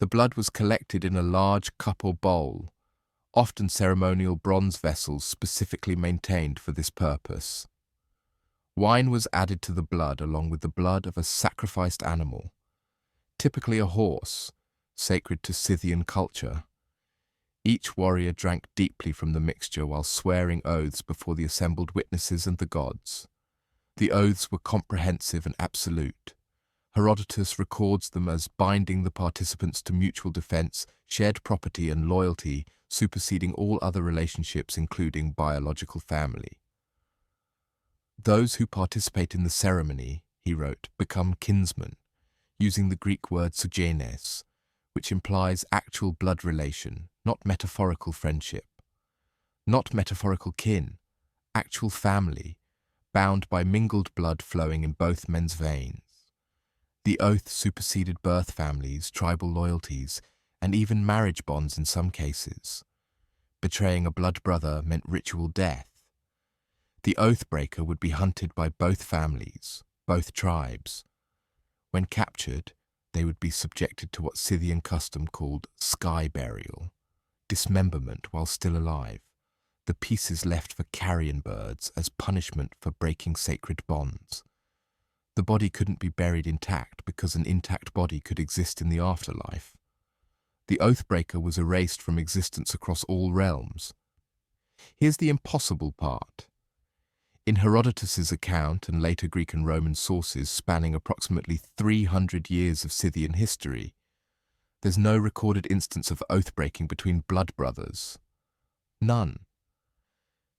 The blood was collected in a large cup or bowl, often ceremonial bronze vessels specifically maintained for this purpose. Wine was added to the blood along with the blood of a sacrificed animal, typically a horse, sacred to Scythian culture. Each warrior drank deeply from the mixture while swearing oaths before the assembled witnesses and the gods. The oaths were comprehensive and absolute. Herodotus records them as binding the participants to mutual defense, shared property and loyalty, superseding all other relationships including biological family. Those who participate in the ceremony, he wrote, become kinsmen, using the Greek word suggenes, which implies actual blood relation, not metaphorical friendship. Not metaphorical kin, actual family, bound by mingled blood flowing in both men's veins. The oath superseded birth families, tribal loyalties, and even marriage bonds in some cases. Betraying a blood brother meant ritual death. The oath breaker would be hunted by both families, both tribes. When captured, they would be subjected to what Scythian custom called sky burial, dismemberment while still alive, the pieces left for carrion birds as punishment for breaking sacred bonds. The body couldn't be buried intact because an intact body could exist in the afterlife. The oathbreaker was erased from existence across all realms. Here's the impossible part. In Herodotus's account and later Greek and Roman sources spanning approximately 300 years of Scythian history, there's no recorded instance of oath-breaking between blood brothers. None.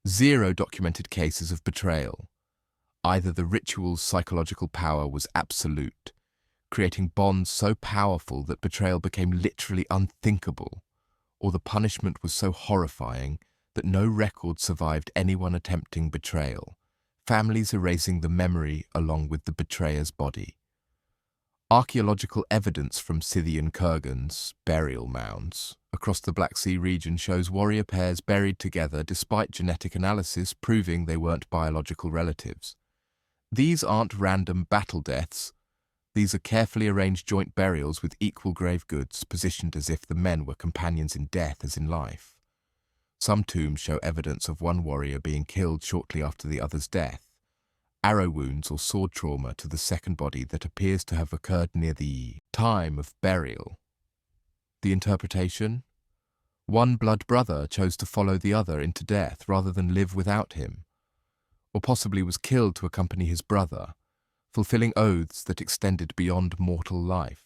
0 documented cases of betrayal. Either the ritual's psychological power was absolute, creating bonds so powerful that betrayal became literally unthinkable, or the punishment was so horrifying that no record survived anyone attempting betrayal, families erasing the memory along with the betrayer's body. Archaeological evidence from Scythian kurgans, burial mounds, across the Black Sea region shows warrior pairs buried together despite genetic analysis proving they weren't biological relatives. These aren't random battle deaths. These are carefully arranged joint burials with equal grave goods, positioned as if the men were companions in death as in life. Some tombs show evidence of one warrior being killed shortly after the other's death, arrow wounds or sword trauma to the second body that appears to have occurred near the time of burial. The interpretation? One blood brother chose to follow the other into death rather than live without him, or possibly was killed to accompany his brother, fulfilling oaths that extended beyond mortal life.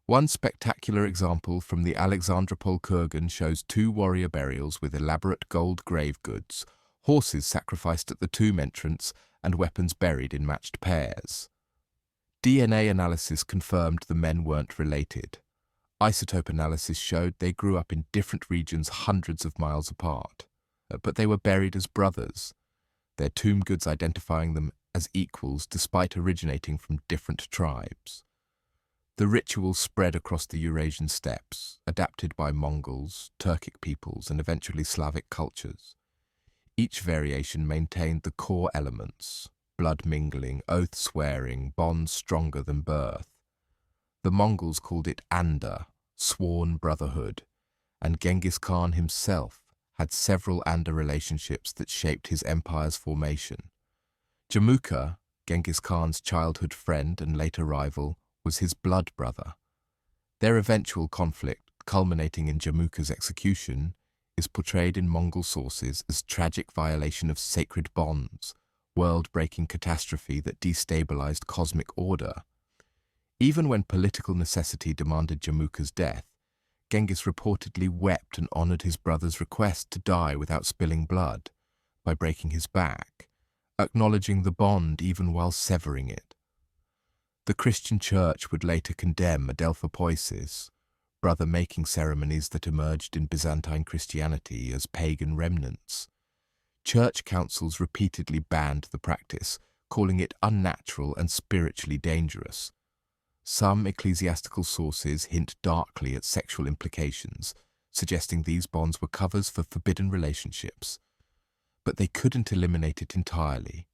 One spectacular example from the Alexandropol kurgan shows 2 warrior burials with elaborate gold grave goods, horses sacrificed at the tomb entrance, and weapons buried in matched pairs. DNA analysis confirmed the men weren't related. Isotope analysis showed they grew up in different regions hundreds of miles apart, but they were buried as brothers, their tomb goods identifying them as equals despite originating from different tribes. The ritual spread across the Eurasian steppes, adapted by Mongols, Turkic peoples, and eventually Slavic cultures. Each variation maintained the core elements: blood mingling, oath swearing, bonds stronger than birth. The Mongols called it Anda, sworn brotherhood, and Genghis Khan himself had several Anda relationships that shaped his empire's formation. Jamuka, Genghis Khan's childhood friend and later rival, was his blood brother. Their eventual conflict, culminating in Jamuka's execution, is portrayed in Mongol sources as tragic violation of sacred bonds, world-breaking catastrophe that destabilized cosmic order. Even when political necessity demanded Jamuka's death, Genghis reportedly wept and honored his brother's request to die without spilling blood by breaking his back, acknowledging the bond even while severing it. The Christian Church would later condemn adelphopoiesis, brother-making ceremonies that emerged in Byzantine Christianity as pagan remnants. Church councils repeatedly banned the practice, calling it unnatural and spiritually dangerous. Some ecclesiastical sources hint darkly at sexual implications, suggesting these bonds were covers for forbidden relationships. But they couldn't eliminate it entirely.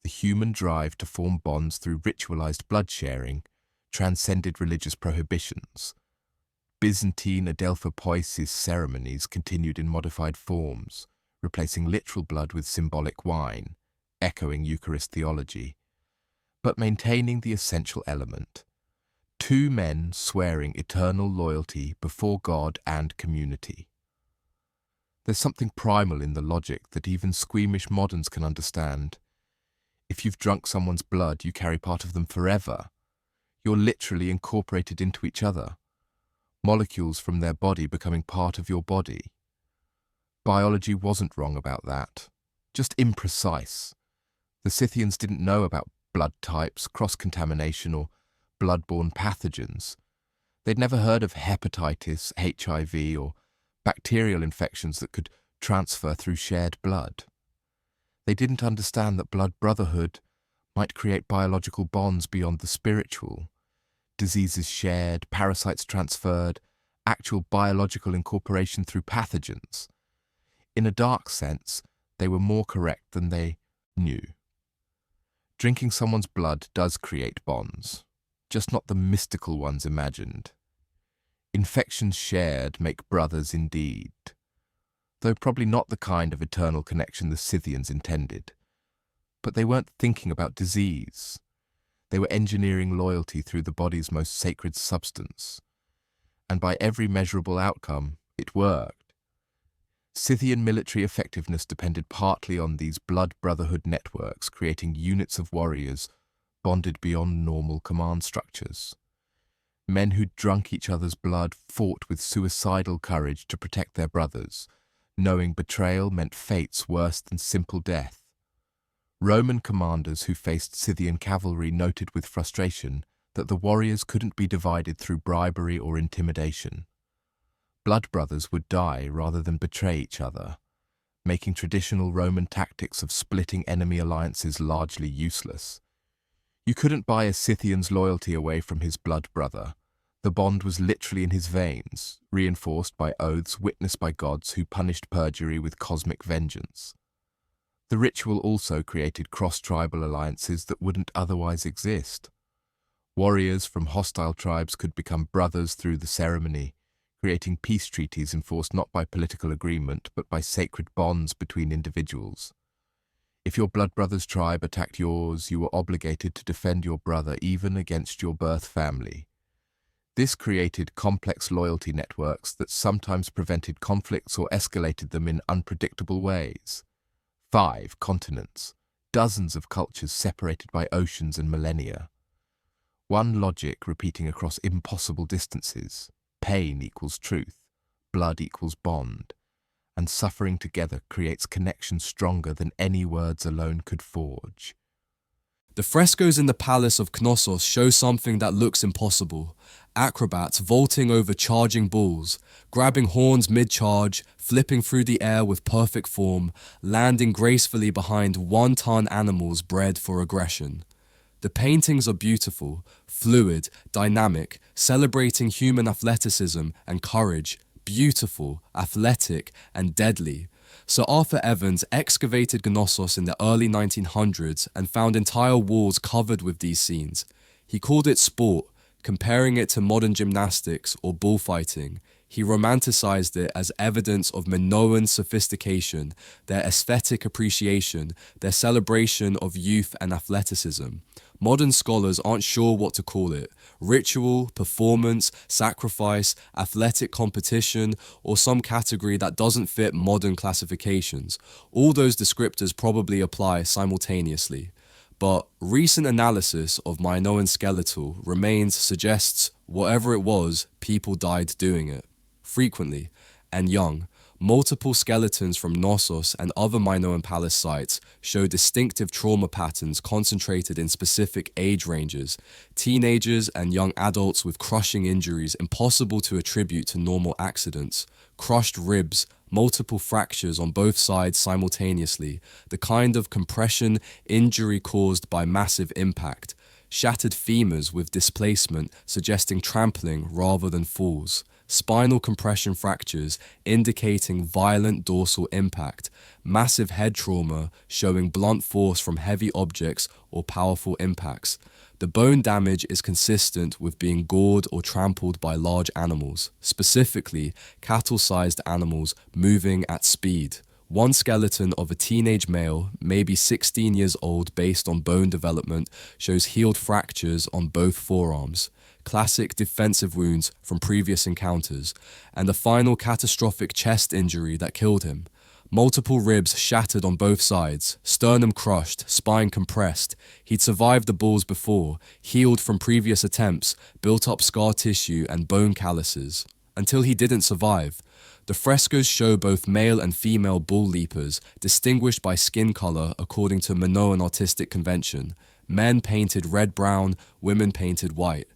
The human drive to form bonds through ritualized blood sharing transcended religious prohibitions. Byzantine adelphopoiesis ceremonies continued in modified forms, replacing literal blood with symbolic wine, echoing Eucharist theology, but maintaining the essential element: two men swearing eternal loyalty before God and community. There's something primal in the logic that even squeamish moderns can understand. If you've drunk someone's blood, you carry part of them forever. You're literally incorporated into each other, molecules from their body becoming part of your body. Biology wasn't wrong about that, just imprecise. The Scythians didn't know about blood types, cross-contamination, or blood-borne pathogens. They'd never heard of hepatitis, HIV, or bacterial infections that could transfer through shared blood. They didn't understand that blood brotherhood might create biological bonds beyond the spiritual, diseases shared, parasites transferred, actual biological incorporation through pathogens. In a dark sense, they were more correct than they knew. Drinking someone's blood does create bonds, just not the mystical ones imagined. Infections shared make brothers indeed, though probably not the kind of eternal connection the Scythians intended. But they weren't thinking about disease. They were engineering loyalty through the body's most sacred substance. And by every measurable outcome, it worked. Scythian military effectiveness depended partly on these blood brotherhood networks creating units of warriors bonded beyond normal command structures. Men who'd drunk each other's blood fought with suicidal courage to protect their brothers, knowing betrayal meant fates worse than simple death. Roman commanders who faced Scythian cavalry noted with frustration that the warriors couldn't be divided through bribery or intimidation. Blood brothers would die rather than betray each other, making traditional Roman tactics of splitting enemy alliances largely useless. You couldn't buy a Scythian's loyalty away from his blood brother. The bond was literally in his veins, reinforced by oaths witnessed by gods who punished perjury with cosmic vengeance. The ritual also created cross-tribal alliances that wouldn't otherwise exist. Warriors from hostile tribes could become brothers through the ceremony, creating peace treaties enforced not by political agreement but by sacred bonds between individuals. If your blood brother's tribe attacked yours, you were obligated to defend your brother even against your birth family. This created complex loyalty networks that sometimes prevented conflicts or escalated them in unpredictable ways. 5 continents, dozens of cultures separated by oceans and millennia. One logic repeating across impossible distances: pain equals truth, blood equals bond, and suffering together creates connection stronger than any words alone could forge. The frescoes in the palace of Knossos show something that looks impossible. Acrobats vaulting over charging bulls, grabbing horns mid-charge, flipping through the air with perfect form, landing gracefully behind one-ton animals bred for aggression. The paintings are beautiful, fluid, dynamic, celebrating human athleticism and courage, beautiful, athletic, and deadly. Sir Arthur Evans excavated Knossos in the early 1900s and found entire walls covered with these scenes. He called it sport, comparing it to modern gymnastics or bullfighting. He romanticized it as evidence of Minoan sophistication, their aesthetic appreciation, their celebration of youth and athleticism. Modern scholars aren't sure what to call it: ritual, performance, sacrifice, athletic competition, or some category that doesn't fit modern classifications. All those descriptors probably apply simultaneously. But recent analysis of Minoan skeletal remains suggests whatever it was, people died doing it. Frequently, and young. Multiple skeletons from Knossos and other Minoan palace sites show distinctive trauma patterns concentrated in specific age ranges: teenagers and young adults with crushing injuries impossible to attribute to normal accidents, crushed ribs, multiple fractures on both sides simultaneously, the kind of compression injury caused by massive impact, shattered femurs with displacement suggesting trampling rather than falls, spinal compression fractures indicating violent dorsal impact, massive head trauma showing blunt force from heavy objects or powerful impacts. The bone damage is consistent with being gored or trampled by large animals, specifically cattle-sized animals moving at speed. One skeleton of a teenage male, maybe 16 years old based on bone development, shows healed fractures on both forearms, classic defensive wounds from previous encounters, and a final catastrophic chest injury that killed him. Multiple ribs shattered on both sides, sternum crushed, spine compressed. He'd survived the bulls before, healed from previous attempts, built up scar tissue and bone calluses. Until he didn't survive. The frescoes show both male and female bull leapers, distinguished by skin color according to Minoan artistic convention. Men painted red-brown, women painted white.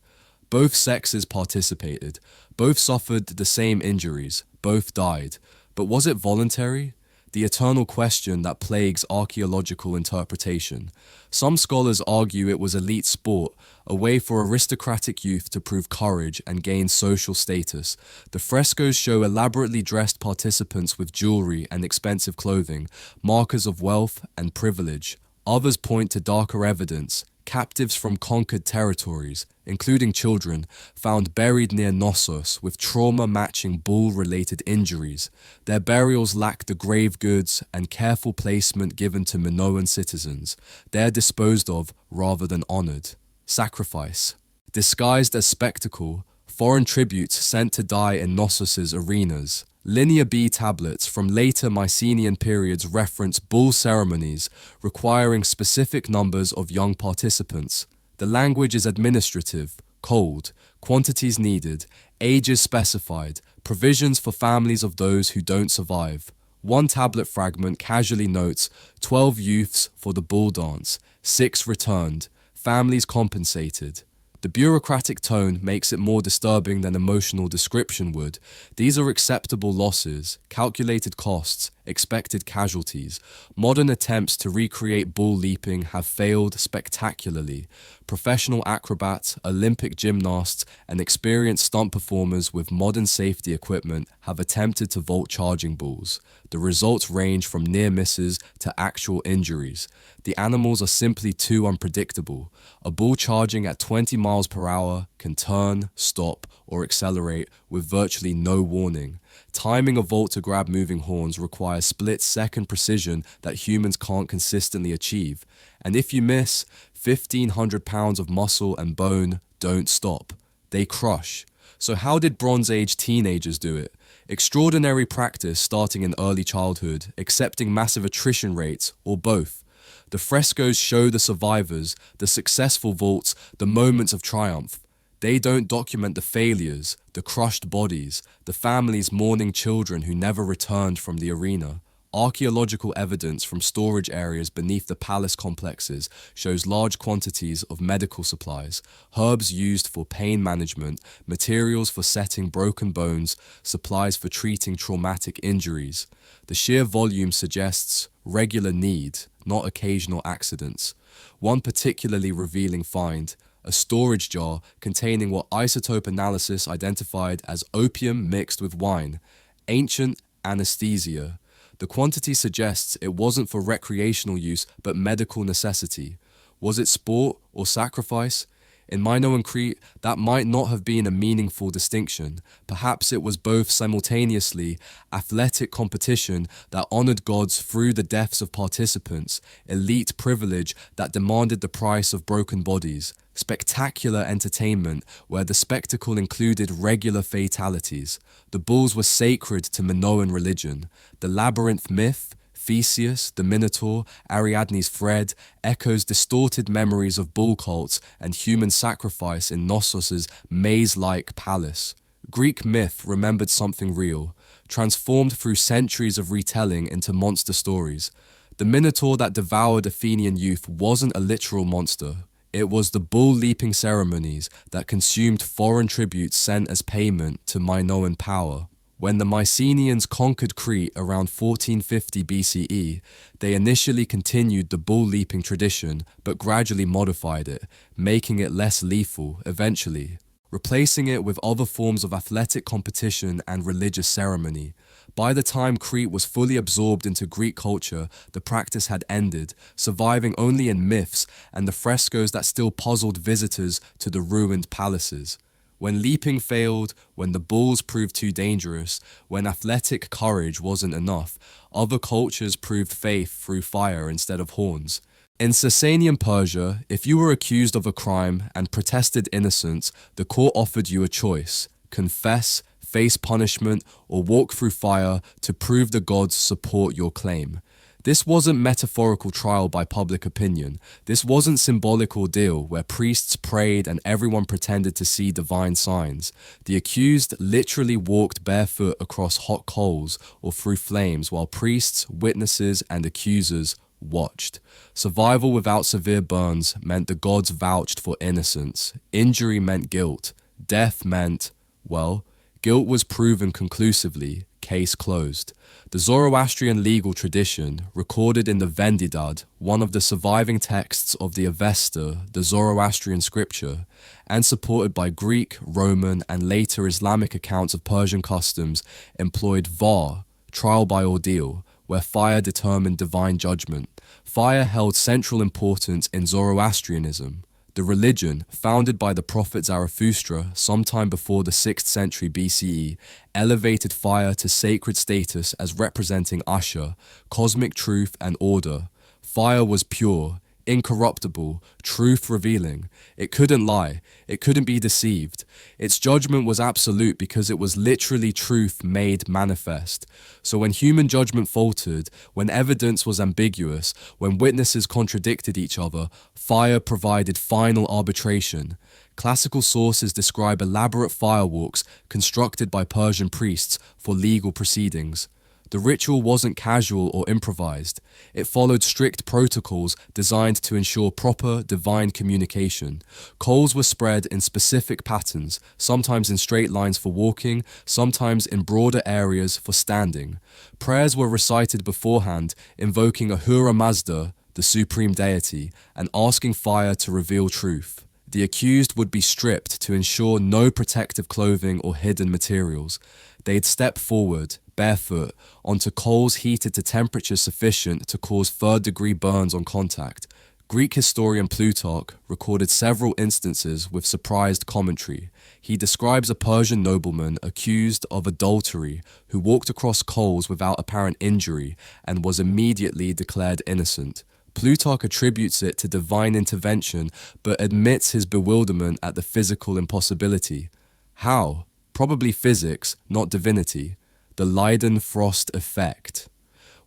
Both sexes participated. Both suffered the same injuries. Both died. But was it voluntary? The eternal question that plagues archaeological interpretation. Some scholars argue it was elite sport, a way for aristocratic youth to prove courage and gain social status. The frescoes show elaborately dressed participants with jewelry and expensive clothing, markers of wealth and privilege. Others point to darker evidence: captives from conquered territories, including children, found buried near Knossos with trauma-matching bull-related injuries. Their burials lack the grave goods and careful placement given to Minoan citizens. They're disposed of rather than honored. Sacrifice. Disguised as spectacle, foreign tributes sent to die in Knossos' arenas. Linear B tablets from later Mycenaean periods reference bull ceremonies requiring specific numbers of young participants. The language is administrative, cold, quantities needed, ages specified, provisions for families of those who don't survive. One tablet fragment casually notes 12 youths for the bull dance, 6 returned, families compensated. The bureaucratic tone makes it more disturbing than emotional description would. These are acceptable losses, calculated costs, expected casualties. Modern attempts to recreate bull leaping have failed spectacularly. Professional acrobats, Olympic gymnasts, and experienced stunt performers with modern safety equipment have attempted to vault charging bulls. The results range from near misses to actual injuries. The animals are simply too unpredictable. A bull charging at 20 miles per hour can turn, stop, or accelerate with virtually no warning. Timing a vault to grab moving horns requires split-second precision that humans can't consistently achieve. And if you miss, 1,500 pounds of muscle and bone don't stop. They crush. So how did Bronze Age teenagers do it? Extraordinary practice starting in early childhood, accepting massive attrition rates, or both. The frescoes show the survivors, the successful vaults, the moments of triumph. They don't document the failures, the crushed bodies, the families mourning children who never returned from the arena. Archaeological evidence from storage areas beneath the palace complexes shows large quantities of medical supplies, herbs used for pain management, materials for setting broken bones, supplies for treating traumatic injuries. The sheer volume suggests regular need, not occasional accidents. One particularly revealing find: a storage jar containing what isotope analysis identified as opium mixed with wine, ancient anesthesia. The quantity suggests it wasn't for recreational use but medical necessity. Was it sport or sacrifice? In Minoan Crete, that might not have been a meaningful distinction. Perhaps it was both simultaneously athletic competition that honored gods through the deaths of participants, elite privilege that demanded the price of broken bodies, spectacular entertainment where the spectacle included regular fatalities. The bulls were sacred to Minoan religion. The labyrinth myth, Theseus, the Minotaur, Ariadne's thread, echoes distorted memories of bull cults and human sacrifice in Knossos' maze-like palace. Greek myth remembered something real, transformed through centuries of retelling into monster stories. The Minotaur that devoured Athenian youth wasn't a literal monster. It was the bull-leaping ceremonies that consumed foreign tributes sent as payment to Minoan power. When the Mycenaeans conquered Crete around 1450 BCE, they initially continued the bull-leaping tradition, but gradually modified it, making it less lethal eventually, replacing it with other forms of athletic competition and religious ceremony. By the time Crete was fully absorbed into Greek culture, the practice had ended, surviving only in myths and the frescoes that still puzzled visitors to the ruined palaces. When leaping failed, when the bulls proved too dangerous, when athletic courage wasn't enough, other cultures proved faith through fire instead of horns. In Sasanian Persia, if you were accused of a crime and protested innocence, the court offered you a choice: confess, face punishment, or walk through fire to prove the gods support your claim. This wasn't metaphorical trial by public opinion. This wasn't symbolic ordeal where priests prayed and everyone pretended to see divine signs. The accused literally walked barefoot across hot coals or through flames while priests, witnesses, and accusers watched. Survival without severe burns meant the gods vouched for innocence. Injury meant guilt. Death meant, well, guilt was proven conclusively. Case closed. The Zoroastrian legal tradition, recorded in the Vendidad, one of the surviving texts of the Avesta, the Zoroastrian scripture, and supported by Greek, Roman, and later Islamic accounts of Persian customs, employed var, trial by ordeal, where fire determined divine judgment. Fire held central importance in Zoroastrianism. The religion, founded by the prophet Zarathustra sometime before the 6th century BCE, elevated fire to sacred status as representing Asha, cosmic truth and order. Fire was pure, incorruptible, truth-revealing. It couldn't lie. It couldn't be deceived. Its judgment was absolute because it was literally truth made manifest. So when human judgment faltered, when evidence was ambiguous, when witnesses contradicted each other, fire provided final arbitration. Classical sources describe elaborate firewalks constructed by Persian priests for legal proceedings. The ritual wasn't casual or improvised. It followed strict protocols designed to ensure proper divine communication. Coals were spread in specific patterns, sometimes in straight lines for walking, sometimes in broader areas for standing. Prayers were recited beforehand, invoking Ahura Mazda, the supreme deity, and asking fire to reveal truth. The accused would be stripped to ensure no protective clothing or hidden materials. They'd step forward, barefoot, onto coals heated to temperatures sufficient to cause third-degree burns on contact. Greek historian Plutarch recorded several instances with surprised commentary. He describes a Persian nobleman accused of adultery who walked across coals without apparent injury and was immediately declared innocent. Plutarch attributes it to divine intervention but admits his bewilderment at the physical impossibility. How? Probably physics, not divinity. The Leiden-Frost effect.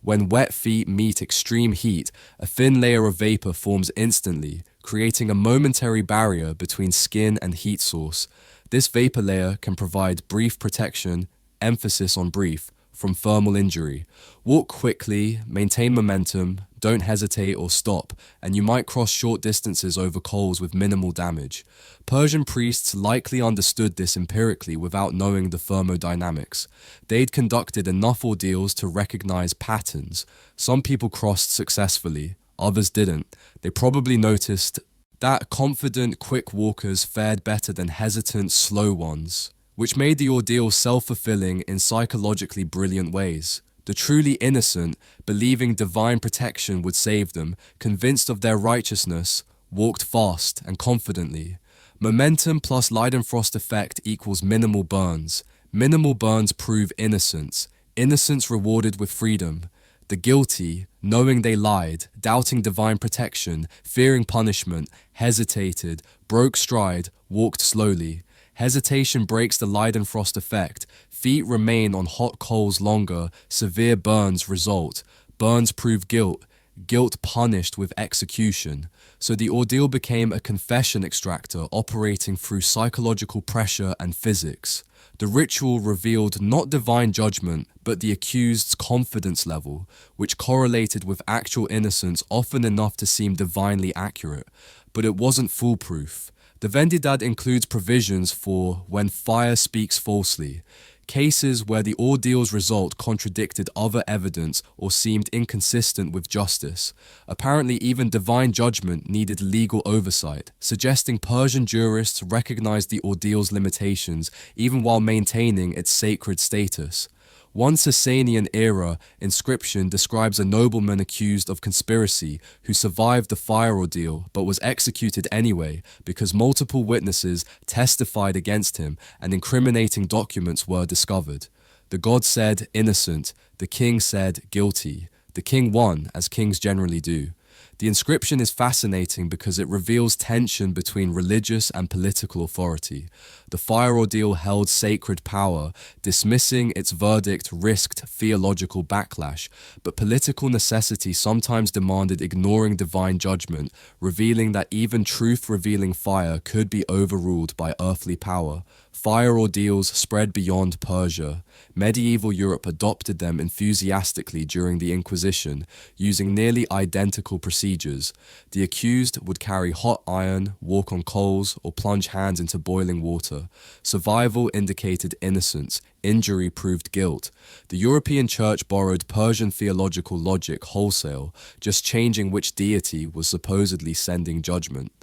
When wet feet meet extreme heat, a thin layer of vapor forms instantly, creating a momentary barrier between skin and heat source. This vapor layer can provide brief protection, emphasis on brief, from thermal injury. Walk quickly, maintain momentum, don't hesitate or stop, and you might cross short distances over coals with minimal damage. Persian priests likely understood this empirically without knowing the thermodynamics. They'd conducted enough ordeals to recognize patterns. Some people crossed successfully, others didn't. They probably noticed that confident, quick walkers fared better than hesitant, slow ones, which made the ordeal self-fulfilling in psychologically brilliant ways. The truly innocent, believing divine protection would save them, convinced of their righteousness, walked fast and confidently. Momentum plus Leidenfrost effect equals minimal burns. Minimal burns prove innocence. Innocence rewarded with freedom. The guilty, knowing they lied, doubting divine protection, fearing punishment, hesitated, broke stride, walked slowly. Hesitation breaks the Leidenfrost effect. Feet remain on hot coals longer. Severe burns result. Burns prove guilt. Guilt punished with execution. So the ordeal became a confession extractor operating through psychological pressure and physics. The ritual revealed not divine judgment, but the accused's confidence level, which correlated with actual innocence often enough to seem divinely accurate. But it wasn't foolproof. The Vendidad includes provisions for when fire speaks falsely, cases where the ordeal's result contradicted other evidence or seemed inconsistent with justice. Apparently, even divine judgment needed legal oversight, suggesting Persian jurists recognized the ordeal's limitations even while maintaining its sacred status. One Sasanian-era inscription describes a nobleman accused of conspiracy who survived the fire ordeal but was executed anyway because multiple witnesses testified against him and incriminating documents were discovered. The god said innocent, the king said guilty. The king won, as kings generally do. The inscription is fascinating because it reveals tension between religious and political authority. The fire ordeal held sacred power, dismissing its verdict risked theological backlash, but political necessity sometimes demanded ignoring divine judgment, revealing that even truth-revealing fire could be overruled by earthly power. Fire ordeals spread beyond Persia. Medieval Europe adopted them enthusiastically during the Inquisition, using nearly identical procedures. The accused would carry hot iron, walk on coals, or plunge hands into boiling water. Survival indicated innocence. Injury proved guilt. The European Church borrowed Persian theological logic wholesale, just changing which deity was supposedly sending judgment.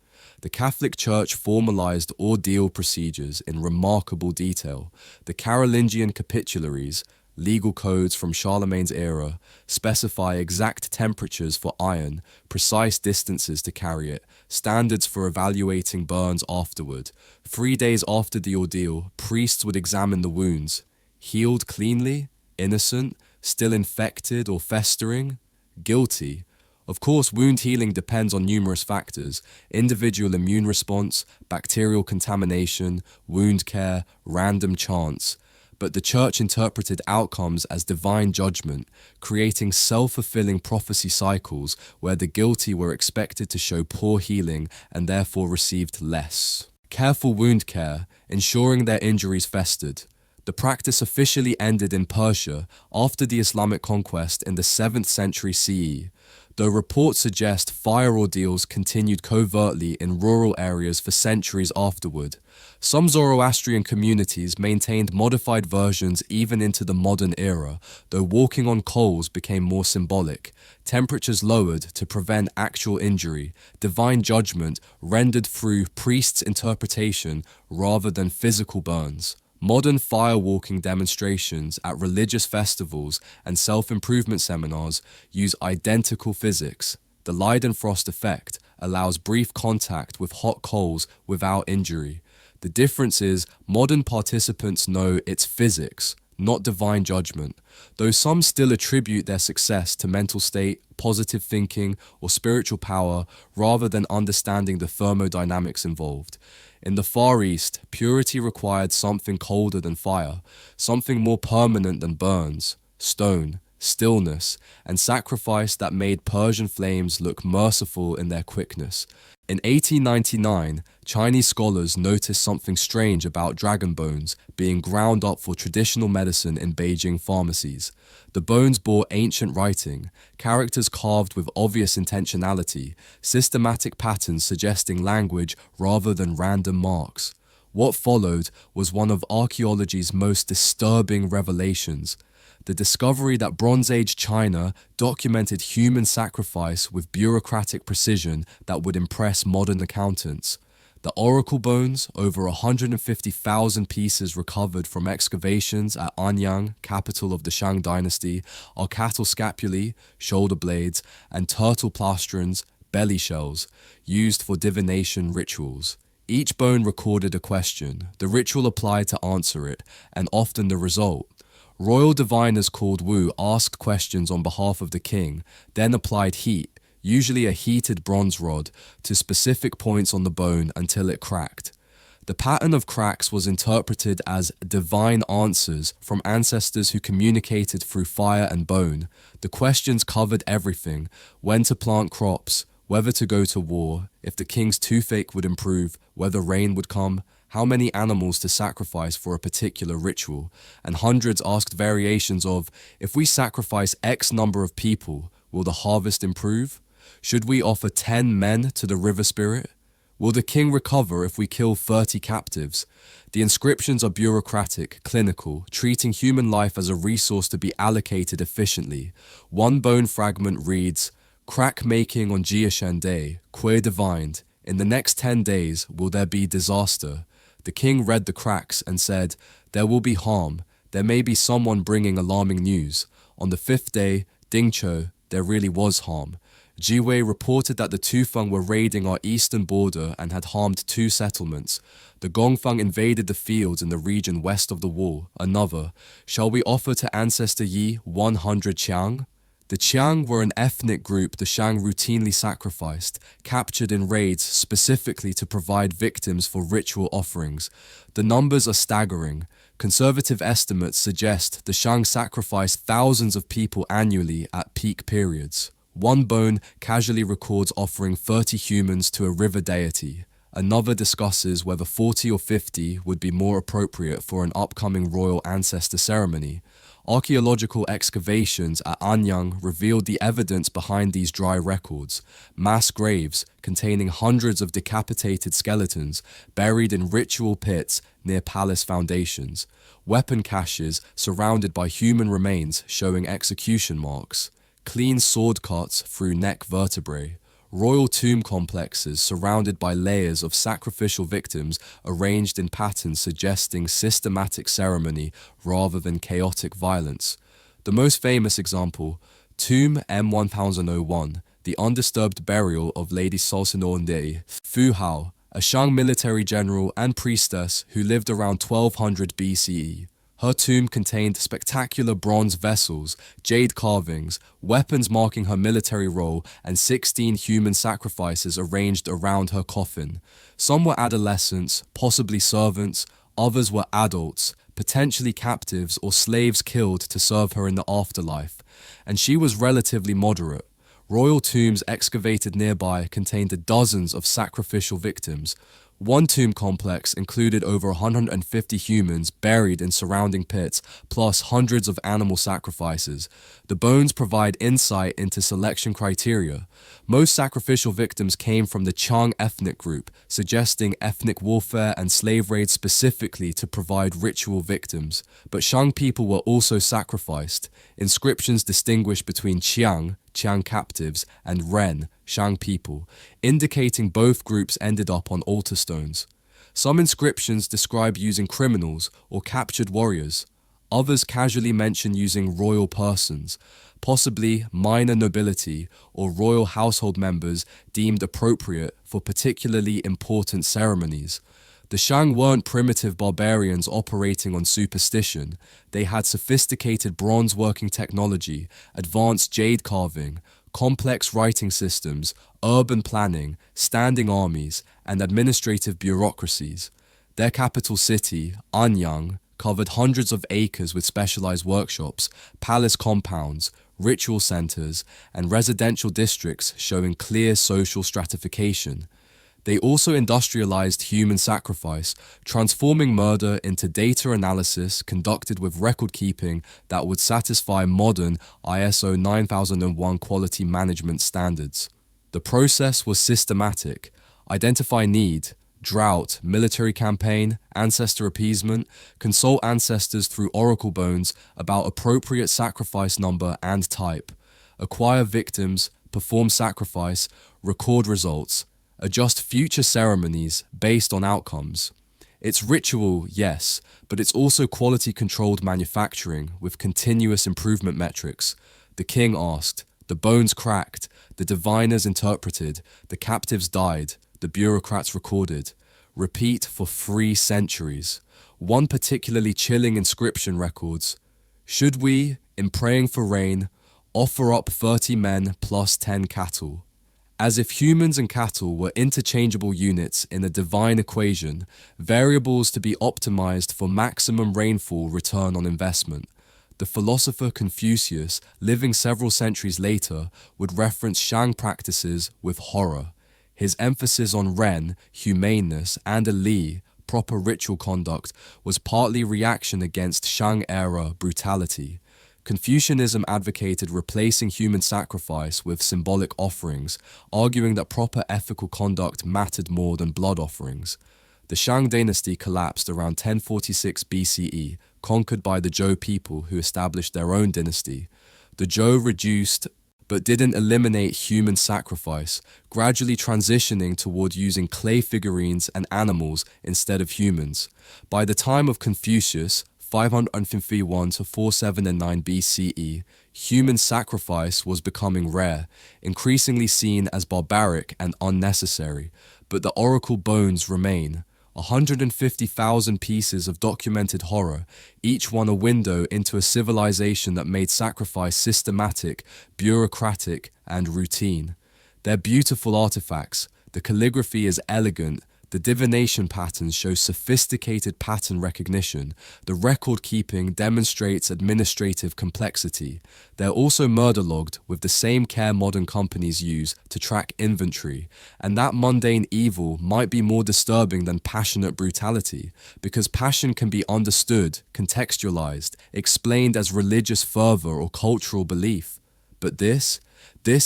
The Catholic Church formalized ordeal procedures in remarkable detail. The Carolingian capitularies, legal codes from Charlemagne's era, specify exact temperatures for iron, precise distances to carry it, standards for evaluating burns afterward. 3 days after the ordeal, priests would examine the wounds. Healed cleanly? Innocent? Still infected or festering? Guilty? Of course, wound healing depends on numerous factors: individual immune response, bacterial contamination, wound care, random chance. But the church interpreted outcomes as divine judgment, creating self-fulfilling prophecy cycles where the guilty were expected to show poor healing and therefore received less. Careful wound care, ensuring their injuries festered. The practice officially ended in Persia after the Islamic conquest in the 7th century CE, though reports suggest fire ordeals continued covertly in rural areas for centuries afterward. Some Zoroastrian communities maintained modified versions even into the modern era, though walking on coals became more symbolic. Temperatures lowered to prevent actual injury, divine judgment rendered through priests' interpretation rather than physical burns. Modern firewalking demonstrations at religious festivals and self-improvement seminars use identical physics. The Leidenfrost effect allows brief contact with hot coals without injury. The difference is modern participants know it's physics, not divine judgment, though some still attribute their success to mental state, positive thinking, or spiritual power rather than understanding the thermodynamics involved. In the Far East, purity required something colder than fire, something more permanent than burns, stone, stillness, and sacrifice that made Persian flames look merciful in their quickness. In 1899, Chinese scholars noticed something strange about dragon bones being ground up for traditional medicine in Beijing pharmacies. The bones bore ancient writing, characters carved with obvious intentionality, systematic patterns suggesting language rather than random marks. What followed was one of archaeology's most disturbing revelations: the discovery that Bronze Age China documented human sacrifice with bureaucratic precision that would impress modern accountants. The oracle bones, over 150,000 pieces recovered from excavations at Anyang, capital of the Shang dynasty, are cattle scapulae, shoulder blades, and turtle plastrons, belly shells, used for divination rituals. Each bone recorded a question. The ritual applied to answer it, and often the result. Royal diviners called Wu asked questions on behalf of the king, then applied heat, usually a heated bronze rod, to specific points on the bone until it cracked. The pattern of cracks was interpreted as divine answers from ancestors who communicated through fire and bone. The questions covered everything: when to plant crops, whether to go to war, if the king's toothache would improve, whether rain would come, how many animals to sacrifice for a particular ritual, and hundreds asked variations of, if we sacrifice X number of people, will the harvest improve? Should we offer 10 men to the river spirit? Will the king recover if we kill 30 captives? The inscriptions are bureaucratic, clinical, treating human life as a resource to be allocated efficiently. One bone fragment reads, "Crack making on Jiashan Day, queer divined. In the next 10 days will there be disaster." The king read the cracks and said, "There will be harm. There may be someone bringing alarming news." On the 5th day, Dingcho, there really was harm. Jiwei reported that the Tufeng were raiding our eastern border and had harmed 2 settlements. The Gongfeng invaded the fields in the region west of the wall. Another, "Shall we offer to Ancestor Yi 100 Qiang?" The Qiang were an ethnic group the Shang routinely sacrificed, captured in raids specifically to provide victims for ritual offerings. The numbers are staggering. Conservative estimates suggest the Shang sacrificed thousands of people annually at peak periods. One bone casually records offering 30 humans to a river deity. Another discusses whether 40 or 50 would be more appropriate for an upcoming royal ancestor ceremony. Archaeological excavations at Anyang revealed the evidence behind these dry records: mass graves containing hundreds of decapitated skeletons buried in ritual pits near palace foundations, weapon caches surrounded by human remains showing execution marks, clean sword cuts through neck vertebrae, royal tomb complexes surrounded by layers of sacrificial victims arranged in patterns suggesting systematic ceremony rather than chaotic violence. The most famous example, Tomb M1001, the undisturbed burial of Lady Solsenondei Fu Hao, a Shang military general and priestess who lived around 1200 BCE. Her tomb contained spectacular bronze vessels, jade carvings, weapons marking her military role, and 16 human sacrifices arranged around her coffin. Some were adolescents, possibly servants, others were adults, potentially captives or slaves killed to serve her in the afterlife. And she was relatively moderate. Royal tombs excavated nearby contained dozens of sacrificial victims. One tomb complex included over 150 humans buried in surrounding pits, plus hundreds of animal sacrifices. The bones provide insight into selection criteria. Most sacrificial victims came from the Chang ethnic group, suggesting ethnic warfare and slave raids specifically to provide ritual victims. But Shang people were also sacrificed. Inscriptions distinguish between Qiang captives, and Ren, Shang people, indicating both groups ended up on altar stones. Some inscriptions describe using criminals or captured warriors. Others casually mention using royal persons, possibly minor nobility or royal household members deemed appropriate for particularly important ceremonies. The Shang weren't primitive barbarians operating on superstition. They had sophisticated bronze working technology, advanced jade carving, complex writing systems, urban planning, standing armies, and administrative bureaucracies. Their capital city, Anyang, covered hundreds of acres with specialized workshops, palace compounds, ritual centers, and residential districts showing clear social stratification. They also industrialized human sacrifice, transforming murder into data analysis conducted with record keeping that would satisfy modern ISO 9001 quality management standards. The process was systematic: identify need, drought, military campaign, ancestor appeasement, consult ancestors through oracle bones about appropriate sacrifice number and type, acquire victims, perform sacrifice, record results, adjust future ceremonies based on outcomes. It's ritual, yes, but it's also quality-controlled manufacturing with continuous improvement metrics. The king asked, the bones cracked, the diviners interpreted, the captives died, the bureaucrats recorded. repeat for 3 centuries. One particularly chilling inscription records, "Should we, in praying for rain, offer up 30 men plus 10 cattle?" As if humans and cattle were interchangeable units in a divine equation, variables to be optimized for maximum rainfall return on investment. The philosopher Confucius, living several centuries later, would reference Shang practices with horror. His emphasis on Ren, humaneness, and Li, proper ritual conduct, was partly reaction against Shang-era brutality. Confucianism advocated replacing human sacrifice with symbolic offerings, arguing that proper ethical conduct mattered more than blood offerings. The Shang dynasty collapsed around 1046 BCE, conquered by the Zhou people who established their own dynasty. The Zhou reduced but didn't eliminate human sacrifice, gradually transitioning toward using clay figurines and animals instead of humans. By the time of Confucius, 551 to 479 BCE, human sacrifice was becoming rare, increasingly seen as barbaric and unnecessary, but the oracle bones remain. 150,000 pieces of documented horror, each one a window into a civilization that made sacrifice systematic, bureaucratic, and routine. They're beautiful artifacts. The calligraphy is elegant. The divination patterns show sophisticated pattern recognition. The record-keeping demonstrates administrative complexity. They're also murder-logged with the same care modern companies use to track inventory. And that mundane evil might be more disturbing than passionate brutality, because passion can be understood, contextualized, explained as religious fervor or cultural belief. But this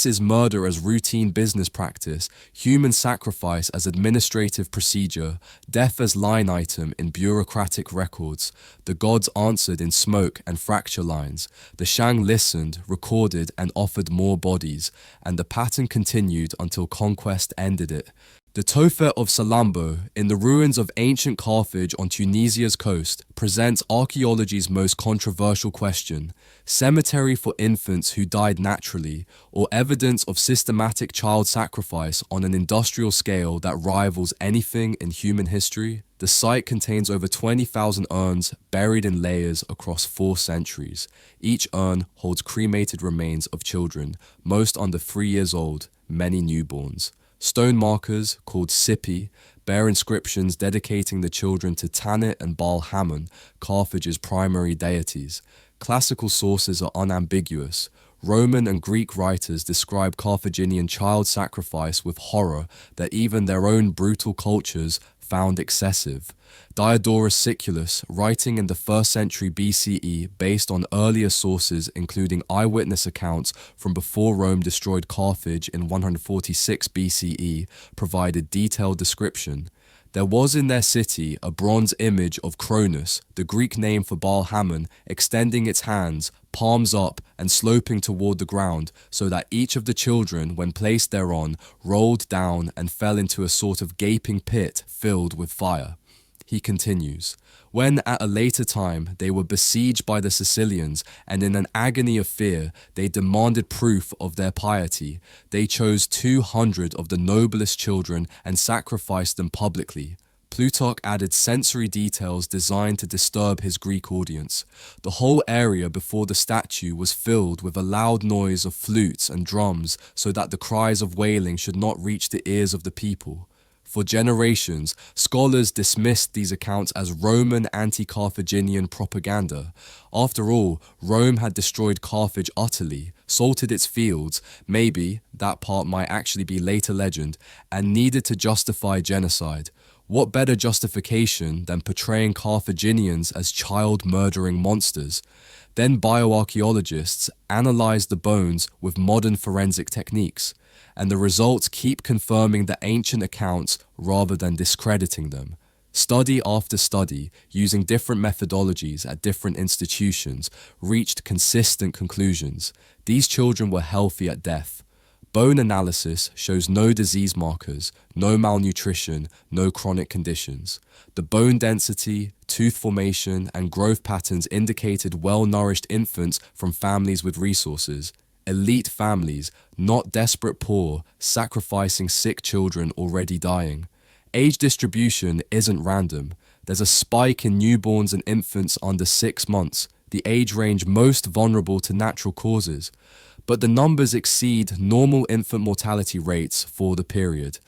is murder as routine business practice, human sacrifice as administrative procedure, death as line item in bureaucratic records. The gods answered in smoke and fracture lines. The Shang listened, recorded, and offered more bodies, and the pattern continued until conquest ended it. The Tophet of Salammbô, in the ruins of ancient Carthage on Tunisia's coast, presents archaeology's most controversial question: cemetery for infants who died naturally, or evidence of systematic child sacrifice on an industrial scale that rivals anything in human history? The site contains over 20,000 urns buried in layers across 4 centuries. Each urn holds cremated remains of children, most under 3 years old, many newborns. Stone markers, called Sipi, bear inscriptions dedicating the children to Tanit and Baal Hammon, Carthage's primary deities. Classical sources are unambiguous. Roman and Greek writers describe Carthaginian child sacrifice with horror that even their own brutal cultures found excessive. Diodorus Siculus, writing in the 1st century BCE based on earlier sources including eyewitness accounts from before Rome destroyed Carthage in 146 BCE, provided detailed description. There was in their city a bronze image of Cronus, the Greek name for Baal Hammon, extending its hands, palms up and sloping toward the ground, so that each of the children, when placed thereon, rolled down and fell into a sort of gaping pit filled with fire. He continues, when at a later time they were besieged by the Sicilians, and in an agony of fear they demanded proof of their piety, they chose 200 of the noblest children and sacrificed them publicly. Plutarch added sensory details designed to disturb his Greek audience. The whole area before the statue was filled with a loud noise of flutes and drums, so that the cries of wailing should not reach the ears of the people. For generations, scholars dismissed these accounts as Roman anti-Carthaginian propaganda. After all, Rome had destroyed Carthage utterly, salted its fields, maybe, that part might actually be later legend, and needed to justify genocide. What better justification than portraying Carthaginians as child-murdering monsters? Then bioarchaeologists analyzed the bones with modern forensic techniques, and the results keep confirming the ancient accounts rather than discrediting them. Study after study, using different methodologies at different institutions, reached consistent conclusions. These children were healthy at death. Bone analysis shows no disease markers, no malnutrition, no chronic conditions. The bone density, tooth formation, and growth patterns indicated well-nourished infants from families with resources. Elite families, not desperate poor, sacrificing sick children already dying. age distribution isn't random. There's a spike in newborns and infants under 6 months, the age range most vulnerable to natural causes. But the numbers exceed normal infant mortality rates for the period.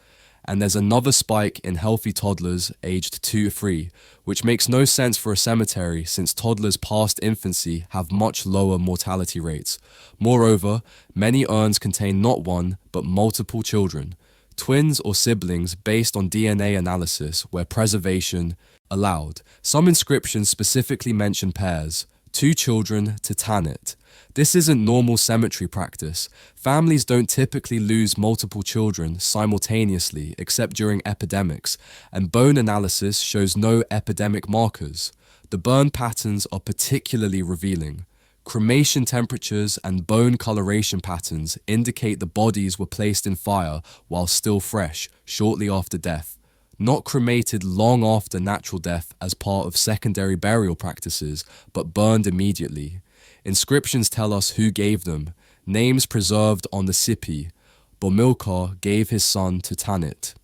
And there's another spike in healthy toddlers aged 2-3, which makes no sense for a cemetery since toddlers past infancy have much lower mortality rates. Moreover, many urns contain not one, but multiple children, twins or siblings based on DNA analysis where preservation allowed. Some inscriptions specifically mention pairs, 2 children to Tanit. This isn't normal cemetery practice. Families don't typically lose multiple children simultaneously except during epidemics, and bone analysis shows no epidemic markers. The burn patterns are particularly revealing. Cremation temperatures and bone coloration patterns indicate the bodies were placed in fire while still fresh, shortly after death, not cremated long after natural death as part of secondary burial practices, but burned immediately. Inscriptions tell us who gave them. Names preserved on the sipi. Bomilcar gave his son to Tanit.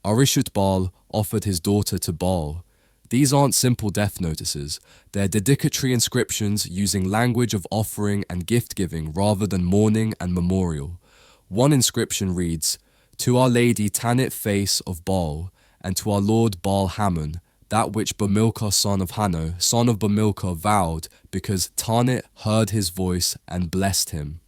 Arishutbal offered his daughter to Baal. These aren't simple death notices. They're dedicatory inscriptions using language of offering and gift-giving rather than mourning and memorial. One inscription reads, "To Our Lady Tanit face of Baal, and to our Lord Baal Hammon, that which Bomilcar son of Hanno, son of Bomilcar, vowed, because Tanit heard his voice and blessed him."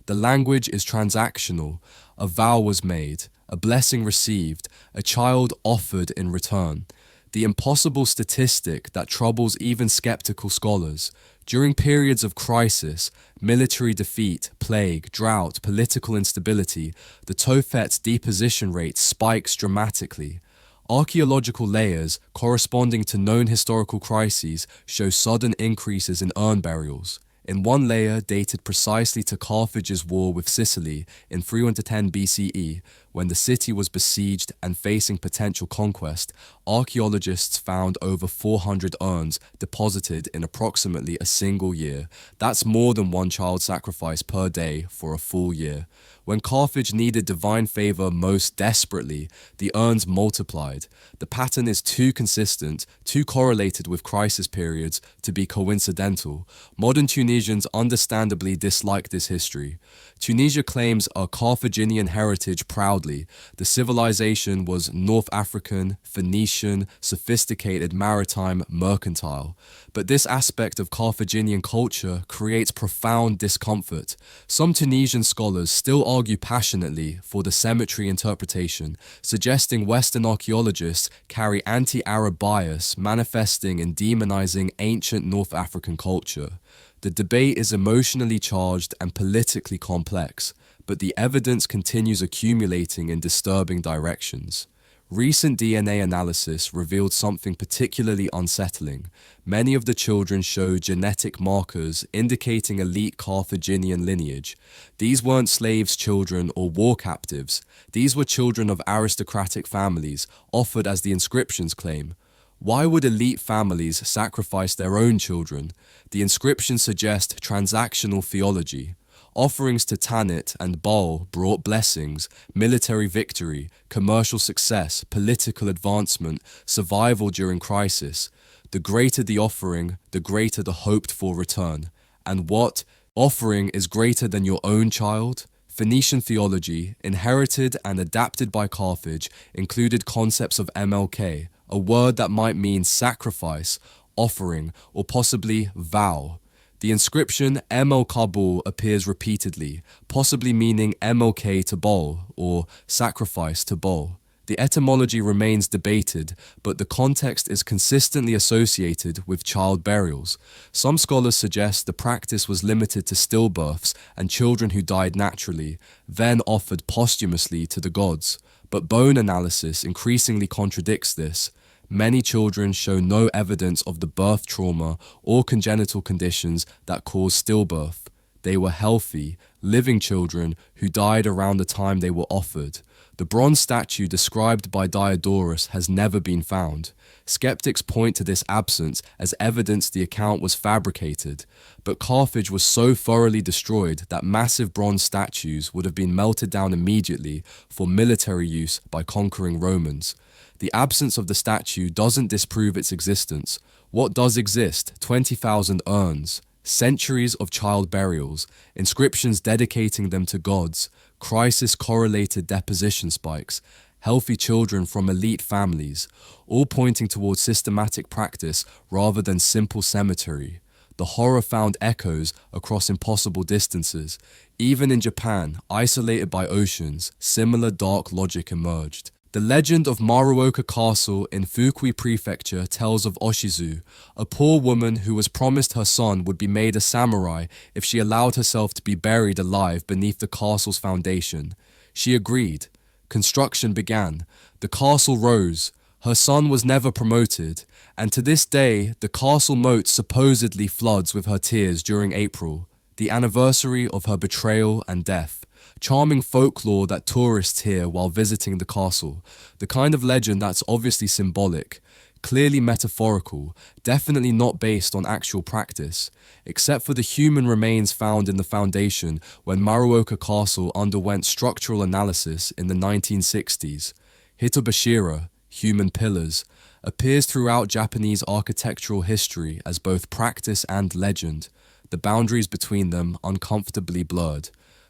The language is transactional. A vow was made, a blessing received, a child offered in return. The impossible statistic that troubles even skeptical scholars. During periods of crisis, military defeat, plague, drought, political instability, the Tophet's deposition rate spikes dramatically. Archaeological layers corresponding to known historical crises show sudden increases in urn burials. In one layer dated precisely to Carthage's war with Sicily in 310 BCE, when the city was besieged and facing potential conquest, archaeologists found over 400 urns deposited in approximately a single year. That's more than one child sacrifice per day for a full year. When Carthage needed divine favor most desperately, the urns multiplied. The pattern is too consistent, too correlated with crisis periods to be coincidental. Modern Tunisians understandably dislike this history. Tunisia claims a Carthaginian heritage proudly. The civilization was North African, Phoenician, sophisticated, maritime, mercantile. But this aspect of Carthaginian culture creates profound discomfort. Some Tunisian scholars still argue passionately for the cemetery interpretation, suggesting Western archaeologists carry anti-Arab bias manifesting in demonizing ancient North African culture. The debate is emotionally charged and politically complex, but the evidence continues accumulating in disturbing directions. Recent DNA analysis revealed something particularly unsettling. Many of the children show genetic markers indicating elite Carthaginian lineage. These weren't slaves' children or war captives. These were children of aristocratic families, offered as the inscriptions claim. Why would elite families sacrifice their own children? The inscriptions suggest transactional theology. Offerings to Tanit and Baal brought blessings, military victory, commercial success, political advancement, survival during crisis. The greater the offering, the greater the hoped-for return. And what? Offering is greater than your own child? Phoenician theology, inherited and adapted by Carthage, included concepts of MLK, a word that might mean sacrifice, offering, or possibly vow. The inscription Emel Kabul appears repeatedly, possibly meaning MLK to Baal, or sacrifice to Baal. The etymology remains debated, but the context is consistently associated with child burials. Some scholars suggest the practice was limited to stillbirths and children who died naturally, then offered posthumously to the gods. But bone analysis increasingly contradicts this. Many children show no evidence of the birth trauma or congenital conditions that cause stillbirth. they were healthy, living children who died around the time they were offered. The bronze statue described by Diodorus has never been found. Skeptics point to this absence as evidence the account was fabricated, but Carthage was so thoroughly destroyed that massive bronze statues would have been melted down immediately for military use by conquering Romans. The absence of the statue doesn't disprove its existence. What does exist? 20,000 urns, centuries of child burials, inscriptions dedicating them to gods, crisis-correlated deposition spikes, healthy children from elite families, all pointing towards systematic practice rather than simple cemetery. The horror found echoes across impossible distances. Even in Japan, isolated by oceans, similar dark logic emerged. The legend of Maruoka Castle in Fukui Prefecture tells of Oshizu, a poor woman who was promised her son would be made a samurai if she allowed herself to be buried alive beneath the castle's foundation. She agreed. Construction began. The castle rose. Her son was never promoted, and to this day, the castle moat supposedly floods with her tears during April, the anniversary of her betrayal and death. Charming folklore that tourists hear while visiting the castle, the kind of legend that's obviously symbolic, clearly metaphorical, definitely not based on actual practice, except for the human remains found in the foundation when Maruoka Castle underwent structural analysis in the 1960s. Hitobashira, human pillars, appears throughout Japanese architectural history as both practice and legend, the boundaries between them uncomfortably blurred.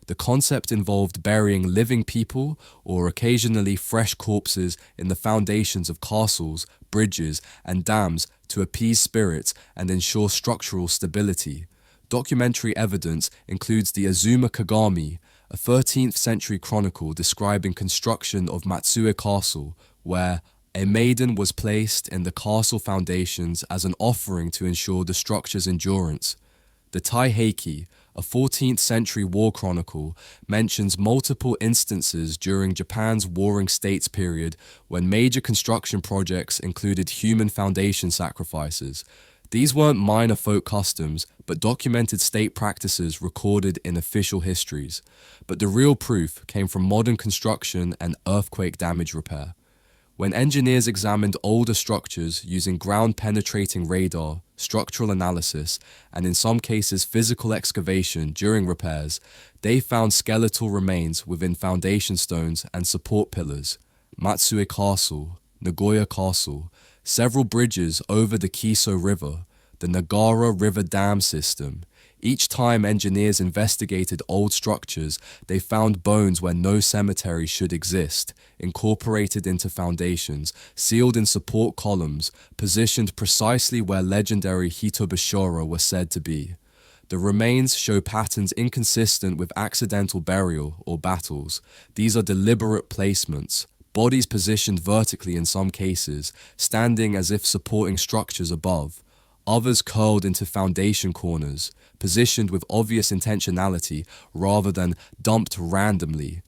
The concept involved burying living people or occasionally fresh corpses in the foundations of castles, bridges, and dams to appease spirits and ensure structural stability. Documentary evidence includes the Azuma Kagami, a 13th century chronicle describing construction of Matsue Castle, where a maiden was placed in the castle foundations as an offering to ensure the structure's endurance. The Taiheiki, a 14th century war chronicle, mentions multiple instances during Japan's Warring States period when major construction projects included human foundation sacrifices. These weren't minor folk customs, but documented state practices recorded in official histories. But the real proof came from modern construction and earthquake damage repair. When engineers examined older structures using ground-penetrating radar, structural analysis, and in some cases physical excavation during repairs, they found skeletal remains within foundation stones and support pillars. Matsue Castle, Nagoya Castle, several bridges over the Kiso River, the Nagara River Dam system. Each time engineers investigated old structures, they found bones where no cemetery should exist, incorporated into foundations, sealed in support columns, positioned precisely where legendary Hitobashira were said to be. The remains show patterns inconsistent with accidental burial or battles. These are deliberate placements, bodies positioned vertically in some cases, standing as if supporting structures above. Others curled into foundation corners, positioned with obvious intentionality rather than dumped randomly.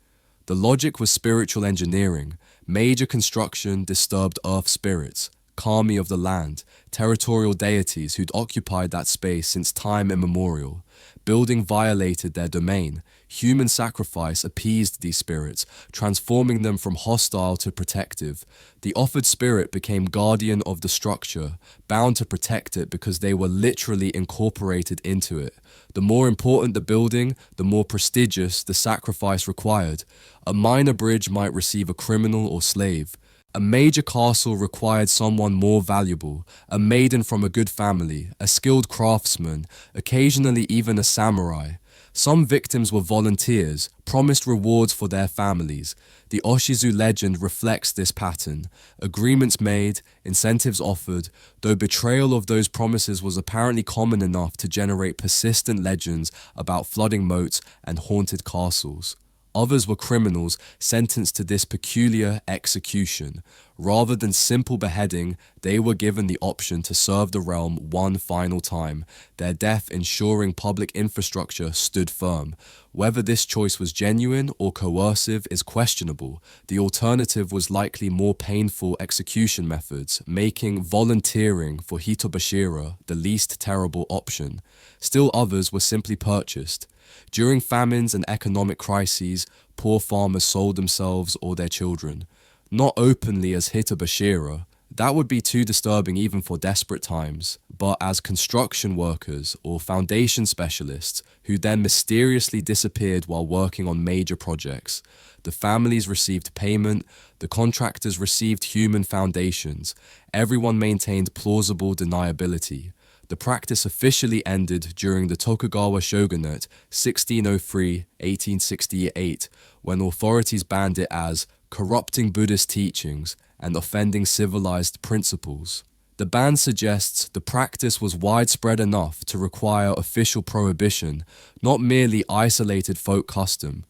The logic was spiritual engineering. Major construction disturbed earth spirits, kami of the land, territorial deities who'd occupied that space since time immemorial. Building violated their domain. Human sacrifice appeased these spirits, transforming them from hostile to protective. The offered spirit became guardian of the structure, bound to protect it because they were literally incorporated into it. The more important the building, the more prestigious the sacrifice required. A minor bridge might receive a criminal or slave. A major castle required someone more valuable, a maiden from a good family, a skilled craftsman, occasionally even a samurai. Some victims were volunteers, promised rewards for their families. The Oshizu legend reflects this pattern. Agreements made, incentives offered, though betrayal of those promises was apparently common enough to generate persistent legends about flooding moats and haunted castles. Others were criminals sentenced to this peculiar execution. Rather than simple beheading, they were given the option to serve the realm one final time, their death ensuring public infrastructure stood firm. Whether this choice was genuine or coercive is questionable. The alternative was likely more painful execution methods, making volunteering for Hitobashira the least terrible option. Still others were simply purchased. During famines and economic crises, poor farmers sold themselves or their children, not openly as Hitler. That would be too disturbing even for desperate times, but as construction workers or foundation specialists who then mysteriously disappeared while working on major projects. The families received payment, the contractors received human foundations, everyone maintained plausible deniability. The practice officially ended during the Tokugawa shogunate 1603-1868, when authorities banned it as corrupting Buddhist teachings and offending civilized principles. The ban suggests the practice was widespread enough to require official prohibition, not merely isolated folk custom,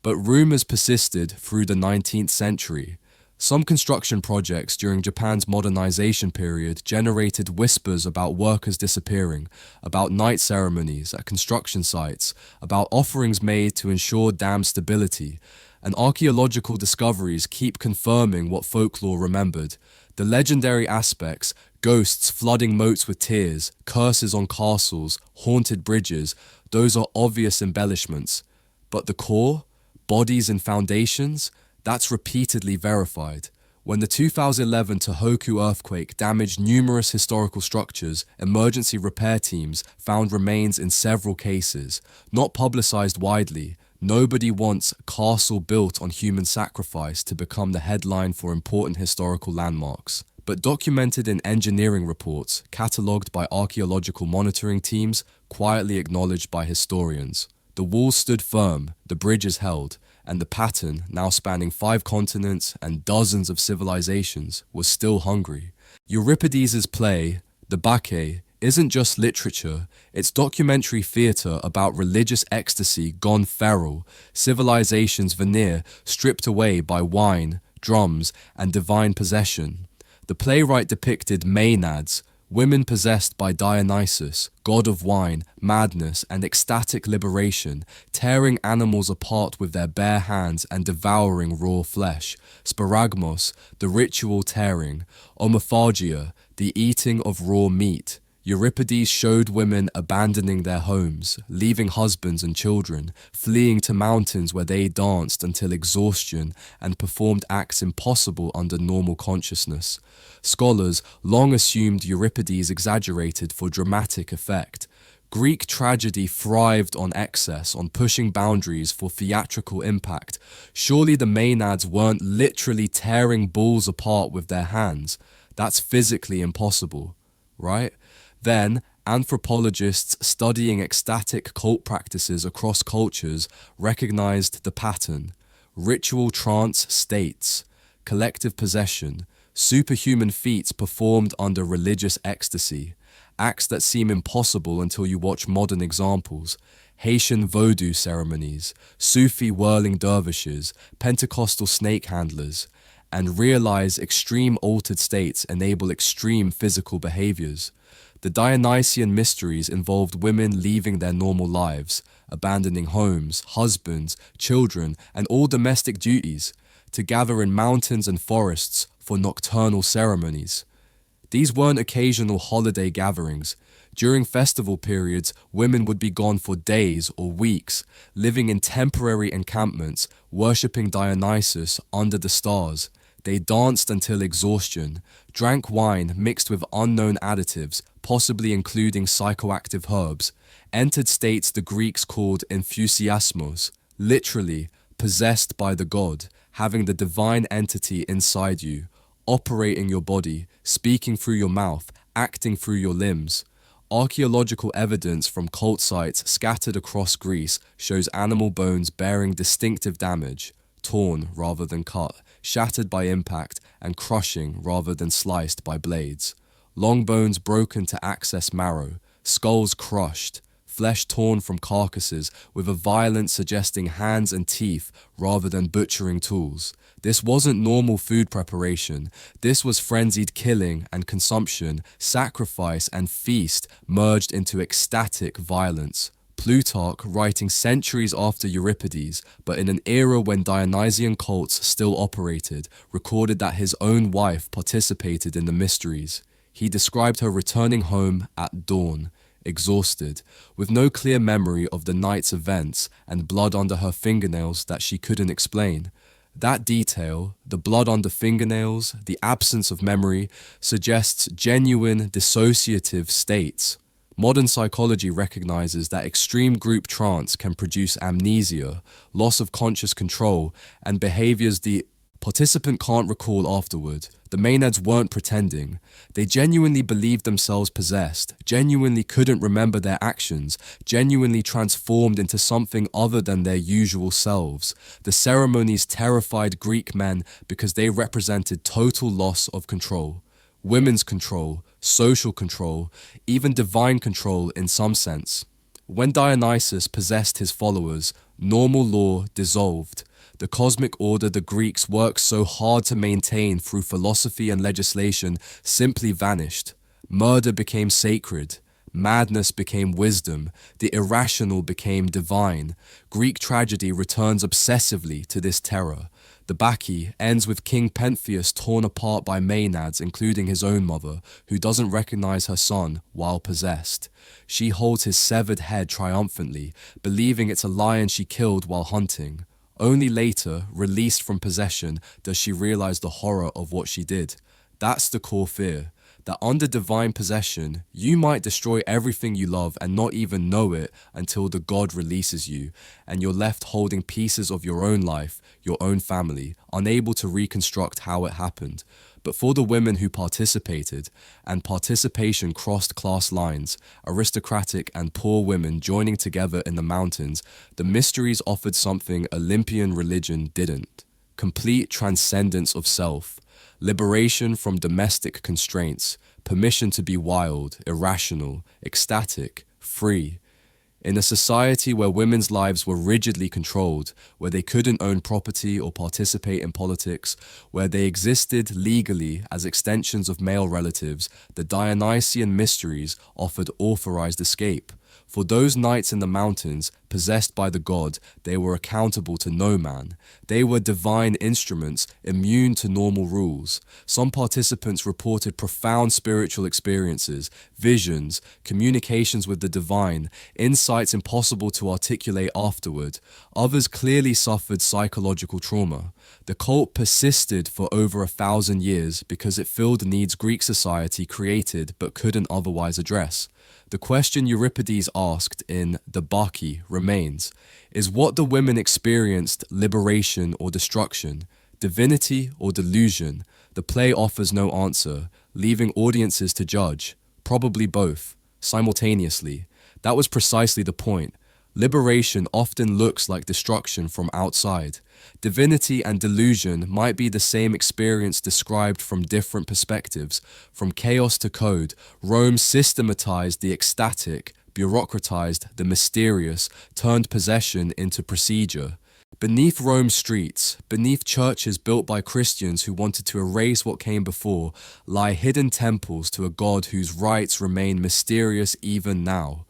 but rumors persisted through the 19th century. Some construction projects during Japan's modernization period generated whispers about workers disappearing, about night ceremonies at construction sites, about offerings made to ensure dam stability, and archaeological discoveries keep confirming what folklore remembered. The legendary aspects, ghosts flooding moats with tears, curses on castles, haunted bridges, those are obvious embellishments. But the core, bodies and foundations, that's repeatedly verified. When the 2011 Tohoku earthquake damaged numerous historical structures, emergency repair teams found remains in several cases, not publicized widely. Nobody wants a castle built on human sacrifice to become the headline for important historical landmarks. But documented in engineering reports, catalogued by archaeological monitoring teams, quietly acknowledged by historians. The walls stood firm, the bridges held, and the pattern, now spanning 5 continents and dozens of civilizations, was still hungry. Euripides' play, the Bacchae, isn't just literature, it's documentary theatre about religious ecstasy gone feral, civilization's veneer stripped away by wine, drums, and divine possession. The playwright depicted Maenads, women possessed by Dionysus, god of wine, madness, and ecstatic liberation, tearing animals apart with their bare hands and devouring raw flesh. Sparagmos, the ritual tearing. Omophagia, the eating of raw meat. Euripides showed women abandoning their homes, leaving husbands and children, fleeing to mountains where they danced until exhaustion and performed acts impossible under normal consciousness. Scholars long assumed Euripides exaggerated for dramatic effect. Greek tragedy thrived on excess, on pushing boundaries for theatrical impact. Surely the Maenads weren't literally tearing bulls apart with their hands. That's physically impossible, right? Then, anthropologists studying ecstatic cult practices across cultures recognized the pattern. Ritual trance states, collective possession, superhuman feats performed under religious ecstasy, acts that seem impossible until you watch modern examples. Haitian voodoo ceremonies, Sufi whirling dervishes, Pentecostal snake handlers, and realize extreme altered states enable extreme physical behaviors. The Dionysian mysteries involved women leaving their normal lives, abandoning homes, husbands, children, and all domestic duties, to gather in mountains and forests for nocturnal ceremonies. These weren't occasional holiday gatherings. During festival periods, women would be gone for days or weeks, living in temporary encampments, worshipping Dionysus under the stars. They danced until exhaustion, drank wine mixed with unknown additives, possibly including psychoactive herbs, entered states the Greeks called enthusiasmos, literally possessed by the god, having the divine entity inside you, operating your body, speaking through your mouth, acting through your limbs. Archaeological evidence from cult sites scattered across Greece shows animal bones bearing distinctive damage, torn rather than cut, shattered by impact, and crushing rather than sliced by blades. Long bones broken to access marrow, skulls crushed, flesh torn from carcasses with a violence suggesting hands and teeth rather than butchering tools. This wasn't normal food preparation. This was frenzied killing and consumption, sacrifice and feast merged into ecstatic violence. Plutarch, writing centuries after Euripides, but in an era when Dionysian cults still operated, recorded that his own wife participated in the mysteries. He described her returning home at dawn, exhausted, with no clear memory of the night's events and blood under her fingernails that she couldn't explain. That detail, the blood under fingernails, the absence of memory, suggests genuine dissociative states. Modern psychology recognizes that extreme group trance can produce amnesia, loss of conscious control, and behaviors the participant can't recall afterward. The Maenads weren't pretending. They genuinely believed themselves possessed, genuinely couldn't remember their actions, genuinely transformed into something other than their usual selves. The ceremonies terrified Greek men because they represented total loss of control. Women's control, social control, even divine control in some sense. When Dionysus possessed his followers, normal law dissolved. The cosmic order the Greeks worked so hard to maintain through philosophy and legislation simply vanished. Murder became sacred. Madness became wisdom. The irrational became divine. Greek tragedy returns obsessively to this terror. The Bacchae ends with King Pentheus torn apart by Maenads, including his own mother, who doesn't recognize her son while possessed. She holds his severed head triumphantly, believing it's a lion she killed while hunting. Only later, released from possession, does she realize the horror of what she did. That's the core fear, that under divine possession, you might destroy everything you love and not even know it until the god releases you, and you're left holding pieces of your own life, your own family, unable to reconstruct how it happened. But for the women who participated, and participation crossed class lines, aristocratic and poor women joining together in the mountains, the mysteries offered something Olympian religion didn't. Complete transcendence of self, liberation from domestic constraints, permission to be wild, irrational, ecstatic, free. In a society where women's lives were rigidly controlled, where they couldn't own property or participate in politics, where they existed legally as extensions of male relatives, the Dionysian mysteries offered authorized escape. For those knights in the mountains, possessed by the god, they were accountable to no man. They were divine instruments, immune to normal rules. Some participants reported profound spiritual experiences, visions, communications with the divine, insights impossible to articulate afterward. Others clearly suffered psychological trauma. The cult persisted for over 1,000 years because it filled needs Greek society created but couldn't otherwise address. The question Euripides asked in The Bacchae remains: is what the women experienced liberation or destruction, divinity or delusion? The play offers no answer, leaving audiences to judge, probably both, simultaneously. That was precisely the point. Liberation often looks like destruction from outside. Divinity and delusion might be the same experience described from different perspectives. From chaos to code, Rome systematized the ecstatic, bureaucratized the mysterious, turned possession into procedure. Beneath Rome's streets, beneath churches built by Christians who wanted to erase what came before, lie hidden temples to a god whose rites remain mysterious even now.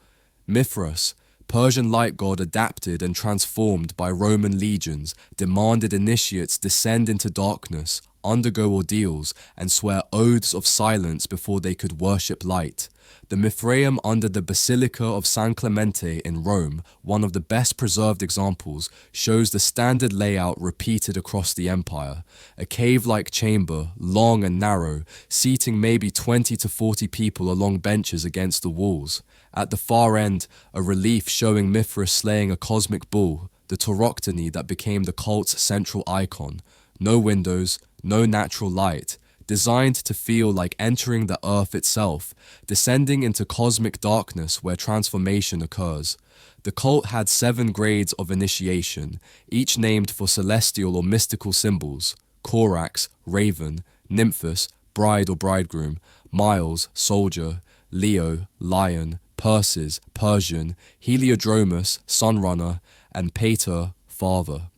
Mithras, Persian light god adapted and transformed by Roman legions, demanded initiates descend into darkness, undergo ordeals, and swear oaths of silence before they could worship light. The Mithraeum under the Basilica of San Clemente in Rome, one of the best preserved examples, shows the standard layout repeated across the empire. A cave-like chamber, long and narrow, seating maybe 20 to 40 people along benches against the walls. At the far end, a relief showing Mithras slaying a cosmic bull, the tauroctony that became the cult's central icon. No windows, no natural light, designed to feel like entering the earth itself, descending into cosmic darkness where transformation occurs. The cult had 7 grades of initiation, each named for celestial or mystical symbols: Corax, raven; Nymphus, bride or bridegroom; Miles, soldier; Leo, lion; Perses, Persian; Heliodromus, sunrunner; and Pater, father.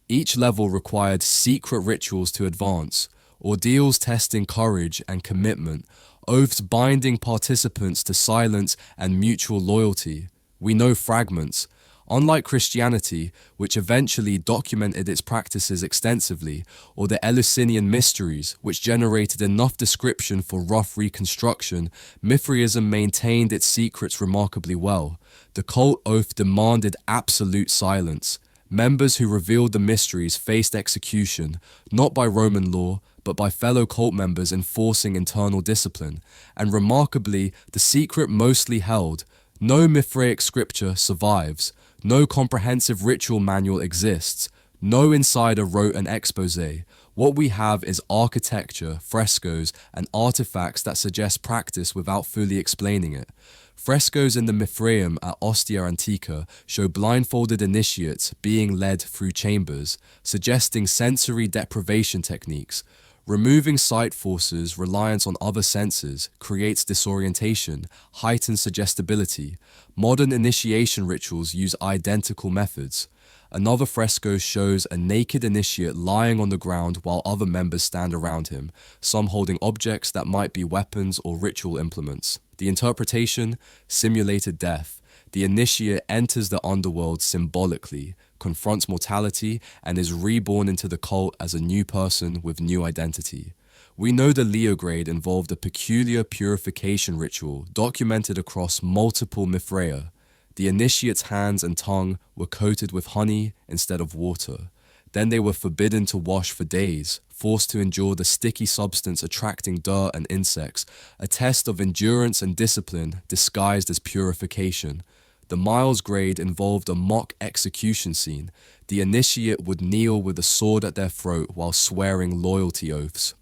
Each level required secret rituals to advance, ordeals testing courage and commitment, oaths binding participants to silence and mutual loyalty. We know fragments. Unlike Christianity, which eventually documented its practices extensively, or the Eleusinian mysteries, which generated enough description for rough reconstruction, Mithraism maintained its secrets remarkably well. The cult oath demanded absolute silence. Members who revealed the mysteries faced execution, not by Roman law, but by fellow cult members enforcing internal discipline. And remarkably, the secret mostly held. No Mithraic scripture survives. No comprehensive ritual manual exists. No insider wrote an exposé. What we have is architecture, frescoes, and artifacts that suggest practice without fully explaining it. Frescoes in the Mithraeum at Ostia Antica show blindfolded initiates being led through chambers, suggesting sensory deprivation techniques. Removing sight forces reliance on other senses creates disorientation, heightens suggestibility. Modern initiation rituals use identical methods. Another fresco shows a naked initiate lying on the ground while other members stand around him, some holding objects that might be weapons or ritual implements. The interpretation: simulated death. The initiate enters the underworld symbolically, confronts mortality, and is reborn into the cult as a new person with new identity. We know the Leograde involved a peculiar purification ritual documented across multiple Mithraea. The initiate's hands and tongue were coated with honey instead of water. Then they were forbidden to wash for days, forced to endure the sticky substance attracting dirt and insects, a test of endurance and discipline disguised as purification. The Miles grade involved a mock execution scene. The initiate would kneel with a sword at their throat while swearing loyalty oaths.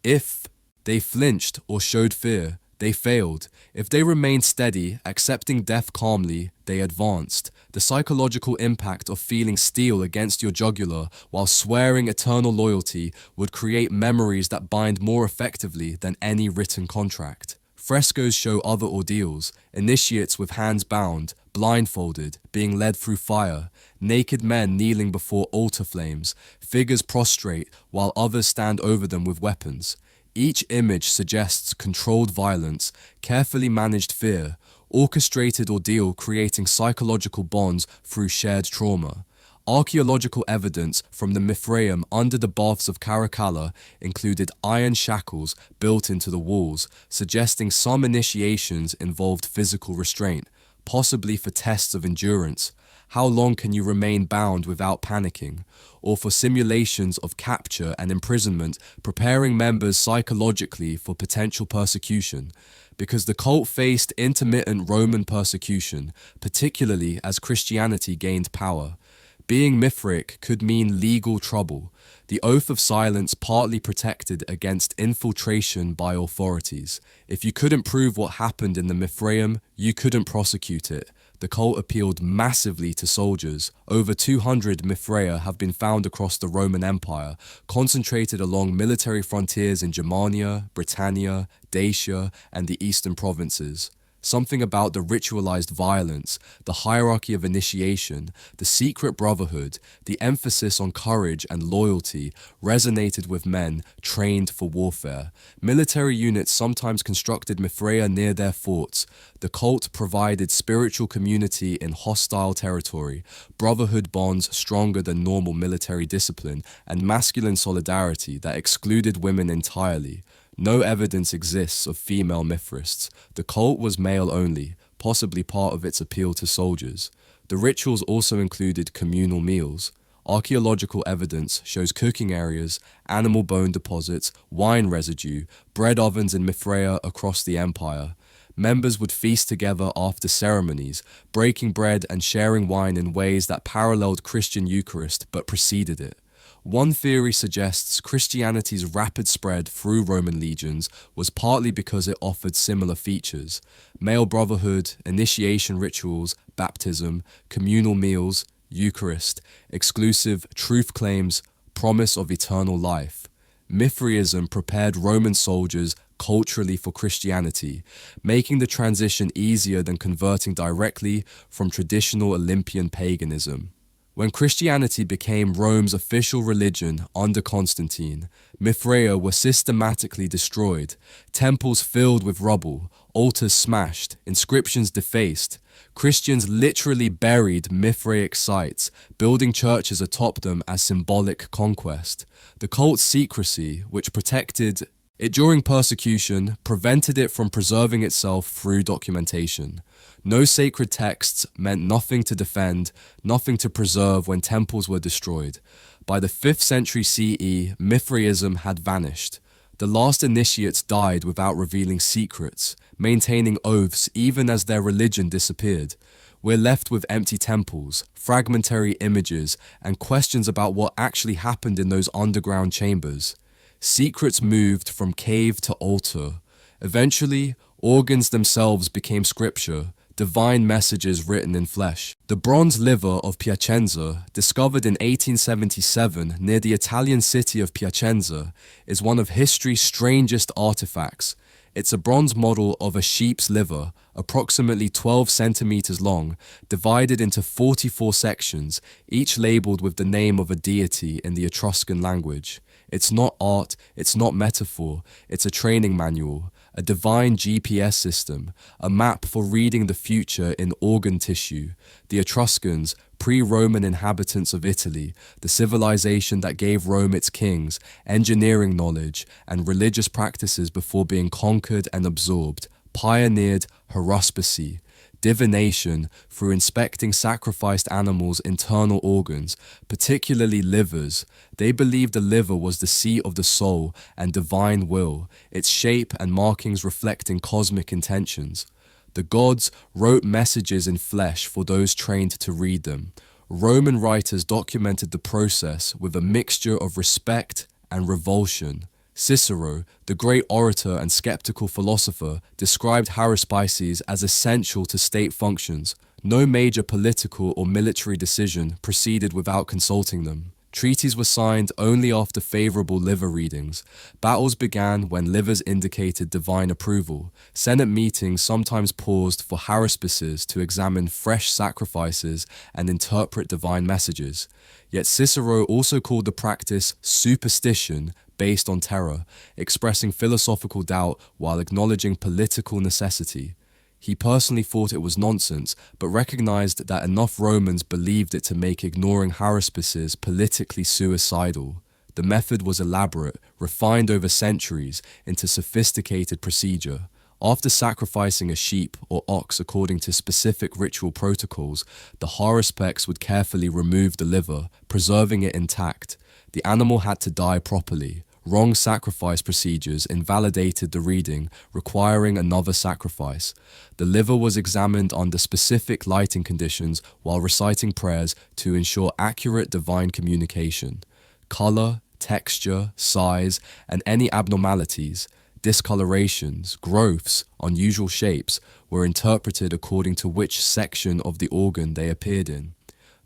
If they flinched or showed fear, they failed. If they remained steady, accepting death calmly, they advanced. The psychological impact of feeling steel against your jugular while swearing eternal loyalty would create memories that bind more effectively than any written contract. Frescoes show other ordeals: initiates with hands bound, blindfolded, being led through fire, naked men kneeling before altar flames, figures prostrate while others stand over them with weapons. Each image suggests controlled violence, carefully managed fear, orchestrated ordeal creating psychological bonds through shared trauma. Archaeological evidence from the Mithraeum under the baths of Caracalla included iron shackles built into the walls, suggesting some initiations involved physical restraint, possibly for tests of endurance. How long can you remain bound without panicking? Or for simulations of capture and imprisonment, preparing members psychologically for potential persecution. Because the cult faced intermittent Roman persecution, particularly as Christianity gained power. Being Mithraic could mean legal trouble. The oath of silence partly protected against infiltration by authorities. If you couldn't prove what happened in the Mithraeum, you couldn't prosecute it. The cult appealed massively to soldiers. Over 200 Mithraea have been found across the Roman Empire, concentrated along military frontiers in Germania, Britannia, Dacia, and the eastern provinces. Something about the ritualized violence, the hierarchy of initiation, the secret brotherhood, the emphasis on courage and loyalty resonated with men trained for warfare. Military units sometimes constructed Mithraea near their forts. The cult provided spiritual community in hostile territory, brotherhood bonds stronger than normal military discipline, and masculine solidarity that excluded women entirely. No evidence exists of female Mithraists. The cult was male only, possibly part of its appeal to soldiers. The rituals also included communal meals. Archaeological evidence shows cooking areas, animal bone deposits, wine residue, bread ovens in Mithraea across the empire. Members would feast together after ceremonies, breaking bread and sharing wine in ways that paralleled Christian Eucharist but preceded it. One theory suggests Christianity's rapid spread through Roman legions was partly because it offered similar features: male brotherhood, initiation rituals, baptism, communal meals, Eucharist, exclusive truth claims, promise of eternal life. Mithraism prepared Roman soldiers culturally for Christianity, making the transition easier than converting directly from traditional Olympian paganism. When Christianity became Rome's official religion under Constantine, Mithraea were systematically destroyed, temples filled with rubble, altars smashed, inscriptions defaced. Christians literally buried Mithraic sites, building churches atop them as symbolic conquest. The cult's secrecy, which protected it during persecution, prevented it from preserving itself through documentation. No sacred texts meant nothing to defend, nothing to preserve when temples were destroyed. By the 5th century CE, Mithraism had vanished. The last initiates died without revealing secrets, maintaining oaths even as their religion disappeared. We're left with empty temples, fragmentary images, and questions about what actually happened in those underground chambers. Secrets moved from cave to altar. Eventually, organs themselves became scripture, divine messages written in flesh. The bronze liver of Piacenza, discovered in 1877 near the Italian city of Piacenza, is one of history's strangest artifacts. It's a bronze model of a sheep's liver, approximately 12 centimeters long, divided into 44 sections, each labeled with the name of a deity in the Etruscan language. It's not art, it's not metaphor, it's a training manual, a divine GPS system, a map for reading the future in organ tissue. The Etruscans, pre-Roman inhabitants of Italy, the civilization that gave Rome its kings, engineering knowledge, and religious practices before being conquered and absorbed, pioneered haruspicy, divination through inspecting sacrificed animals' internal organs, particularly livers. They believed the liver was the seat of the soul and divine will, its shape and markings reflecting cosmic intentions. The gods wrote messages in flesh for those trained to read them. Roman writers documented the process with a mixture of respect and revulsion. Cicero, the great orator and skeptical philosopher, described haruspices as essential to state functions. No major political or military decision proceeded without consulting them. Treaties were signed only after favorable liver readings. Battles began when livers indicated divine approval. Senate meetings sometimes paused for haruspices to examine fresh sacrifices and interpret divine messages. Yet Cicero also called the practice superstition based on terror, expressing philosophical doubt while acknowledging political necessity. He personally thought it was nonsense, but recognized that enough Romans believed it to make ignoring haruspices politically suicidal. The method was elaborate, refined over centuries into sophisticated procedure. After sacrificing a sheep or ox according to specific ritual protocols, the haruspex would carefully remove the liver, preserving it intact. The animal had to die properly. Wrong sacrifice procedures invalidated the reading, requiring another sacrifice. The liver was examined under specific lighting conditions while reciting prayers to ensure accurate divine communication. Color, texture, size, and any abnormalities, discolorations, growths, unusual shapes, were interpreted according to which section of the organ they appeared in.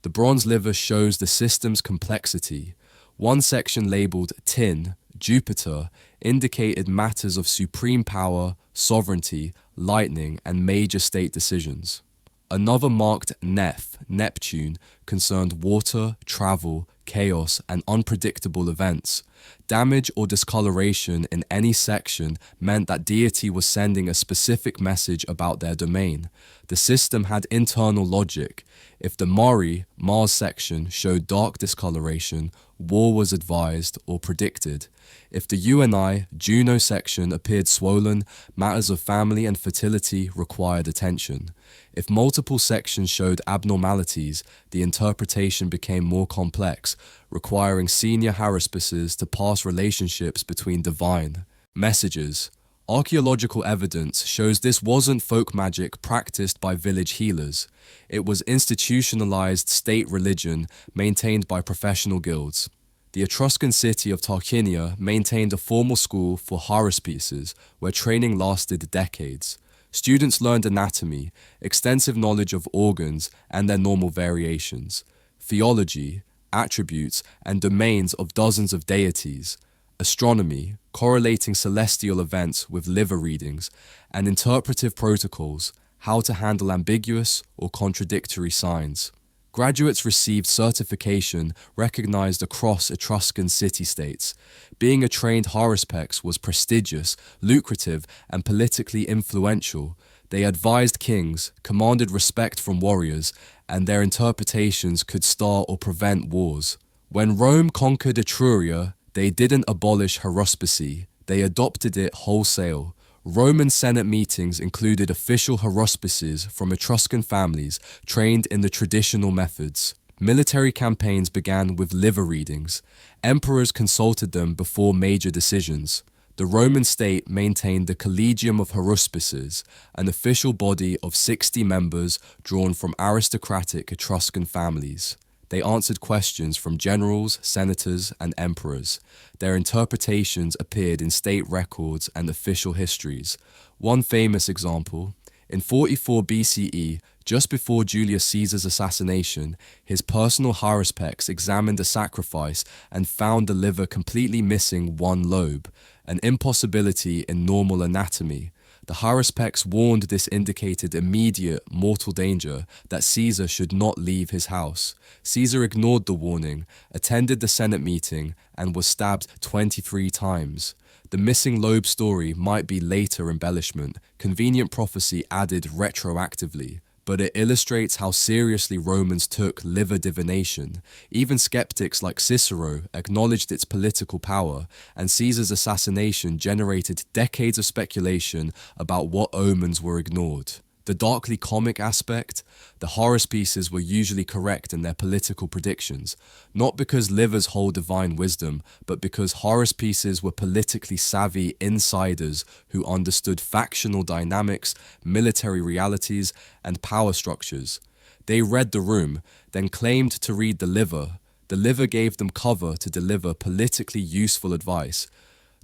The bronze liver shows the system's complexity. One section labeled tin, Jupiter, indicated matters of supreme power, sovereignty, lightning, and major state decisions. Another marked Neph, Neptune, concerned water, travel, chaos, and unpredictable events. Damage or discoloration in any section meant that deity was sending a specific message about their domain. The system had internal logic. If the Mari, Mars section, showed dark discoloration, war was advised or predicted. If the UNI, Juno section, appeared swollen, matters of family and fertility required attention. If multiple sections showed abnormalities, the interpretation became more complex, requiring senior haruspices to pass relationships between divine messages. Archaeological evidence shows this wasn't folk magic practiced by village healers. It was institutionalized state religion maintained by professional guilds. The Etruscan city of Tarquinia maintained a formal school for haruspices, where training lasted decades. Students learned anatomy, extensive knowledge of organs and their normal variations, theology, attributes, and domains of dozens of deities, astronomy, correlating celestial events with liver readings, and interpretive protocols, how to handle ambiguous or contradictory signs. Graduates received certification recognized across Etruscan city-states. Being a trained haruspex was prestigious, lucrative, and politically influential. They advised kings, commanded respect from warriors, and their interpretations could start or prevent wars. When Rome conquered Etruria, they didn't abolish haruspicy, they adopted it wholesale. Roman Senate meetings included official haruspices from Etruscan families trained in the traditional methods. Military campaigns began with liver readings. Emperors consulted them before major decisions. The Roman state maintained the Collegium of Haruspices, an official body of 60 members drawn from aristocratic Etruscan families. They answered questions from generals, senators, and emperors. Their interpretations appeared in state records and official histories. One famous example, in 44 BCE, just before Julius Caesar's assassination, his personal haruspeks examined a sacrifice and found the liver completely missing one lobe, an impossibility in normal anatomy. The haruspeks warned this indicated immediate mortal danger, that Caesar should not leave his house. Caesar ignored the warning, attended the Senate meeting, and was stabbed 23 times. The missing lobe story might be later embellishment, convenient prophecy added retroactively, but it illustrates how seriously Romans took liver divination. Even skeptics like Cicero acknowledged its political power, and Caesar's assassination generated decades of speculation about what omens were ignored. The darkly comic aspect, the haruspices were usually correct in their political predictions, not because livers hold divine wisdom, but because haruspices were politically savvy insiders who understood factional dynamics, military realities, and power structures. They read the room, then claimed to read the liver. The liver gave them cover to deliver politically useful advice.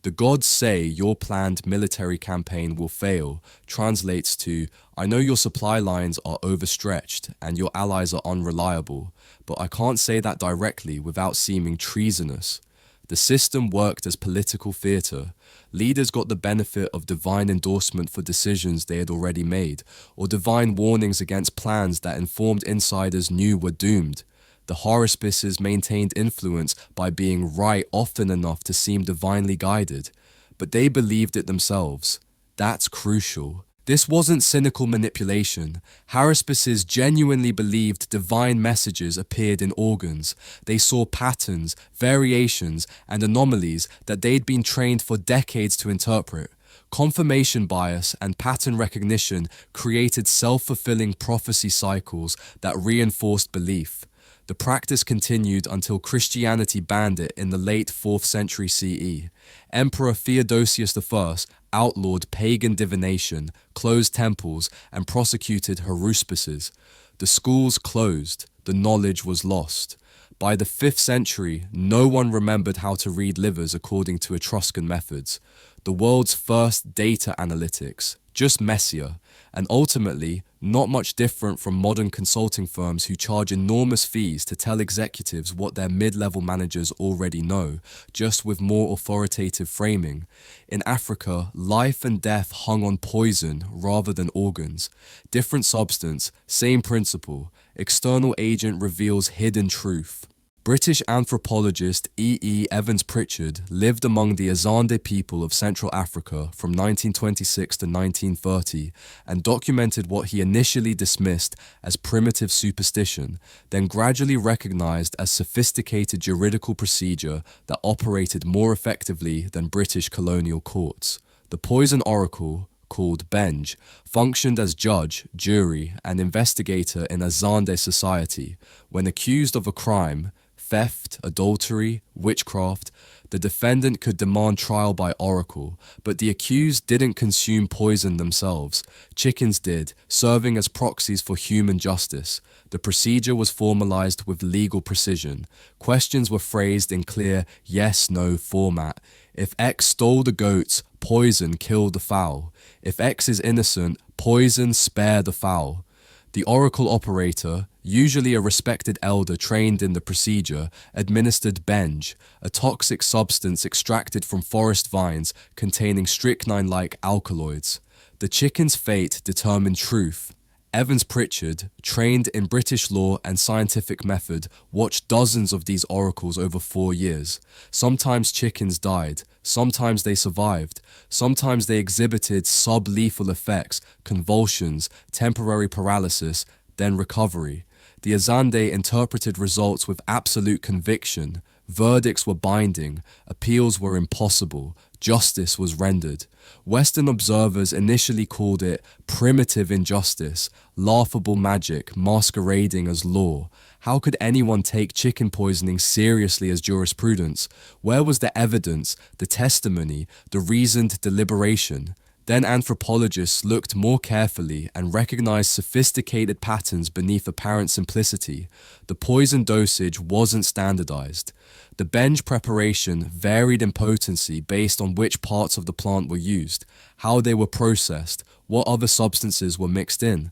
The gods say your planned military campaign will fail translates to, I know your supply lines are overstretched and your allies are unreliable, but I can't say that directly without seeming treasonous. The system worked as political theatre. Leaders got the benefit of divine endorsement for decisions they had already made, or divine warnings against plans that informed insiders knew were doomed. The haruspices maintained influence by being right often enough to seem divinely guided, but they believed it themselves. That's crucial. This wasn't cynical manipulation. Haruspices genuinely believed divine messages appeared in organs. They saw patterns, variations, and anomalies that they'd been trained for decades to interpret. Confirmation bias and pattern recognition created self-fulfilling prophecy cycles that reinforced belief. The practice continued until Christianity banned it in the late 4th century CE. Emperor Theodosius I outlawed pagan divination, closed temples, and prosecuted haruspices. The schools closed, the knowledge was lost. By the 5th century, no one remembered how to read livers according to Etruscan methods. The world's first data analytics, just messier, and ultimately not much different from modern consulting firms who charge enormous fees to tell executives what their mid-level managers already know, just with more authoritative framing. In Africa, life and death hung on poison rather than organs. Different substance, same principle. External agent reveals hidden truth. British anthropologist E. Evans Pritchard lived among the Azande people of Central Africa from 1926 to 1930 and documented what he initially dismissed as primitive superstition, then gradually recognized as sophisticated juridical procedure that operated more effectively than British colonial courts. The poison oracle, called Benj, functioned as judge, jury, and investigator in Azande society. When accused of a crime, theft, adultery, witchcraft, the defendant could demand trial by oracle, but the accused didn't consume poison themselves. Chickens did, serving as proxies for human justice. The procedure was formalized with legal precision. Questions were phrased in clear yes-no format. If X stole the goats, poison kill the fowl. If X is innocent, poison spare the fowl. The oracle operator, usually a respected elder trained in the procedure, administered Benj, a toxic substance extracted from forest vines containing strychnine-like alkaloids. The chicken's fate determined truth. Evans Pritchard, trained in British law and scientific method, watched dozens of these oracles over 4 years. Sometimes chickens died, sometimes they survived, sometimes they exhibited sublethal effects, convulsions, temporary paralysis, then recovery. The Azande interpreted results with absolute conviction. Verdicts were binding, appeals were impossible, justice was rendered. Western observers initially called it primitive injustice, laughable magic masquerading as law. How could anyone take chicken poisoning seriously as jurisprudence? Where was the evidence, the testimony, the reasoned deliberation? Then anthropologists looked more carefully and recognized sophisticated patterns beneath apparent simplicity. The poison dosage wasn't standardized. The benge preparation varied in potency based on which parts of the plant were used, how they were processed, what other substances were mixed in.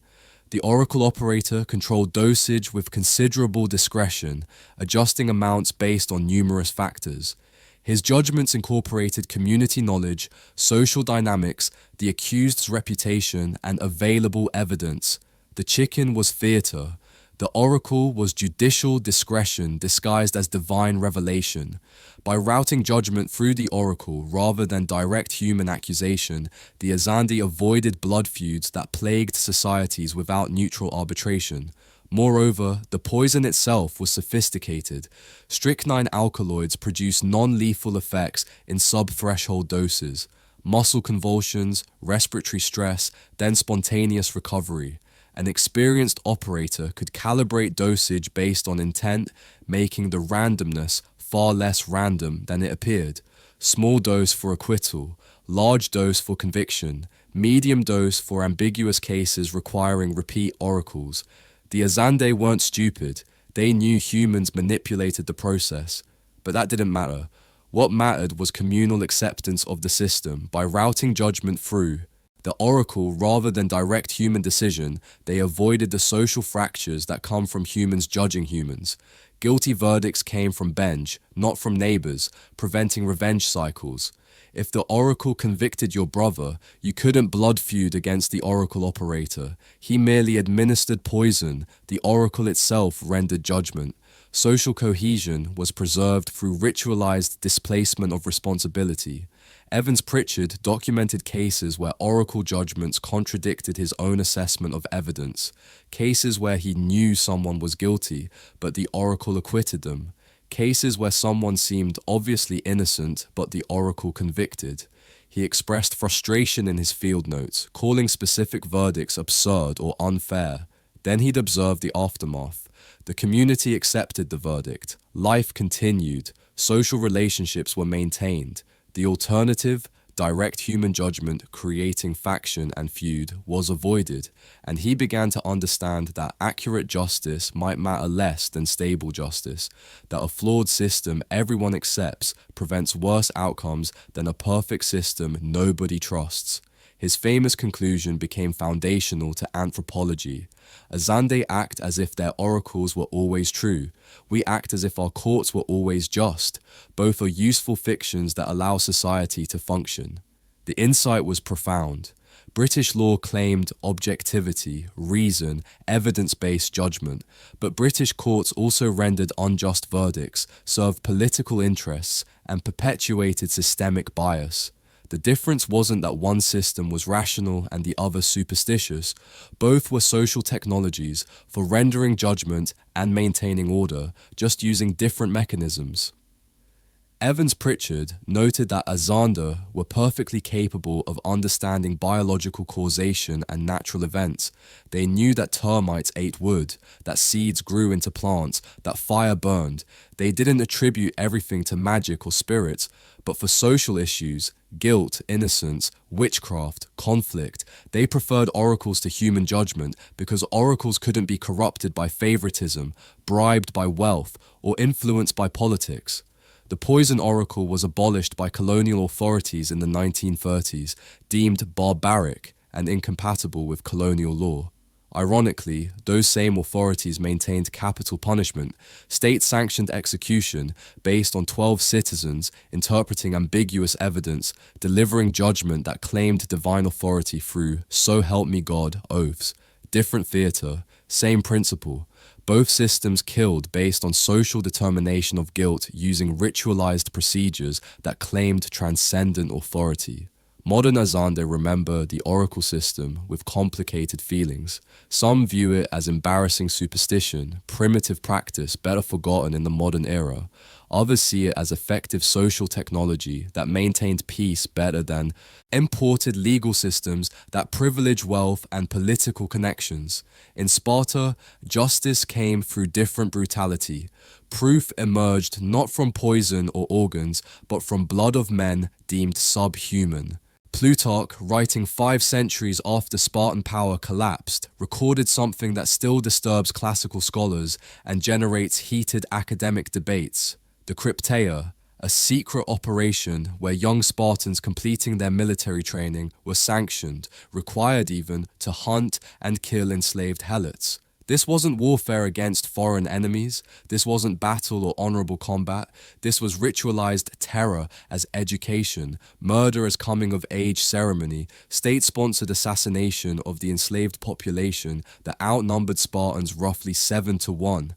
The oracle operator controlled dosage with considerable discretion, adjusting amounts based on numerous factors. His judgments incorporated community knowledge, social dynamics, the accused's reputation, and available evidence. The chicken was theater. The oracle was judicial discretion disguised as divine revelation. By routing judgment through the oracle rather than direct human accusation, the Azande avoided blood feuds that plagued societies without neutral arbitration. Moreover, the poison itself was sophisticated. Strychnine alkaloids produce non-lethal effects in sub-threshold doses. Muscle convulsions, respiratory stress, then spontaneous recovery. An experienced operator could calibrate dosage based on intent, making the randomness far less random than it appeared. Small dose for acquittal, large dose for conviction, medium dose for ambiguous cases requiring repeat oracles. The Azande weren't stupid. They knew humans manipulated the process. But that didn't matter. What mattered was communal acceptance of the system. By routing judgment through the oracle rather than direct human decision, they avoided the social fractures that come from humans judging humans. Guilty verdicts came from benge, not from neighbors, preventing revenge cycles. If the oracle convicted your brother, you couldn't blood feud against the oracle operator. He merely administered poison. The oracle itself rendered judgment. Social cohesion was preserved through ritualized displacement of responsibility. Evans Pritchard documented cases where oracle judgments contradicted his own assessment of evidence, cases where he knew someone was guilty, but the oracle acquitted them, cases where someone seemed obviously innocent, but the oracle convicted. He expressed frustration in his field notes, calling specific verdicts absurd or unfair. Then he'd observe the aftermath. The community accepted the verdict. Life continued. Social relationships were maintained. The alternative, direct human judgment creating faction and feud, was avoided, and he began to understand that accurate justice might matter less than stable justice, that a flawed system everyone accepts prevents worse outcomes than a perfect system nobody trusts. His famous conclusion became foundational to anthropology. Azande act as if their oracles were always true. We act as if our courts were always just. Both are useful fictions that allow society to function. The insight was profound. British law claimed objectivity, reason, evidence-based judgment, but British courts also rendered unjust verdicts, served political interests, and perpetuated systemic bias. The difference wasn't that one system was rational and the other superstitious. Both were social technologies for rendering judgment and maintaining order, just using different mechanisms. Evans Pritchard noted that Azande were perfectly capable of understanding biological causation and natural events. They knew that termites ate wood, that seeds grew into plants, that fire burned. They didn't attribute everything to magic or spirits, but for social issues, guilt, innocence, witchcraft, conflict, they preferred oracles to human judgment because oracles couldn't be corrupted by favoritism, bribed by wealth, or influenced by politics. The poison oracle was abolished by colonial authorities in the 1930s, deemed barbaric and incompatible with colonial law. Ironically, those same authorities maintained capital punishment, state-sanctioned execution based on 12 citizens interpreting ambiguous evidence, delivering judgment that claimed divine authority through "so help me God" oaths. different theatre, same principle. Both systems killed based on social determination of guilt using ritualized procedures that claimed transcendent authority. Modern Azande remember the oracle system with complicated feelings. Some view it as embarrassing superstition, primitive practice better forgotten in the modern era. Others see it as effective social technology that maintained peace better than imported legal systems that privilege wealth and political connections. In Sparta, justice came through different brutality. Proof emerged not from poison or organs, but from blood of men deemed subhuman. Plutarch, writing 5 centuries after Spartan power collapsed, recorded something that still disturbs classical scholars and generates heated academic debates. The Crypteia, a secret operation where young Spartans completing their military training were sanctioned, required even to hunt and kill enslaved helots. This wasn't warfare against foreign enemies, this wasn't battle or honorable combat, this was ritualized terror as education, murder as coming-of-age ceremony, state-sponsored assassination of the enslaved population that outnumbered Spartans roughly 7-1.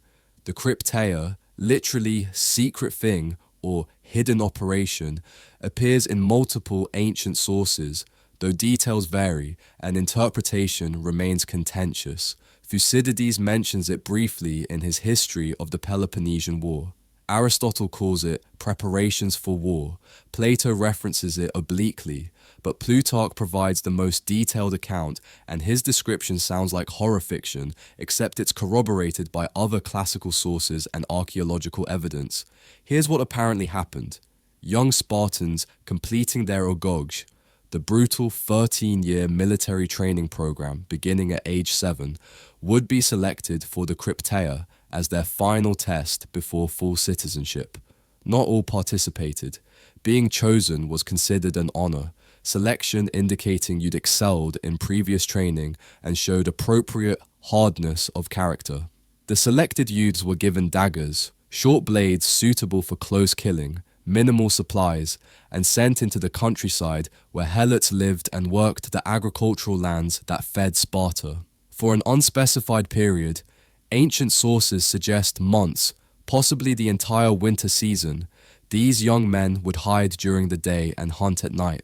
The Crypteia, literally secret thing or hidden operation, appears in multiple ancient sources, though details vary and interpretation remains contentious. Thucydides mentions it briefly in his History of the Peloponnesian War. Aristotle calls it preparations for war. Plato references it obliquely, but Plutarch provides the most detailed account, and his description sounds like horror fiction, except it's corroborated by other classical sources and archaeological evidence. Here's what apparently happened. Young Spartans completing their ogog, the brutal 13-year military training program beginning at age 7, would be selected for the Crypteia as their final test before full citizenship. Not all participated. Being chosen was considered an honor, selection indicating you'd excelled in previous training and showed appropriate hardness of character. The selected youths were given daggers, short blades suitable for close killing, minimal supplies, and sent into the countryside where helots lived and worked the agricultural lands that fed Sparta. For an unspecified period, ancient sources suggest months, possibly the entire winter season, these young men would hide during the day and hunt at night.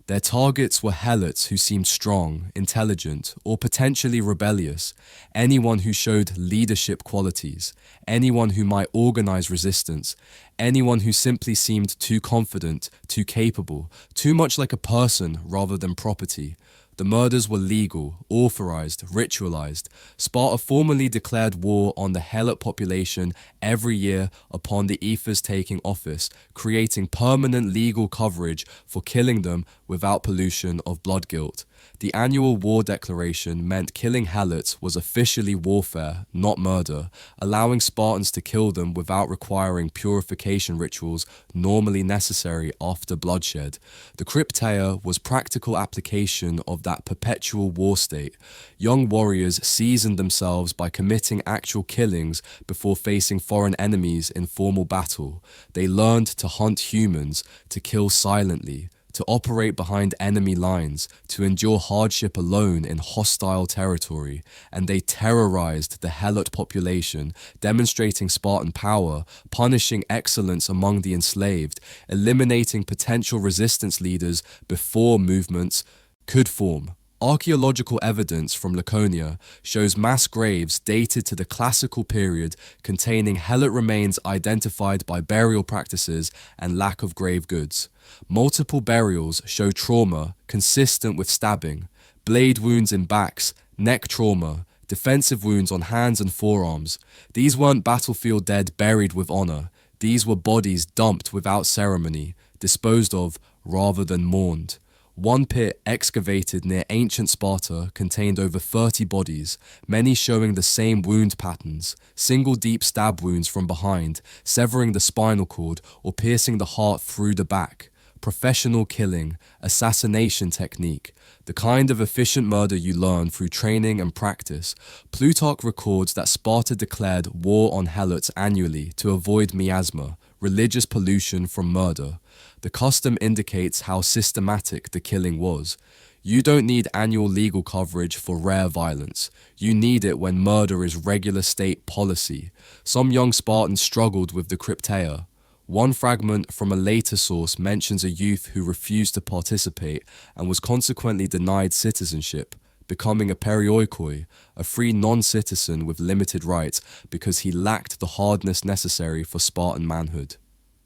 Their targets were helots who seemed strong, intelligent, or potentially rebellious, anyone who showed leadership qualities, anyone who might organize resistance, anyone who simply seemed too confident, too capable, too much like a person rather than property. The murders were legal, authorized, ritualized. Sparta formally declared war on the helot population every year upon the ephors taking office, creating permanent legal coverage for killing them without pollution of blood guilt. The annual war declaration meant killing helots was officially warfare, not murder, allowing Spartans to kill them without requiring purification rituals normally necessary after bloodshed. The Crypteia was practical application of that perpetual war state. Young warriors seasoned themselves by committing actual killings before facing foreign enemies in formal battle. They learned to hunt humans, to kill silently, to operate behind enemy lines, to endure hardship alone in hostile territory, and they terrorized the helot population, demonstrating Spartan power, punishing excellence among the enslaved, eliminating potential resistance leaders before movements could form. Archaeological evidence from Laconia shows mass graves dated to the classical period containing helot remains identified by burial practices and lack of grave goods. Multiple burials show trauma consistent with stabbing, blade wounds in backs, neck trauma, defensive wounds on hands and forearms. These weren't battlefield dead buried with honor. These were bodies dumped without ceremony, disposed of rather than mourned. One pit excavated near ancient Sparta contained over 30 bodies, many showing the same wound patterns, single deep stab wounds from behind, severing the spinal cord or piercing the heart through the back. Professional killing, assassination technique, the kind of efficient murder you learn through training and practice. Plutarch records that Sparta declared war on helots annually to avoid miasma, religious pollution from murder. The custom indicates how systematic the killing was. You don't need annual legal coverage for rare violence. You need it when murder is regular state policy. Some young Spartans struggled with the crypteia. One fragment from a later source mentions a youth who refused to participate and was consequently denied citizenship, becoming a perioikoi, a free non-citizen with limited rights because he lacked the hardness necessary for Spartan manhood.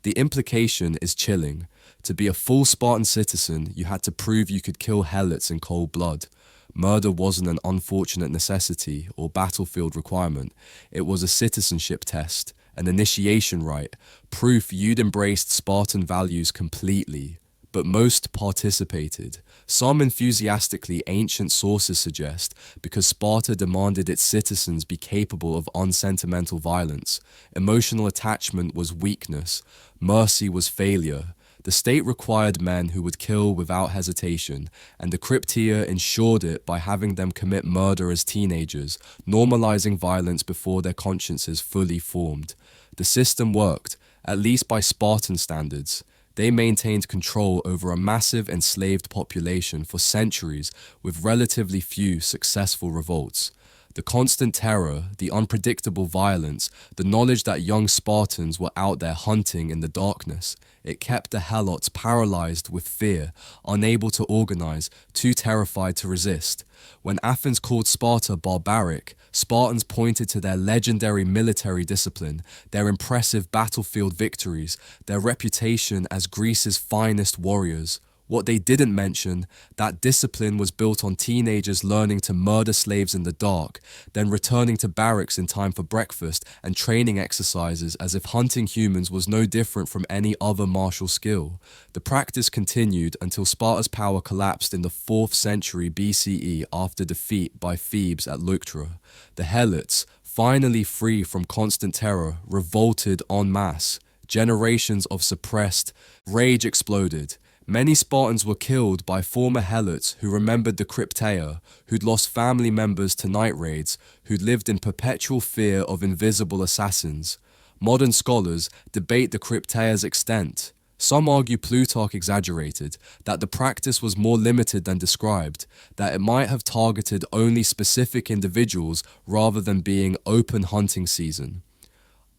The implication is chilling. To be a full Spartan citizen, you had to prove you could kill helots in cold blood. Murder wasn't an unfortunate necessity or battlefield requirement. It was a citizenship test, an initiation rite, proof you'd embraced Spartan values completely. But most participated. Some enthusiastically, ancient sources suggest, because Sparta demanded its citizens be capable of unsentimental violence. Emotional attachment was weakness. Mercy was failure. The state required men who would kill without hesitation, and the crypteia ensured it by having them commit murder as teenagers, normalizing violence before their consciences fully formed. The system worked, at least by Spartan standards. They maintained control over a massive enslaved population for centuries with relatively few successful revolts. The constant terror, the unpredictable violence, the knowledge that young Spartans were out there hunting in the darkness, it kept the helots paralyzed with fear, unable to organize, too terrified to resist. When Athens called Sparta barbaric, Spartans pointed to their legendary military discipline, their impressive battlefield victories, their reputation as Greece's finest warriors. What they didn't mention, that discipline was built on teenagers learning to murder slaves in the dark, then returning to barracks in time for breakfast and training exercises as if hunting humans was no different from any other martial skill. The practice continued until Sparta's power collapsed in the 4th century BCE after defeat by Thebes at Leuctra. The helots, finally free from constant terror, revolted en masse. Generations of suppressed rage exploded. Many Spartans were killed by former helots who remembered the crypteia, who'd lost family members to night raids, who'd lived in perpetual fear of invisible assassins. Modern scholars debate the crypteia's extent. Some argue Plutarch exaggerated, that the practice was more limited than described, that it might have targeted only specific individuals rather than being open hunting season.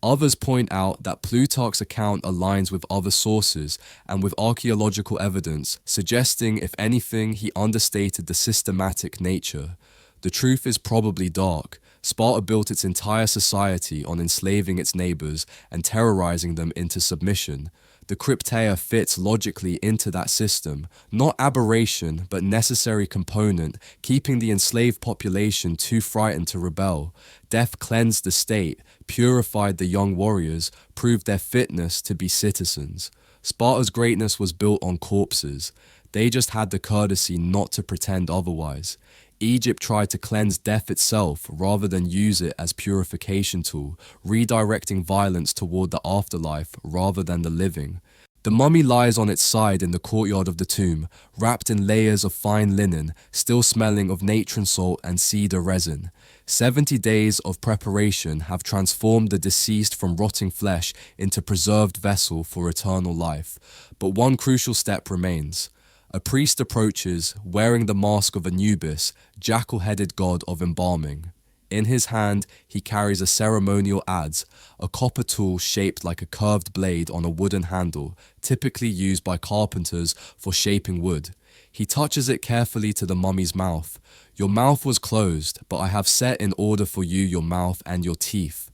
Others point out that Plutarch's account aligns with other sources and with archaeological evidence, suggesting, if anything, he understated the systematic nature. The truth is probably dark. Sparta built its entire society on enslaving its neighbors and terrorizing them into submission. The crypteia fits logically into that system, not aberration, but necessary component, keeping the enslaved population too frightened to rebel. Death cleansed the state, purified the young warriors, proved their fitness to be citizens. Sparta's greatness was built on corpses. They just had the courtesy not to pretend otherwise. Egypt tried to cleanse death itself rather than use it as purification tool, redirecting violence toward the afterlife rather than the living. The mummy lies on its side in the courtyard of the tomb, wrapped in layers of fine linen, still smelling of natron salt and cedar resin. 70 days of preparation have transformed the deceased from rotting flesh into preserved vessel for eternal life. But one crucial step remains. A priest approaches, wearing the mask of Anubis, jackal-headed god of embalming. In his hand, he carries a ceremonial adze, a copper tool shaped like a curved blade on a wooden handle, typically used by carpenters for shaping wood. He touches it carefully to the mummy's mouth. Your mouth was closed, but I have set in order for you your mouth and your teeth.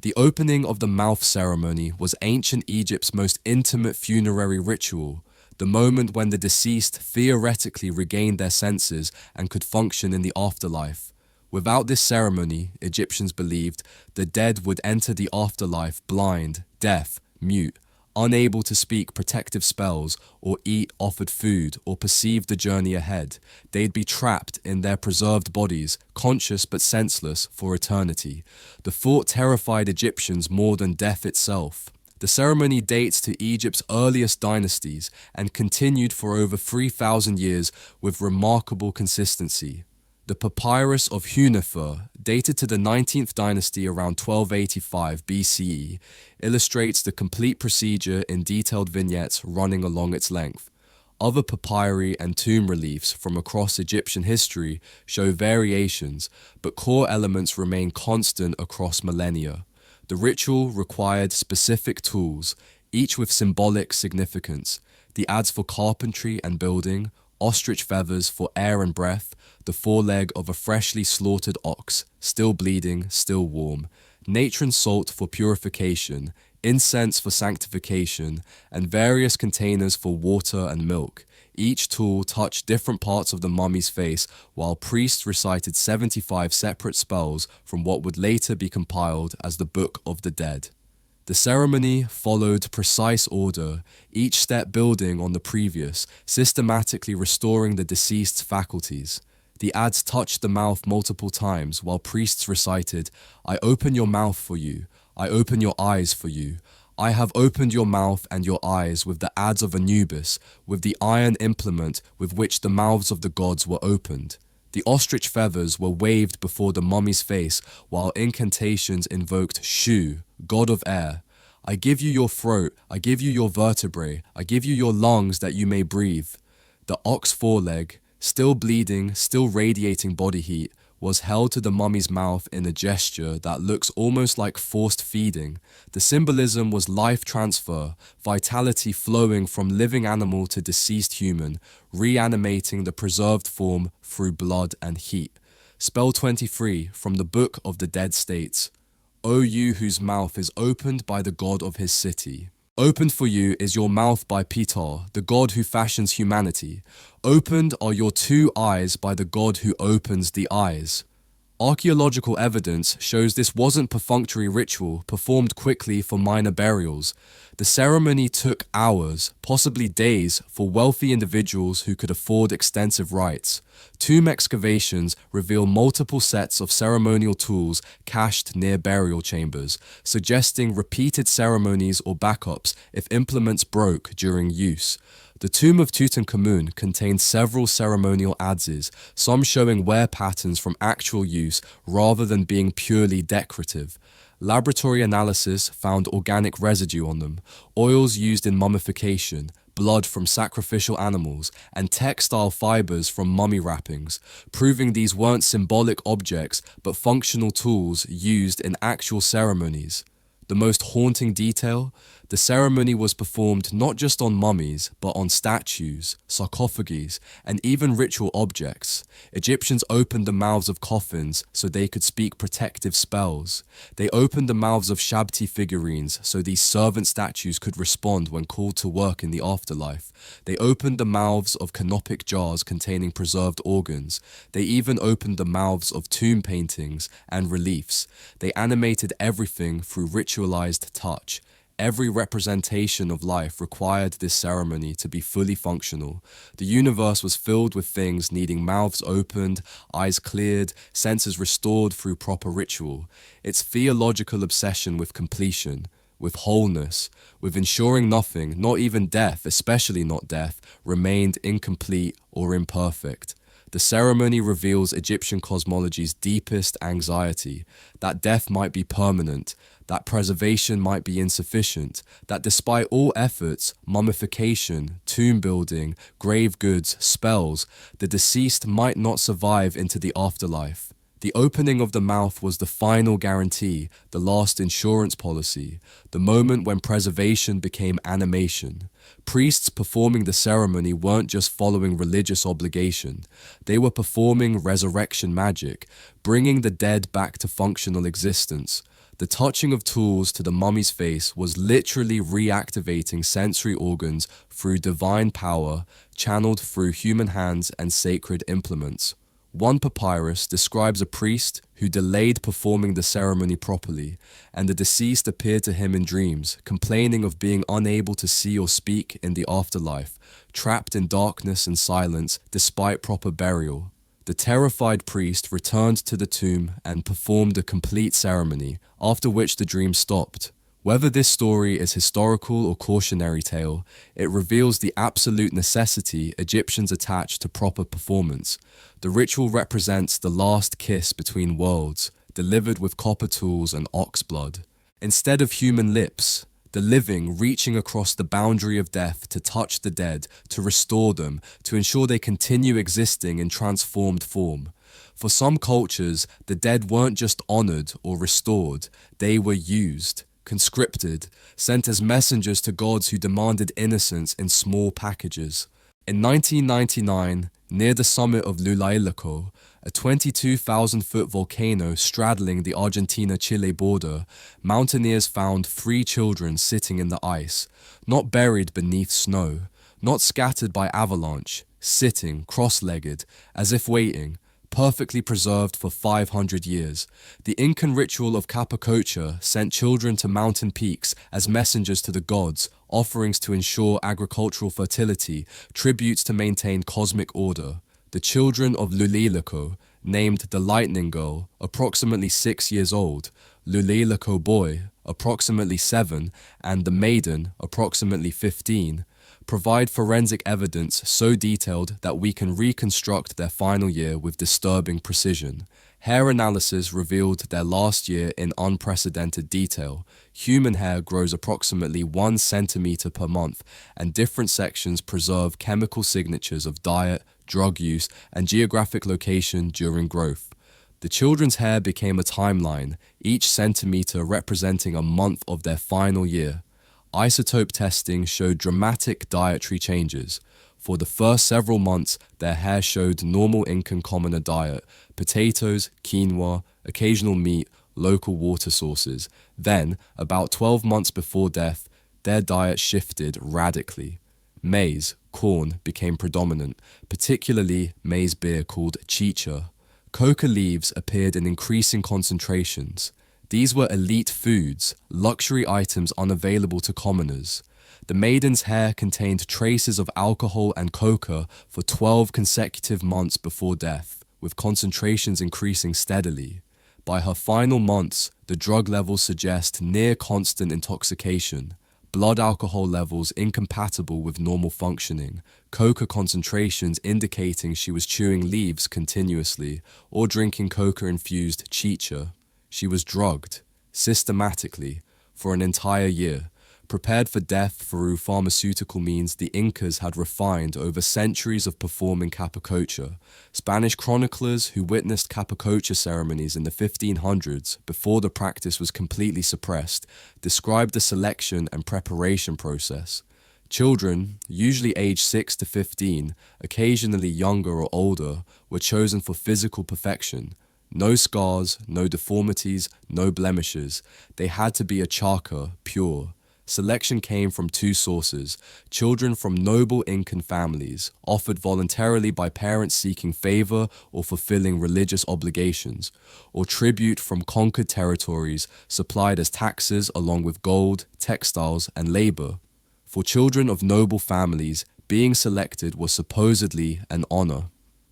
The opening of the mouth ceremony was ancient Egypt's most intimate funerary ritual, the moment when the deceased theoretically regained their senses and could function in the afterlife. Without this ceremony, Egyptians believed, the dead would enter the afterlife blind, deaf, mute, unable to speak protective spells or eat offered food or perceive the journey ahead. They'd be trapped in their preserved bodies, conscious but senseless, for eternity. The thought terrified Egyptians more than death itself. The ceremony dates to Egypt's earliest dynasties and continued for over 3,000 years with remarkable consistency. The Papyrus of Hunefer, dated to the 19th dynasty around 1285 BCE, illustrates the complete procedure in detailed vignettes running along its length. Other papyri and tomb reliefs from across Egyptian history show variations, but core elements remain constant across millennia. The ritual required specific tools, each with symbolic significance. The adze for carpentry and building, ostrich feathers for air and breath, the foreleg of a freshly slaughtered ox, still bleeding, still warm, natron salt for purification, incense for sanctification, and various containers for water and milk. Each tool touched different parts of the mummy's face, while priests recited 75 separate spells from what would later be compiled as the Book of the Dead. The ceremony followed precise order, each step building on the previous, systematically restoring the deceased's faculties. The adze touched the mouth multiple times while priests recited, "I open your mouth for you, I open your eyes for you. I have opened your mouth and your eyes with the adze of Anubis, with the iron implement with which the mouths of the gods were opened." The ostrich feathers were waved before the mummy's face while incantations invoked Shu, god of air. "I give you your throat, I give you your vertebrae, I give you your lungs that you may breathe." The ox foreleg, still bleeding, still radiating body heat, was held to the mummy's mouth in a gesture that looks almost like forced feeding. The symbolism was life transfer, vitality flowing from living animal to deceased human, reanimating the preserved form through blood and heat. Spell 23 from the Book of the Dead states, "O you whose mouth is opened by the god of his city. Opened for you is your mouth by Ptah, the god who fashions humanity. Opened are your two eyes by the god who opens the eyes." Archaeological evidence shows this wasn't perfunctory ritual performed quickly for minor burials. The ceremony took hours, possibly days, for wealthy individuals who could afford extensive rites. Tomb excavations reveal multiple sets of ceremonial tools cached near burial chambers, suggesting repeated ceremonies or backups if implements broke during use. The tomb of Tutankhamun contained several ceremonial adzes, some showing wear patterns from actual use rather than being purely decorative. Laboratory analysis found organic residue on them, oils used in mummification, blood from sacrificial animals, and textile fibers from mummy wrappings, proving these weren't symbolic objects but functional tools used in actual ceremonies. The most haunting detail? The ceremony was performed not just on mummies, but on statues, sarcophages, and even ritual objects. Egyptians opened the mouths of coffins so they could speak protective spells. They opened the mouths of Shabti figurines so these servant statues could respond when called to work in the afterlife. They opened the mouths of canopic jars containing preserved organs. They even opened the mouths of tomb paintings and reliefs. They animated everything through ritualized touch. Every representation of life required this ceremony to be fully functional. The universe was filled with things needing mouths opened, eyes cleared, senses restored through proper ritual. Its theological obsession with completion, with wholeness, with ensuring nothing, not even death, especially not death, remained incomplete or imperfect. The ceremony reveals Egyptian cosmology's deepest anxiety, that death might be permanent, that preservation might be insufficient, that despite all efforts, mummification, tomb building, grave goods, spells, the deceased might not survive into the afterlife. The opening of the mouth was the final guarantee, the last insurance policy, the moment when preservation became animation. Priests performing the ceremony weren't just following religious obligation, they were performing resurrection magic, bringing the dead back to functional existence. The touching of tools to the mummy's face was literally reactivating sensory organs through divine power, channeled through human hands and sacred implements. One papyrus describes a priest who delayed performing the ceremony properly, and the deceased appeared to him in dreams, complaining of being unable to see or speak in the afterlife, trapped in darkness and silence despite proper burial. The terrified priest returned to the tomb and performed a complete ceremony, after which the dream stopped. Whether this story is historical or cautionary tale, it reveals the absolute necessity Egyptians attached to proper performance. The ritual represents the last kiss between worlds, delivered with copper tools and ox blood. Instead of human lips, the living reaching across the boundary of death to touch the dead, to restore them, to ensure they continue existing in transformed form. For some cultures, the dead weren't just honored or restored, they were used, conscripted, sent as messengers to gods who demanded innocence in small packages. In 1999, near the summit of Lulailico, a 22,000-foot volcano straddling the Argentina-Chile border, mountaineers found 3 children sitting in the ice, not buried beneath snow, not scattered by avalanche, sitting cross-legged, as if waiting, perfectly preserved for 500 years. The Incan ritual of Capacocha sent children to mountain peaks as messengers to the gods, offerings to ensure agricultural fertility, tributes to maintain cosmic order. The children of Lulailico, named the Lightning Girl, approximately 6 years old, Lulailico Boy, approximately 7, and the Maiden, approximately 15, provide forensic evidence so detailed that we can reconstruct their final year with disturbing precision. Hair analysis revealed their last year in unprecedented detail. Human hair grows approximately 1 centimeter per month, and different sections preserve chemical signatures of diet, drug use, and geographic location during growth. The children's hair became a timeline, each centimeter representing a month of their final year. Isotope testing showed dramatic dietary changes. For the first several months, their hair showed normal Incan commoner diet: potatoes, quinoa, occasional meat, local water sources. Then, about 12 months before death, their diet shifted radically. Maize, corn, became predominant, particularly maize beer called chicha. Coca leaves appeared in increasing concentrations. These were elite foods, luxury items unavailable to commoners. The maiden's hair contained traces of alcohol and coca for 12 consecutive months before death, with concentrations increasing steadily. By her final months, the drug levels suggest near constant intoxication, blood alcohol levels incompatible with normal functioning, coca concentrations indicating she was chewing leaves continuously or drinking coca-infused chicha. She was drugged, systematically, for an entire year, prepared for death through pharmaceutical means the Incas had refined over centuries of performing Capacocha. Spanish chroniclers who witnessed Capacocha ceremonies in the 1500s, before the practice was completely suppressed, described the selection and preparation process. Children, usually aged 6 to 15, occasionally younger or older, were chosen for physical perfection. No scars, no deformities, no blemishes. They had to be a chaka, pure. Selection came from 2 sources: children from noble Incan families, offered voluntarily by parents seeking favor or fulfilling religious obligations, or tribute from conquered territories supplied as taxes along with gold, textiles, and labor. For children of noble families, being selected was supposedly an honor.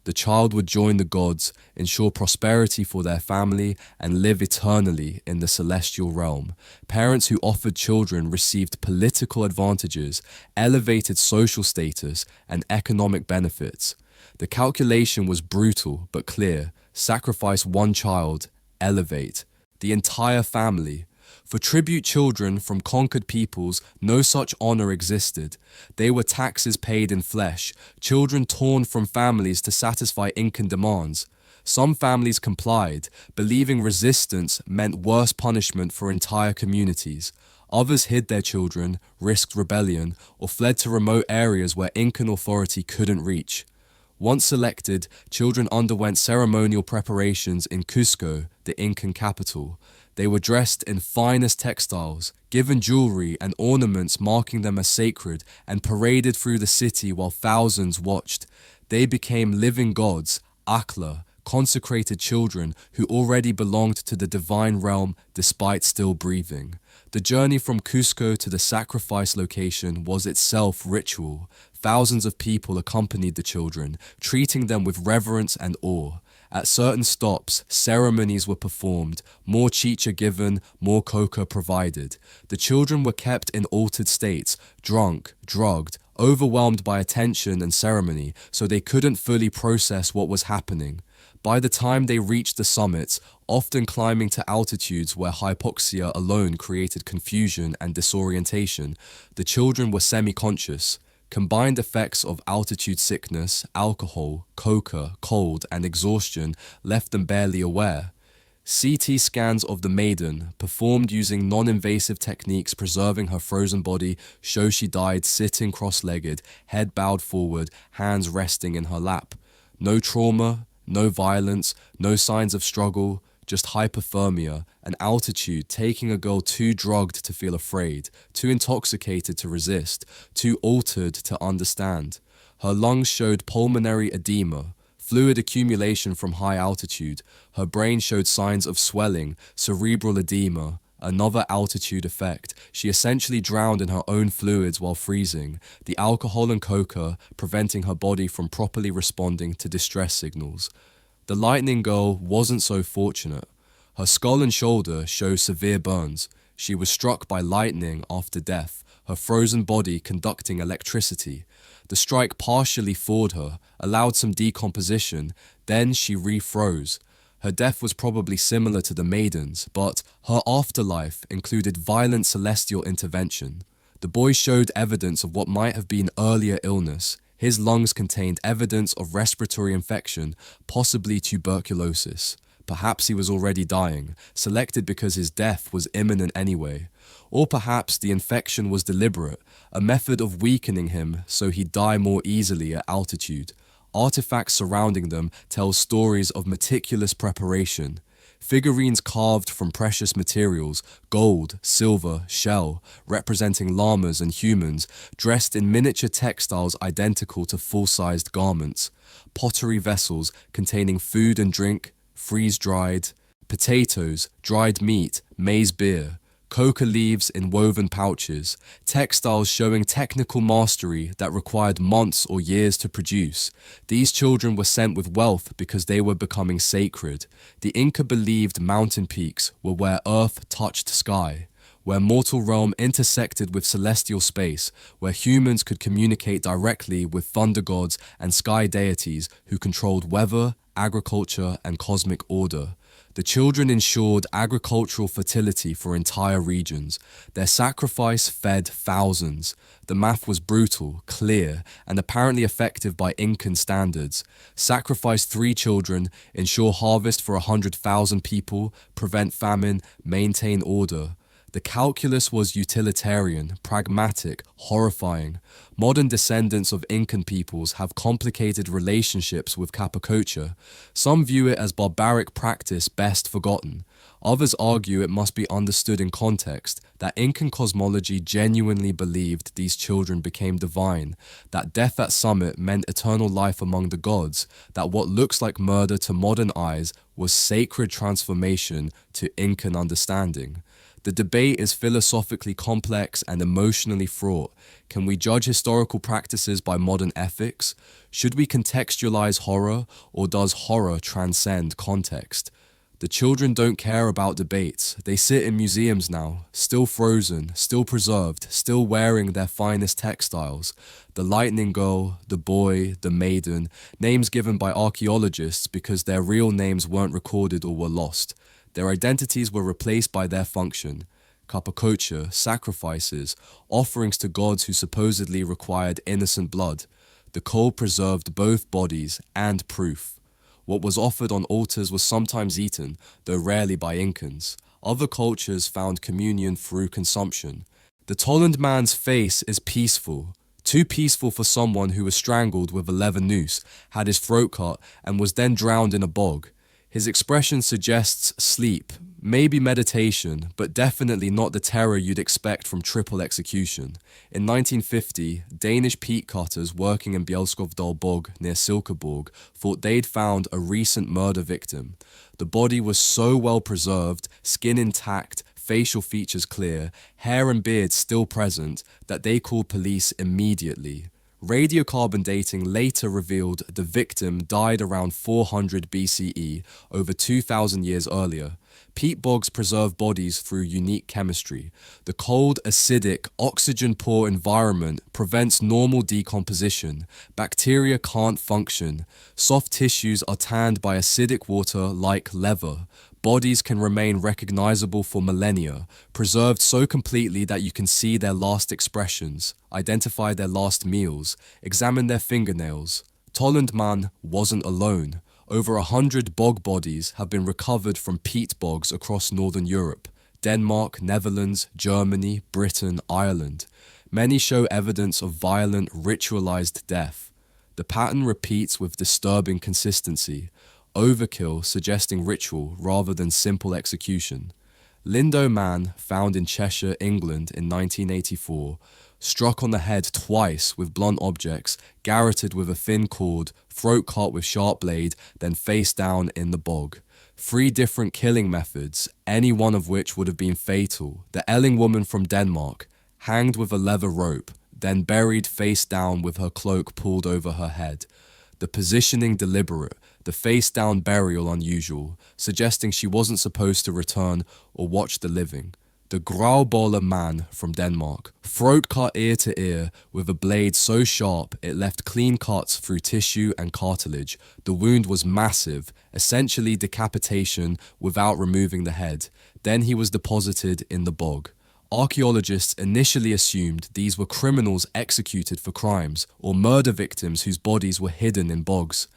The child would join the gods, ensure prosperity for their family, and live eternally in the celestial realm. Parents who offered children received political advantages, elevated social status, and economic benefits. The calculation was brutal but clear: sacrifice 1 child, elevate the entire family. For tribute children from conquered peoples, no such honor existed. They were taxes paid in flesh, children torn from families to satisfy Incan demands. Some families complied, believing resistance meant worse punishment for entire communities. Others hid their children, risked rebellion, or fled to remote areas where Incan authority couldn't reach. Once selected, children underwent ceremonial preparations in Cusco, the Incan capital. They were dressed in finest textiles, given jewelry and ornaments marking them as sacred, and paraded through the city while thousands watched. They became living gods, Akla, consecrated children who already belonged to the divine realm despite still breathing. The journey from Cusco to the sacrifice location was itself ritual. Thousands of people accompanied the children, treating them with reverence and awe. At certain stops, ceremonies were performed, more chicha given, more coca provided. The children were kept in altered states, drunk, drugged, overwhelmed by attention and ceremony, so they couldn't fully process what was happening. By the time they reached the summits, often climbing to altitudes where hypoxia alone created confusion and disorientation, the children were semi-conscious. Combined effects of altitude sickness, alcohol, coca, cold, and exhaustion left them barely aware. CT scans of the maiden, performed using non-invasive techniques preserving her frozen body, show she died sitting cross-legged, head bowed forward, hands resting in her lap. No trauma, no violence, no signs of struggle, just hypothermia, an altitude taking a girl too drugged to feel afraid, too intoxicated to resist, too altered to understand. Her lungs showed pulmonary edema, fluid accumulation from high altitude. Her brain showed signs of swelling, cerebral edema, another altitude effect. She essentially drowned in her own fluids while freezing, the alcohol and coca preventing her body from properly responding to distress signals. The lightning girl wasn't so fortunate. Her skull and shoulder show severe burns. She was struck by lightning after death, her frozen body conducting electricity. The strike partially thawed her, allowed some decomposition, then she refroze. Her death was probably similar to the maiden's, but her afterlife included violent celestial intervention. The boy showed evidence of what might have been earlier illness. His lungs contained evidence of respiratory infection, possibly tuberculosis. Perhaps he was already dying, selected because his death was imminent anyway. Or perhaps the infection was deliberate, a method of weakening him so he'd die more easily at altitude. Artifacts surrounding them tell stories of meticulous preparation. Figurines carved from precious materials, gold, silver, shell, representing llamas and humans, dressed in miniature textiles identical to full-sized garments. Pottery vessels containing food and drink, freeze-dried, potatoes, dried meat, maize beer, coca leaves in woven pouches, textiles showing technical mastery that required months or years to produce. These children were sent with wealth because they were becoming sacred. The Inca believed mountain peaks were where earth touched sky, where mortal realm intersected with celestial space, where humans could communicate directly with thunder gods and sky deities who controlled weather, agriculture, and cosmic order. The children ensured agricultural fertility for entire regions. Their sacrifice fed thousands. The math was brutal, clear, and apparently effective by Incan standards. Sacrifice 3 children, ensure harvest for 100,000 people, prevent famine, maintain order. The calculus was utilitarian, pragmatic, horrifying. Modern descendants of Incan peoples have complicated relationships with capacocha. Some view it as barbaric practice best forgotten. Others argue it must be understood in context, that Incan cosmology genuinely believed these children became divine, that death at summit meant eternal life among the gods, that what looks like murder to modern eyes was sacred transformation to Incan understanding. The debate is philosophically complex and emotionally fraught. Can we judge historical practices by modern ethics? Should we contextualize horror, or does horror transcend context? The children don't care about debates. They sit in museums now, still frozen, still preserved, still wearing their finest textiles. The lightning girl, the boy, the maiden, names given by archaeologists because their real names weren't recorded or were lost. Their identities were replaced by their function. Capacocha, sacrifices, offerings to gods who supposedly required innocent blood. The coal preserved both bodies and proof. What was offered on altars was sometimes eaten, though rarely by Incans. Other cultures found communion through consumption. The Toland man's face is peaceful. Too peaceful for someone who was strangled with a leather noose, had his throat cut, and was then drowned in a bog. His expression suggests sleep, maybe meditation, but definitely not the terror you'd expect from triple execution. In 1950, Danish peat cutters working in Bjelskovdal bog near Silkeborg thought they'd found a recent murder victim. The body was so well preserved, skin intact, facial features clear, hair and beard still present, that they called police immediately. Radiocarbon dating later revealed the victim died around 400 BCE, over 2,000 years earlier. Peat bogs preserve bodies through unique chemistry. The cold, acidic, oxygen-poor environment prevents normal decomposition. Bacteria can't function. Soft tissues are tanned by acidic water like leather. Bodies can remain recognizable for millennia, preserved so completely that you can see their last expressions, identify their last meals, examine their fingernails. Tollund Man wasn't alone. Over 100 bog bodies have been recovered from peat bogs across northern Europe, Denmark, Netherlands, Germany, Britain, Ireland. Many show evidence of violent, ritualized death. The pattern repeats with disturbing consistency, overkill suggesting ritual rather than simple execution. Lindo Man, found in Cheshire, England in 1984, struck on the head twice with blunt objects, garroted with a thin cord, throat cut with sharp blade, then face down in the bog. 3 different killing methods, any one of which would have been fatal. The Elling woman from Denmark, hanged with a leather rope, then buried face down with her cloak pulled over her head. The positioning deliberate, the face-down burial unusual, suggesting she wasn't supposed to return or watch the living. The Grauboller Man from Denmark, throat cut ear to ear with a blade so sharp it left clean cuts through tissue and cartilage. The wound was massive, essentially decapitation without removing the head. Then he was deposited in the bog. Archaeologists initially assumed these were criminals executed for crimes or murder victims whose bodies were hidden in bogs.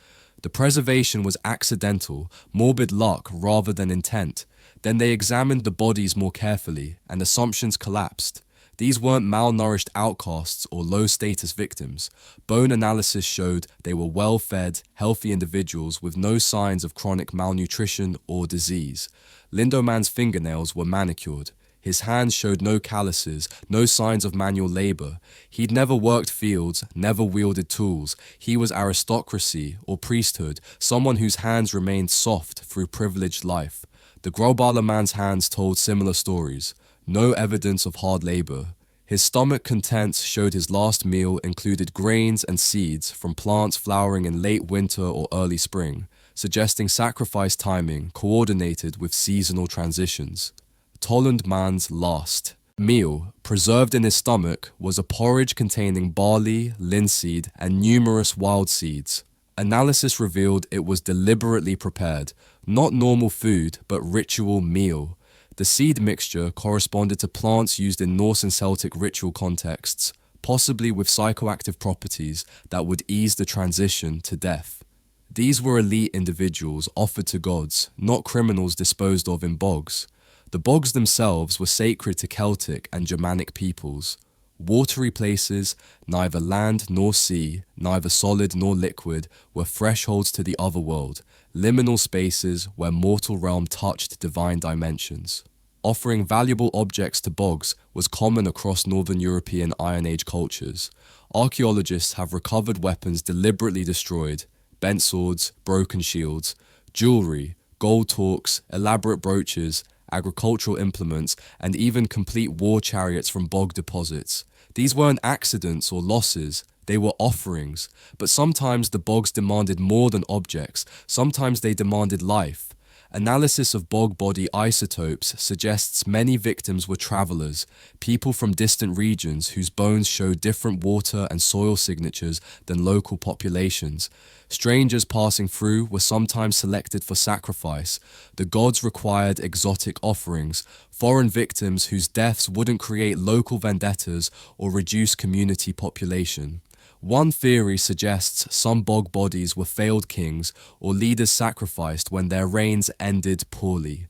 The preservation was accidental, morbid luck rather than intent. Then they examined the bodies more carefully, and assumptions collapsed. These weren't malnourished outcasts or low-status victims. Bone analysis showed they were well-fed, healthy individuals with no signs of chronic malnutrition or disease. Lindo Man's fingernails were manicured. His hands showed no calluses, no signs of manual labor. He'd never worked fields, never wielded tools. He was aristocracy or priesthood, someone whose hands remained soft through privileged life. The Grauballer Man's hands told similar stories. No evidence of hard labor. His stomach contents showed his last meal included grains and seeds from plants flowering in late winter or early spring, suggesting sacrifice timing coordinated with seasonal transitions. Tollund Man's last meal, preserved in his stomach, was a porridge containing barley, linseed, and numerous wild seeds. Analysis revealed it was deliberately prepared, not normal food, but ritual meal. The seed mixture corresponded to plants used in Norse and Celtic ritual contexts, possibly with psychoactive properties that would ease the transition to death. These were elite individuals offered to gods, not criminals disposed of in bogs. The bogs themselves were sacred to Celtic and Germanic peoples. Watery places, neither land nor sea, neither solid nor liquid, were thresholds to the otherworld, liminal spaces where mortal realm touched divine dimensions. Offering valuable objects to bogs was common across Northern European Iron Age cultures. Archaeologists have recovered weapons deliberately destroyed, bent swords, broken shields, jewelry, gold torques, elaborate brooches, agricultural implements, and even complete war chariots from bog deposits. These weren't accidents or losses, they were offerings, but sometimes the bogs demanded more than objects, sometimes they demanded life. Analysis of bog body isotopes suggests many victims were travelers, people from distant regions whose bones show different water and soil signatures than local populations. Strangers passing through were sometimes selected for sacrifice. The gods required exotic offerings, foreign victims whose deaths wouldn't create local vendettas or reduce community population. One theory suggests some bog bodies were failed kings or leaders sacrificed when their reigns ended poorly.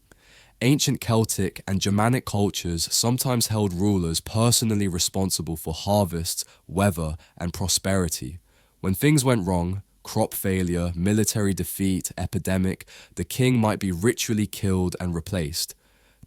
Ancient Celtic and Germanic cultures sometimes held rulers personally responsible for harvests, weather, and prosperity. When things went wrong, crop failure, military defeat, epidemic, the king might be ritually killed and replaced.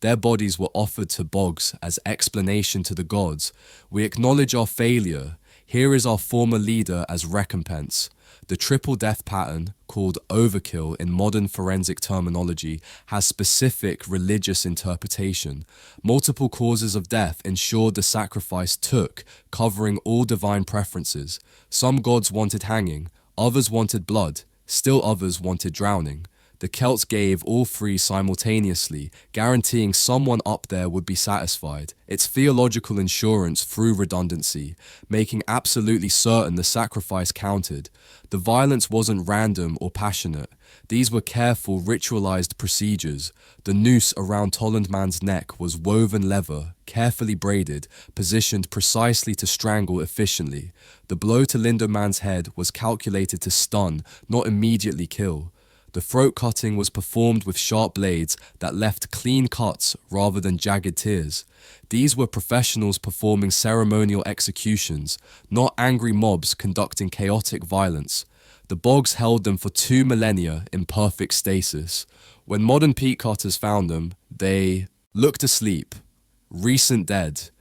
Their bodies were offered to bogs as explanation to the gods. We acknowledge our failure. Here is our former leader as recompense. The triple death pattern, called overkill in modern forensic terminology, has specific religious interpretation. Multiple causes of death ensured the sacrifice took, covering all divine preferences. Some gods wanted hanging, others wanted blood, still others wanted drowning. The Celts gave all three simultaneously, guaranteeing someone up there would be satisfied. It's theological insurance through redundancy, making absolutely certain the sacrifice counted. The violence wasn't random or passionate. These were careful, ritualized procedures. The noose around Tollundman's neck was woven leather, carefully braided, positioned precisely to strangle efficiently. The blow to Lindoman's head was calculated to stun, not immediately kill. The throat cutting was performed with sharp blades that left clean cuts rather than jagged tears. These were professionals performing ceremonial executions, not angry mobs conducting chaotic violence. The bogs held them for 2 millennia in perfect stasis. When modern peat cutters found them, they looked asleep, recent dead.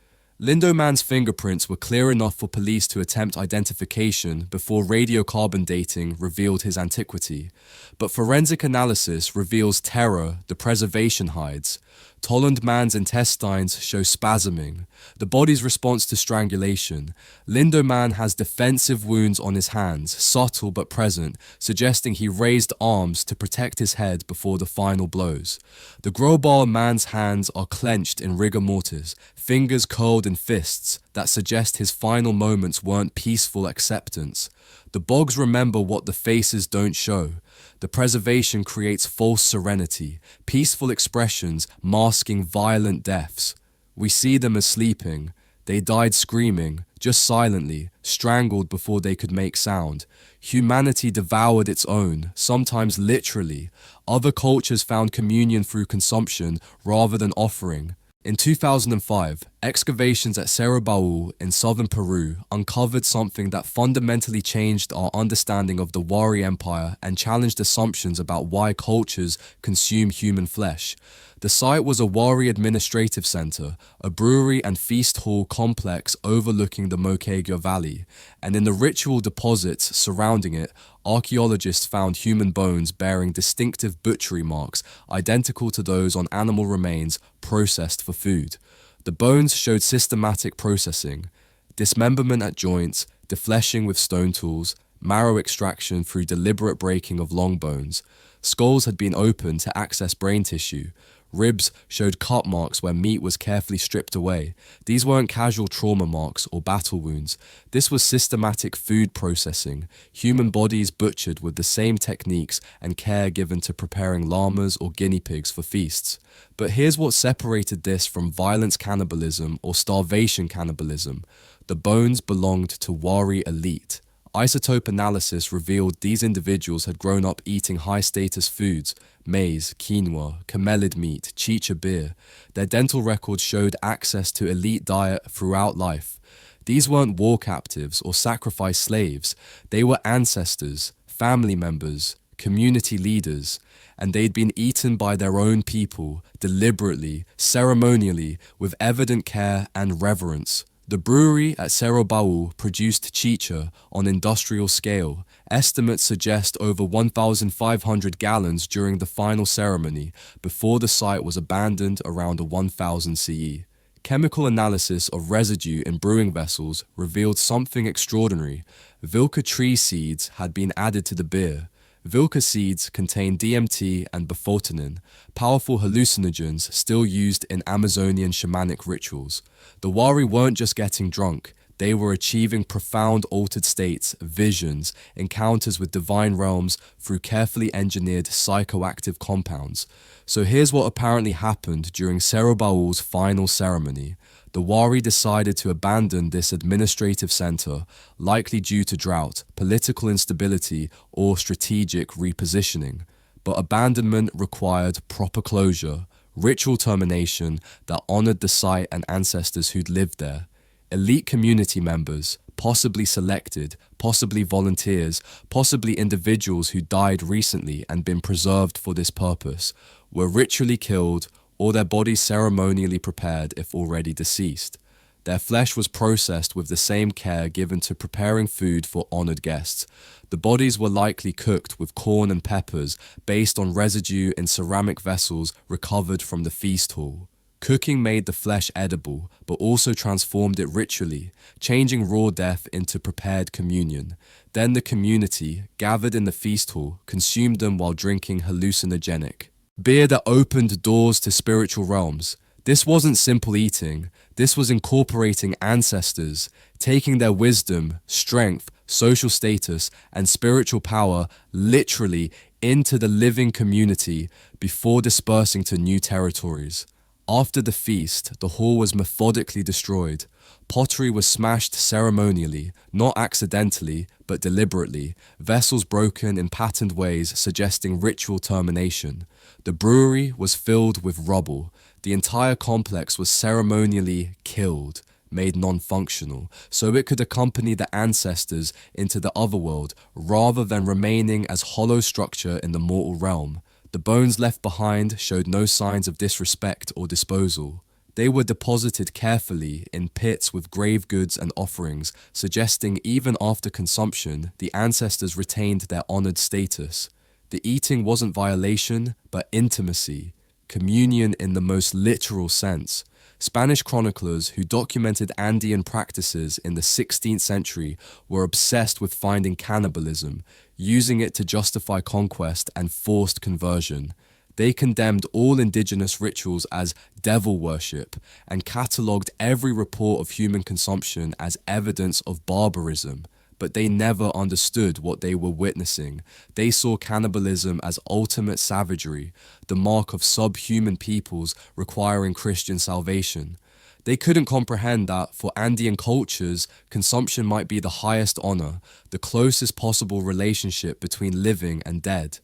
Lindoman's fingerprints were clear enough for police to attempt identification before radiocarbon dating revealed his antiquity. But forensic analysis reveals terror the preservation hides. Tollundman's intestines show spasming, the body's response to strangulation. Lindoman has defensive wounds on his hands, subtle but present, suggesting he raised arms to protect his head before the final blows. The Grobal man's hands are clenched in rigor mortis, fingers curled in fists that suggest his final moments weren't peaceful acceptance. The bogs remember what the faces don't show. The preservation creates false serenity, peaceful expressions masking violent deaths. We see them as sleeping. They died screaming, just silently, strangled before they could make sound. Humanity devoured its own, sometimes literally. Other cultures found communion through consumption rather than offering. In 2005, excavations at Cerro Baul in southern Peru uncovered something that fundamentally changed our understanding of the Wari Empire and challenged assumptions about why cultures consume human flesh. The site was a Wari administrative center, a brewery and feast hall complex overlooking the Moquegua Valley, and in the ritual deposits surrounding it, archaeologists found human bones bearing distinctive butchery marks identical to those on animal remains processed for food. The bones showed systematic processing, dismemberment at joints, defleshing with stone tools, marrow extraction through deliberate breaking of long bones. Skulls had been opened to access brain tissue. Ribs showed cut marks where meat was carefully stripped away. These weren't casual trauma marks or battle wounds. This was systematic food processing, human bodies butchered with the same techniques and care given to preparing llamas or guinea pigs for feasts. But here's what separated this from violence cannibalism or starvation cannibalism. The bones belonged to Wari elite. Isotope analysis revealed these individuals had grown up eating high-status foods, maize, quinoa, camelid meat, chicha beer. Their dental records showed access to elite diet throughout life. These weren't war captives or sacrificed slaves. They were ancestors, family members, community leaders, and they'd been eaten by their own people, deliberately, ceremonially, with evident care and reverence. The brewery at Cerro Baul produced chicha on industrial scale. Estimates suggest over 1,500 gallons during the final ceremony before the site was abandoned around 1000 CE. Chemical analysis of residue in brewing vessels revealed something extraordinary. Vilca tree seeds had been added to the beer. Vilca seeds contain DMT and bufotenin, powerful hallucinogens still used in Amazonian shamanic rituals. The Wari weren't just getting drunk, they were achieving profound altered states, visions, encounters with divine realms through carefully engineered psychoactive compounds. So here's what apparently happened during Cerro Baul's final ceremony. The Wari decided to abandon this administrative center, likely due to drought, political instability, or strategic repositioning. But abandonment required proper closure, ritual termination that honored the site and ancestors who'd lived there. Elite community members, possibly selected, possibly volunteers, possibly individuals who died recently and been preserved for this purpose, were ritually killed or their bodies ceremonially prepared if already deceased. Their flesh was processed with the same care given to preparing food for honored guests. The bodies were likely cooked with corn and peppers based on residue in ceramic vessels recovered from the feast hall. Cooking made the flesh edible, but also transformed it ritually, changing raw death into prepared communion. Then the community, gathered in the feast hall, consumed them while drinking hallucinogenic beer that opened doors to spiritual realms. This wasn't simple eating, this was incorporating ancestors, taking their wisdom, strength, social status, and spiritual power literally into the living community before dispersing to new territories. After the feast, the hall was methodically destroyed. Pottery was smashed ceremonially, not accidentally, but deliberately, vessels broken in patterned ways suggesting ritual termination. The brewery was filled with rubble. The entire complex was ceremonially killed, made non-functional, so it could accompany the ancestors into the otherworld rather than remaining as hollow structure in the mortal realm. The bones left behind showed no signs of disrespect or disposal. They were deposited carefully in pits with grave goods and offerings, suggesting even after consumption, the ancestors retained their honored status. The eating wasn't violation, but intimacy, communion in the most literal sense. Spanish chroniclers who documented Andean practices in the 16th century were obsessed with finding cannibalism, using it to justify conquest and forced conversion. They condemned all indigenous rituals as devil worship and catalogued every report of human consumption as evidence of barbarism. But they never understood what they were witnessing. They saw cannibalism as ultimate savagery, the mark of subhuman peoples requiring Christian salvation. They couldn't comprehend that for Andean cultures, consumption might be the highest honor, the closest possible relationship between living and dead.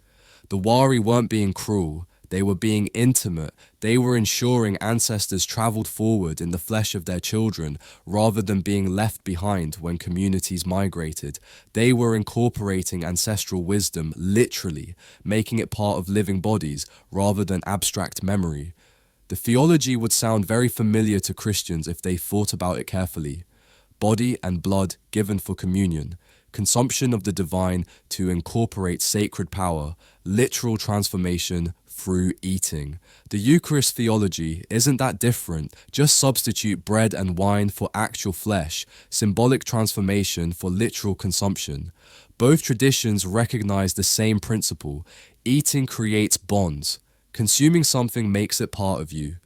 The Wari weren't being cruel, they were being intimate. They were ensuring ancestors traveled forward in the flesh of their children rather than being left behind when communities migrated. They were incorporating ancestral wisdom literally, making it part of living bodies rather than abstract memory. The theology would sound very familiar to Christians if they thought about it carefully. Body and blood given for communion, consumption of the divine to incorporate sacred power, literal transformation through eating. The Eucharist theology isn't that different, just substitute bread and wine for actual flesh, symbolic transformation for literal consumption. Both traditions recognize the same principle. Eating creates bonds. Consuming something makes it part of you.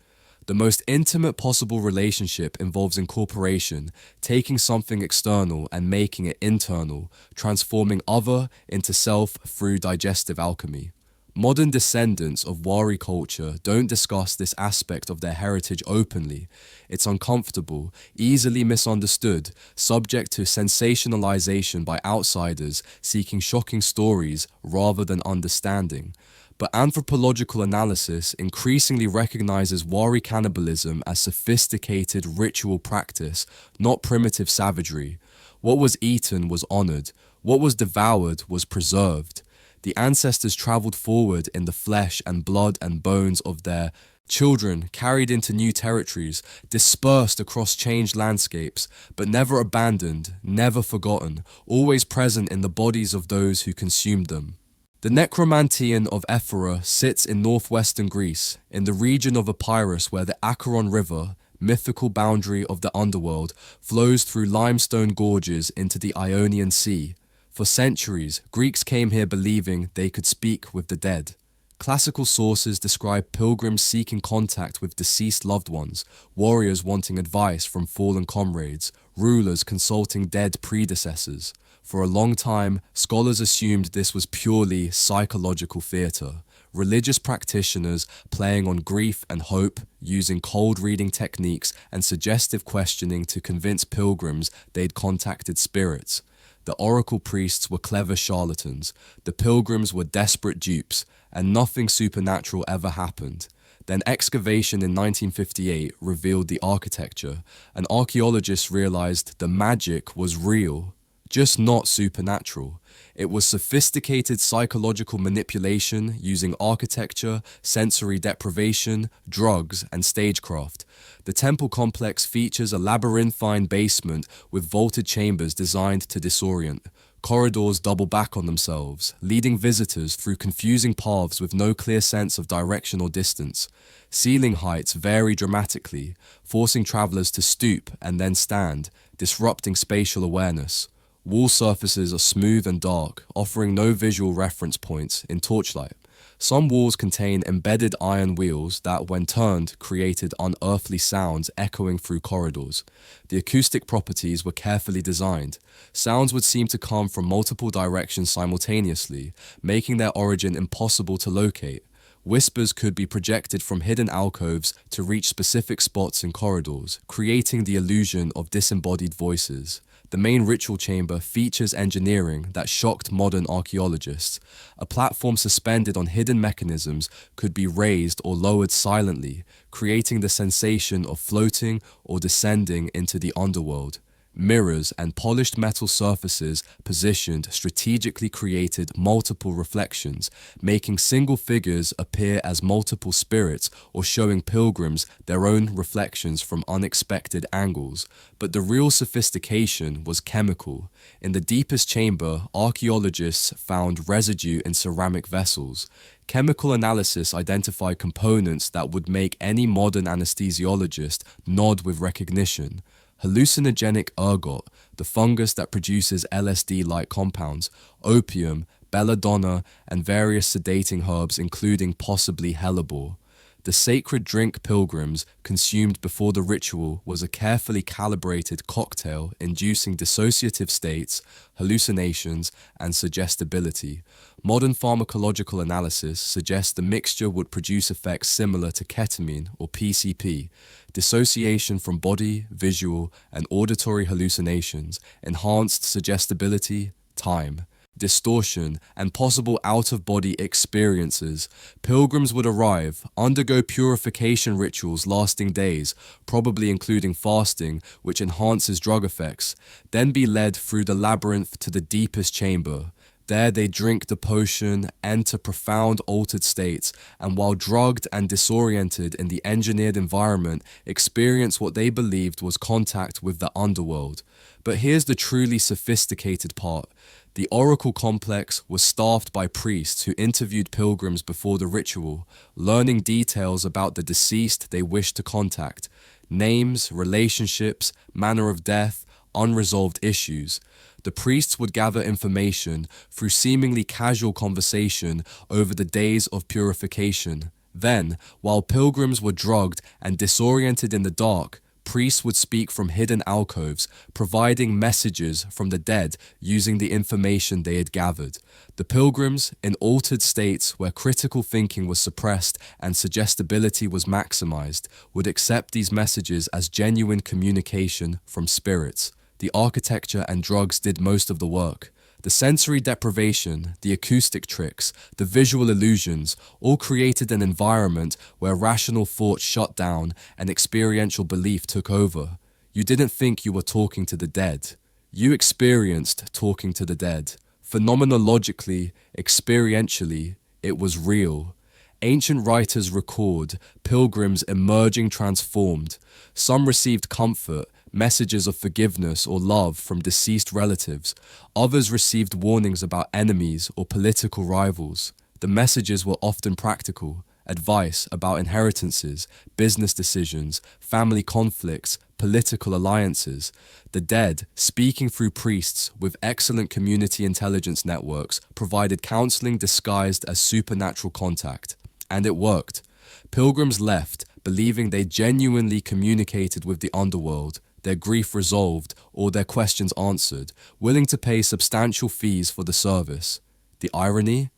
The most intimate possible relationship involves incorporation, taking something external and making it internal, transforming other into self through digestive alchemy. Modern descendants of Wari culture don't discuss this aspect of their heritage openly. It's uncomfortable, easily misunderstood, subject to sensationalization by outsiders seeking shocking stories rather than understanding. But anthropological analysis increasingly recognizes Wari cannibalism as sophisticated ritual practice, not primitive savagery. What was eaten was honored. What was devoured was preserved. The ancestors traveled forward in the flesh and blood and bones of their children, carried into new territories, dispersed across changed landscapes, but never abandoned, never forgotten, always present in the bodies of those who consumed them. The Necromanteon of Ephora sits in northwestern Greece, in the region of Epirus where the Acheron River, mythical boundary of the underworld, flows through limestone gorges into the Ionian Sea. For centuries, Greeks came here believing they could speak with the dead. Classical sources describe pilgrims seeking contact with deceased loved ones, warriors wanting advice from fallen comrades, rulers consulting dead predecessors. For a long time, scholars assumed this was purely psychological theatre, religious practitioners playing on grief and hope, using cold reading techniques and suggestive questioning to convince pilgrims they'd contacted spirits. The oracle priests were clever charlatans, the pilgrims were desperate dupes, and nothing supernatural ever happened. Then excavation in 1958 revealed the architecture, and archaeologists realized the magic was real. just not supernatural. It was sophisticated psychological manipulation using architecture, sensory deprivation, drugs, and stagecraft. The temple complex features a labyrinthine basement with vaulted chambers designed to disorient. Corridors double back on themselves, leading visitors through confusing paths with no clear sense of direction or distance. Ceiling heights vary dramatically, forcing travelers to stoop and then stand, disrupting spatial awareness. Wall surfaces are smooth and dark, offering no visual reference points in torchlight. Some walls contain embedded iron wheels that, when turned, created unearthly sounds echoing through corridors. The acoustic properties were carefully designed. Sounds would seem to come from multiple directions simultaneously, making their origin impossible to locate. Whispers could be projected from hidden alcoves to reach specific spots in corridors, creating the illusion of disembodied voices. The main ritual chamber features engineering that shocked modern archaeologists. A platform suspended on hidden mechanisms could be raised or lowered silently, creating the sensation of floating or descending into the underworld. Mirrors and polished metal surfaces positioned strategically created multiple reflections, making single figures appear as multiple spirits or showing pilgrims their own reflections from unexpected angles. But the real sophistication was chemical. In the deepest chamber, archaeologists found residue in ceramic vessels. Chemical analysis identified components that would make any modern anesthesiologist nod with recognition. Hallucinogenic ergot, the fungus that produces LSD-like compounds, opium, belladonna, and various sedating herbs including possibly hellebore. The sacred drink pilgrims consumed before the ritual was a carefully calibrated cocktail inducing dissociative states, hallucinations, and suggestibility. Modern pharmacological analysis suggests the mixture would produce effects similar to ketamine or PCP, dissociation from body, visual, and auditory hallucinations, enhanced suggestibility, time, distortion, and possible out-of-body experiences. Pilgrims would arrive, undergo purification rituals lasting days, probably including fasting, which enhances drug effects, then be led through the labyrinth to the deepest chamber. There they drink the potion, enter profound altered states, and while drugged and disoriented in the engineered environment, experience what they believed was contact with the underworld. But here's the truly sophisticated part. The oracle complex was staffed by priests who interviewed pilgrims before the ritual, learning details about the deceased they wished to contact, names, relationships, manner of death, unresolved issues. The priests would gather information through seemingly casual conversation over the days of purification. Then, while pilgrims were drugged and disoriented in the dark, priests would speak from hidden alcoves, providing messages from the dead using the information they had gathered. The pilgrims, in altered states where critical thinking was suppressed and suggestibility was maximized, would accept these messages as genuine communication from spirits. The architecture and drugs did most of the work. The sensory deprivation, the acoustic tricks, the visual illusions all created an environment where rational thought shut down and experiential belief took over. You didn't think you were talking to the dead. You experienced talking to the dead. Phenomenologically, experientially, it was real. Ancient writers record pilgrims emerging transformed. Some received comfort, messages of forgiveness or love from deceased relatives. Others received warnings about enemies or political rivals. The messages were often practical, advice about inheritances, business decisions, family conflicts, political alliances. The dead, speaking through priests with excellent community intelligence networks, provided counseling disguised as supernatural contact. And it worked. Pilgrims left, believing they genuinely communicated with the underworld, their grief resolved, or their questions answered, willing to pay substantial fees for the service. The irony?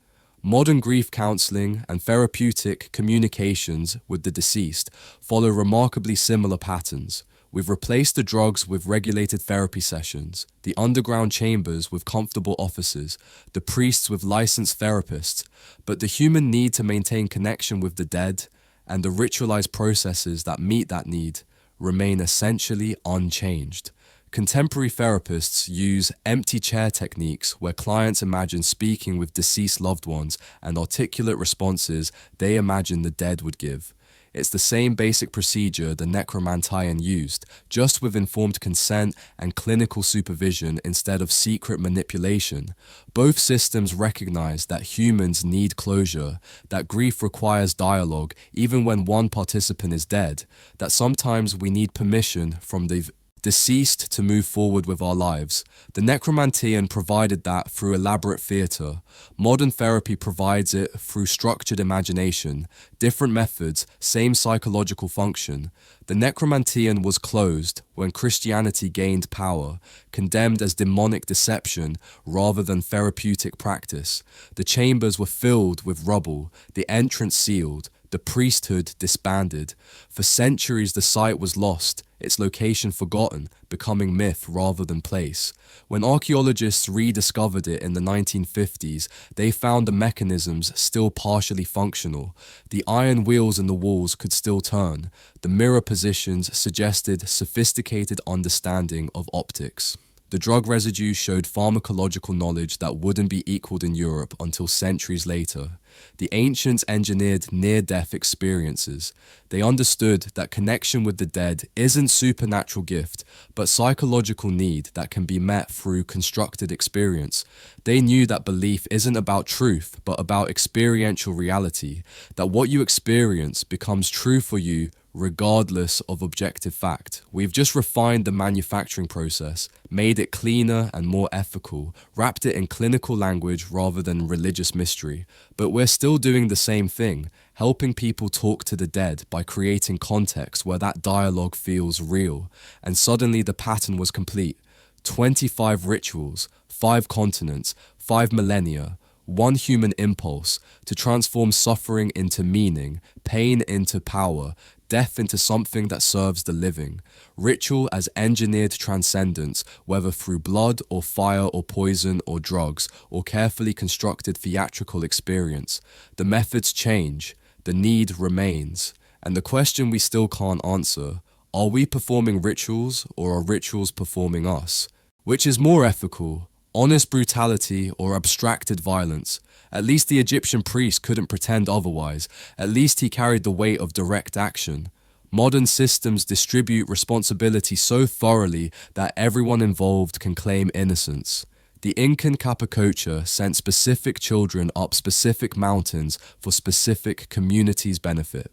Modern grief counseling and therapeutic communications with the deceased follow remarkably similar patterns. We've replaced the drugs with regulated therapy sessions, the underground chambers with comfortable offices, the priests with licensed therapists, but the human need to maintain connection with the dead and the ritualized processes that meet that need remain essentially unchanged. Contemporary therapists use empty chair techniques where clients imagine speaking with deceased loved ones and articulate responses they imagine the dead would give. It's the same basic procedure the necromantian used, just with informed consent and clinical supervision instead of secret manipulation. Both systems recognize that humans need closure, that grief requires dialogue even when one participant is dead, that sometimes we need permission from the deceased to move forward with our lives. The necromantian provided that through elaborate theatre. Modern therapy provides it through structured imagination. Different methods, same psychological function. The necromantian was closed when Christianity gained power, condemned as demonic deception rather than therapeutic practice. The chambers were filled with rubble, the entrance sealed, the priesthood disbanded. For centuries the site was lost, its location forgotten, becoming myth rather than place. When archaeologists rediscovered it in the 1950s, they found the mechanisms still partially functional. The iron wheels in the walls could still turn. The mirror positions suggested sophisticated understanding of optics. The drug residue showed pharmacological knowledge that wouldn't be equaled in Europe until centuries later. The ancients engineered near-death experiences. They understood that connection with the dead isn't supernatural gift, but psychological need that can be met through constructed experience. They knew that belief isn't about truth, but about experiential reality, that what you experience becomes true for you regardless of objective fact. We've just refined the manufacturing process, made it cleaner and more ethical, wrapped it in clinical language rather than religious mystery. But we're still doing the same thing, helping people talk to the dead by creating context where that dialogue feels real. And suddenly the pattern was complete. 25 rituals, 5 continents, 5 millennia, one human impulse to transform suffering into meaning, pain into power, death into something that serves the living. Ritual as engineered transcendence, whether through blood or fire or poison or drugs or carefully constructed theatrical experience. The methods change, the need remains. And the question we still can't answer, are we performing rituals or are rituals performing us? Which is more ethical, honest brutality or abstracted violence? At least the Egyptian priest couldn't pretend otherwise. At least he carried the weight of direct action. Modern systems distribute responsibility so thoroughly that everyone involved can claim innocence. The Incan Capacocha sent specific children up specific mountains for specific communities' benefit.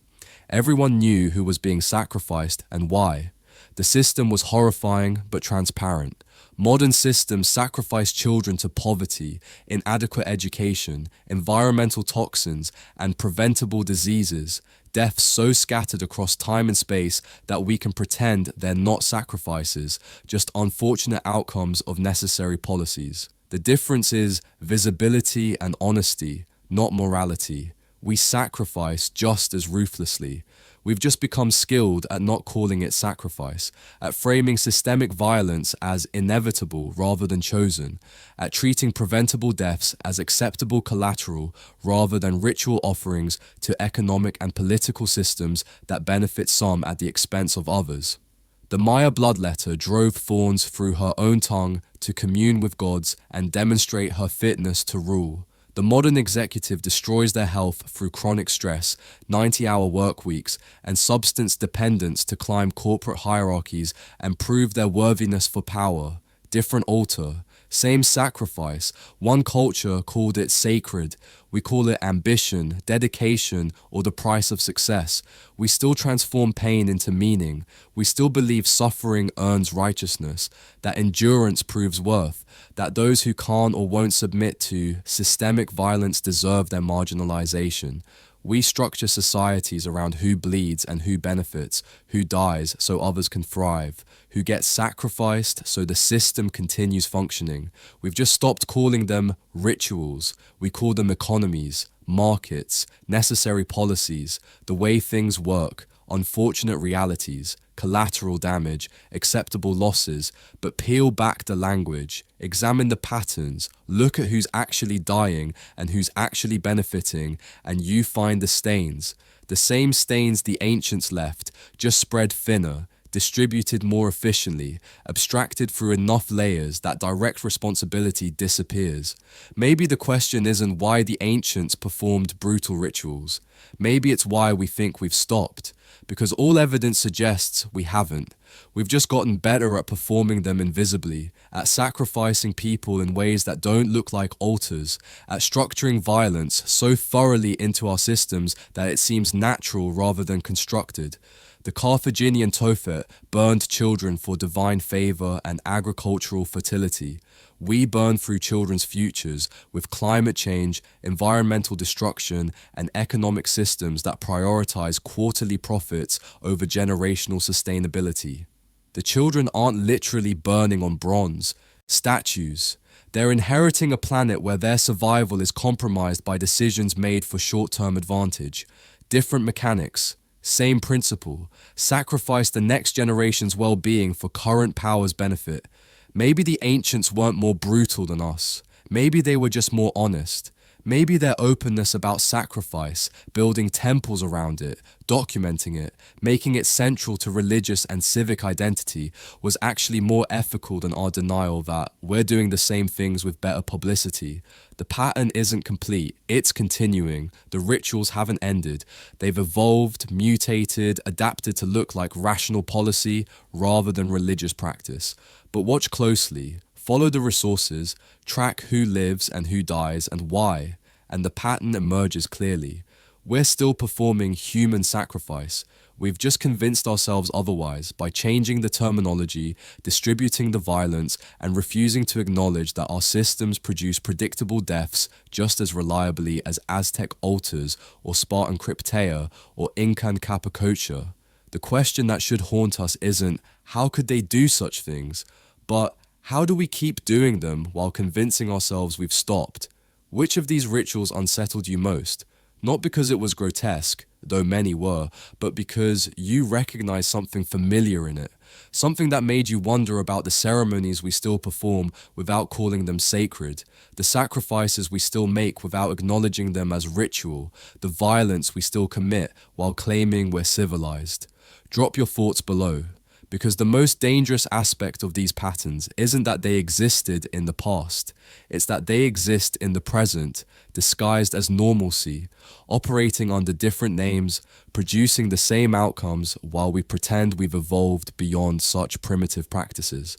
Everyone knew who was being sacrificed and why. The system was horrifying but transparent. Modern systems sacrifice children to poverty, inadequate education, environmental toxins, and preventable diseases, deaths so scattered across time and space that we can pretend they're not sacrifices, just unfortunate outcomes of necessary policies. The difference is visibility and honesty, not morality. We sacrifice just as ruthlessly. We've just become skilled at not calling it sacrifice, at framing systemic violence as inevitable rather than chosen, at treating preventable deaths as acceptable collateral rather than ritual offerings to economic and political systems that benefit some at the expense of others. The Maya bloodletter drove thorns through her own tongue to commune with gods and demonstrate her fitness to rule. The modern executive destroys their health through chronic stress, 90-hour work weeks, and substance dependence to climb corporate hierarchies and prove their worthiness for power. Different altar, same sacrifice. One culture called it sacred. We call it ambition, dedication, or the price of success. We still transform pain into meaning. We still believe suffering earns righteousness, that endurance proves worth, that those who can't or won't submit to systemic violence deserve their marginalization. We structure societies around who bleeds and who benefits, who dies so others can thrive, who gets sacrificed so the system continues functioning. We've just stopped calling them rituals. We call them economies, markets, necessary policies, the way things work, unfortunate realities, collateral damage, acceptable losses, but peel back the language, examine the patterns, look at who's actually dying and who's actually benefiting, and you find the stains. The same stains the ancients left, just spread thinner, distributed more efficiently, abstracted through enough layers that direct responsibility disappears. Maybe the question isn't why the ancients performed brutal rituals. Maybe it's why we think we've stopped, because all evidence suggests we haven't. We've just gotten better at performing them invisibly, at sacrificing people in ways that don't look like altars, at structuring violence so thoroughly into our systems that it seems natural rather than constructed. The Carthaginian Tophet burned children for divine favor and agricultural fertility. We burn through children's futures with climate change, environmental destruction, and economic systems that prioritize quarterly profits over generational sustainability. The children aren't literally burning on bronze, statues. They're inheriting a planet where their survival is compromised by decisions made for short-term advantage. Different mechanics, same principle. Sacrifice the next generation's well-being for current power's benefit. Maybe the ancients weren't more brutal than us. Maybe they were just more honest. Maybe their openness about sacrifice, building temples around it, documenting it, making it central to religious and civic identity, was actually more ethical than our denial that we're doing the same things with better publicity. The pattern isn't complete, it's continuing. The rituals haven't ended. They've evolved, mutated, adapted to look like rational policy rather than religious practice. But watch closely. Follow the resources, track who lives and who dies and why, and the pattern emerges clearly. We're still performing human sacrifice. We've just convinced ourselves otherwise by changing the terminology, distributing the violence, and refusing to acknowledge that our systems produce predictable deaths just as reliably as Aztec altars or Spartan crypteia or Incan capacocha. The question that should haunt us isn't, how could they do such things? But how do we keep doing them while convincing ourselves we've stopped? Which of these rituals unsettled you most? Not because it was grotesque, though many were, but because you recognized something familiar in it. Something that made you wonder about the ceremonies we still perform without calling them sacred, the sacrifices we still make without acknowledging them as ritual, the violence we still commit while claiming we're civilized. Drop your thoughts below. Because the most dangerous aspect of these patterns isn't that they existed in the past, it's that they exist in the present, disguised as normalcy, operating under different names, producing the same outcomes while we pretend we've evolved beyond such primitive practices.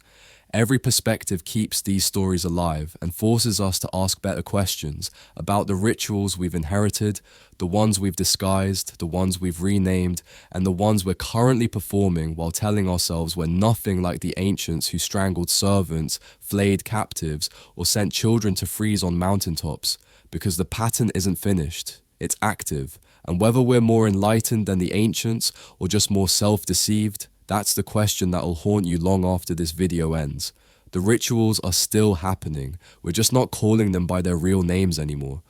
Every perspective keeps these stories alive and forces us to ask better questions about the rituals we've inherited, the ones we've disguised, the ones we've renamed, and the ones we're currently performing while telling ourselves we're nothing like the ancients who strangled servants, flayed captives, or sent children to freeze on mountaintops. Because the pattern isn't finished, it's active, and whether we're more enlightened than the ancients or just more self-deceived, that's the question that will haunt you long after this video ends. The rituals are still happening. We're just not calling them by their real names anymore.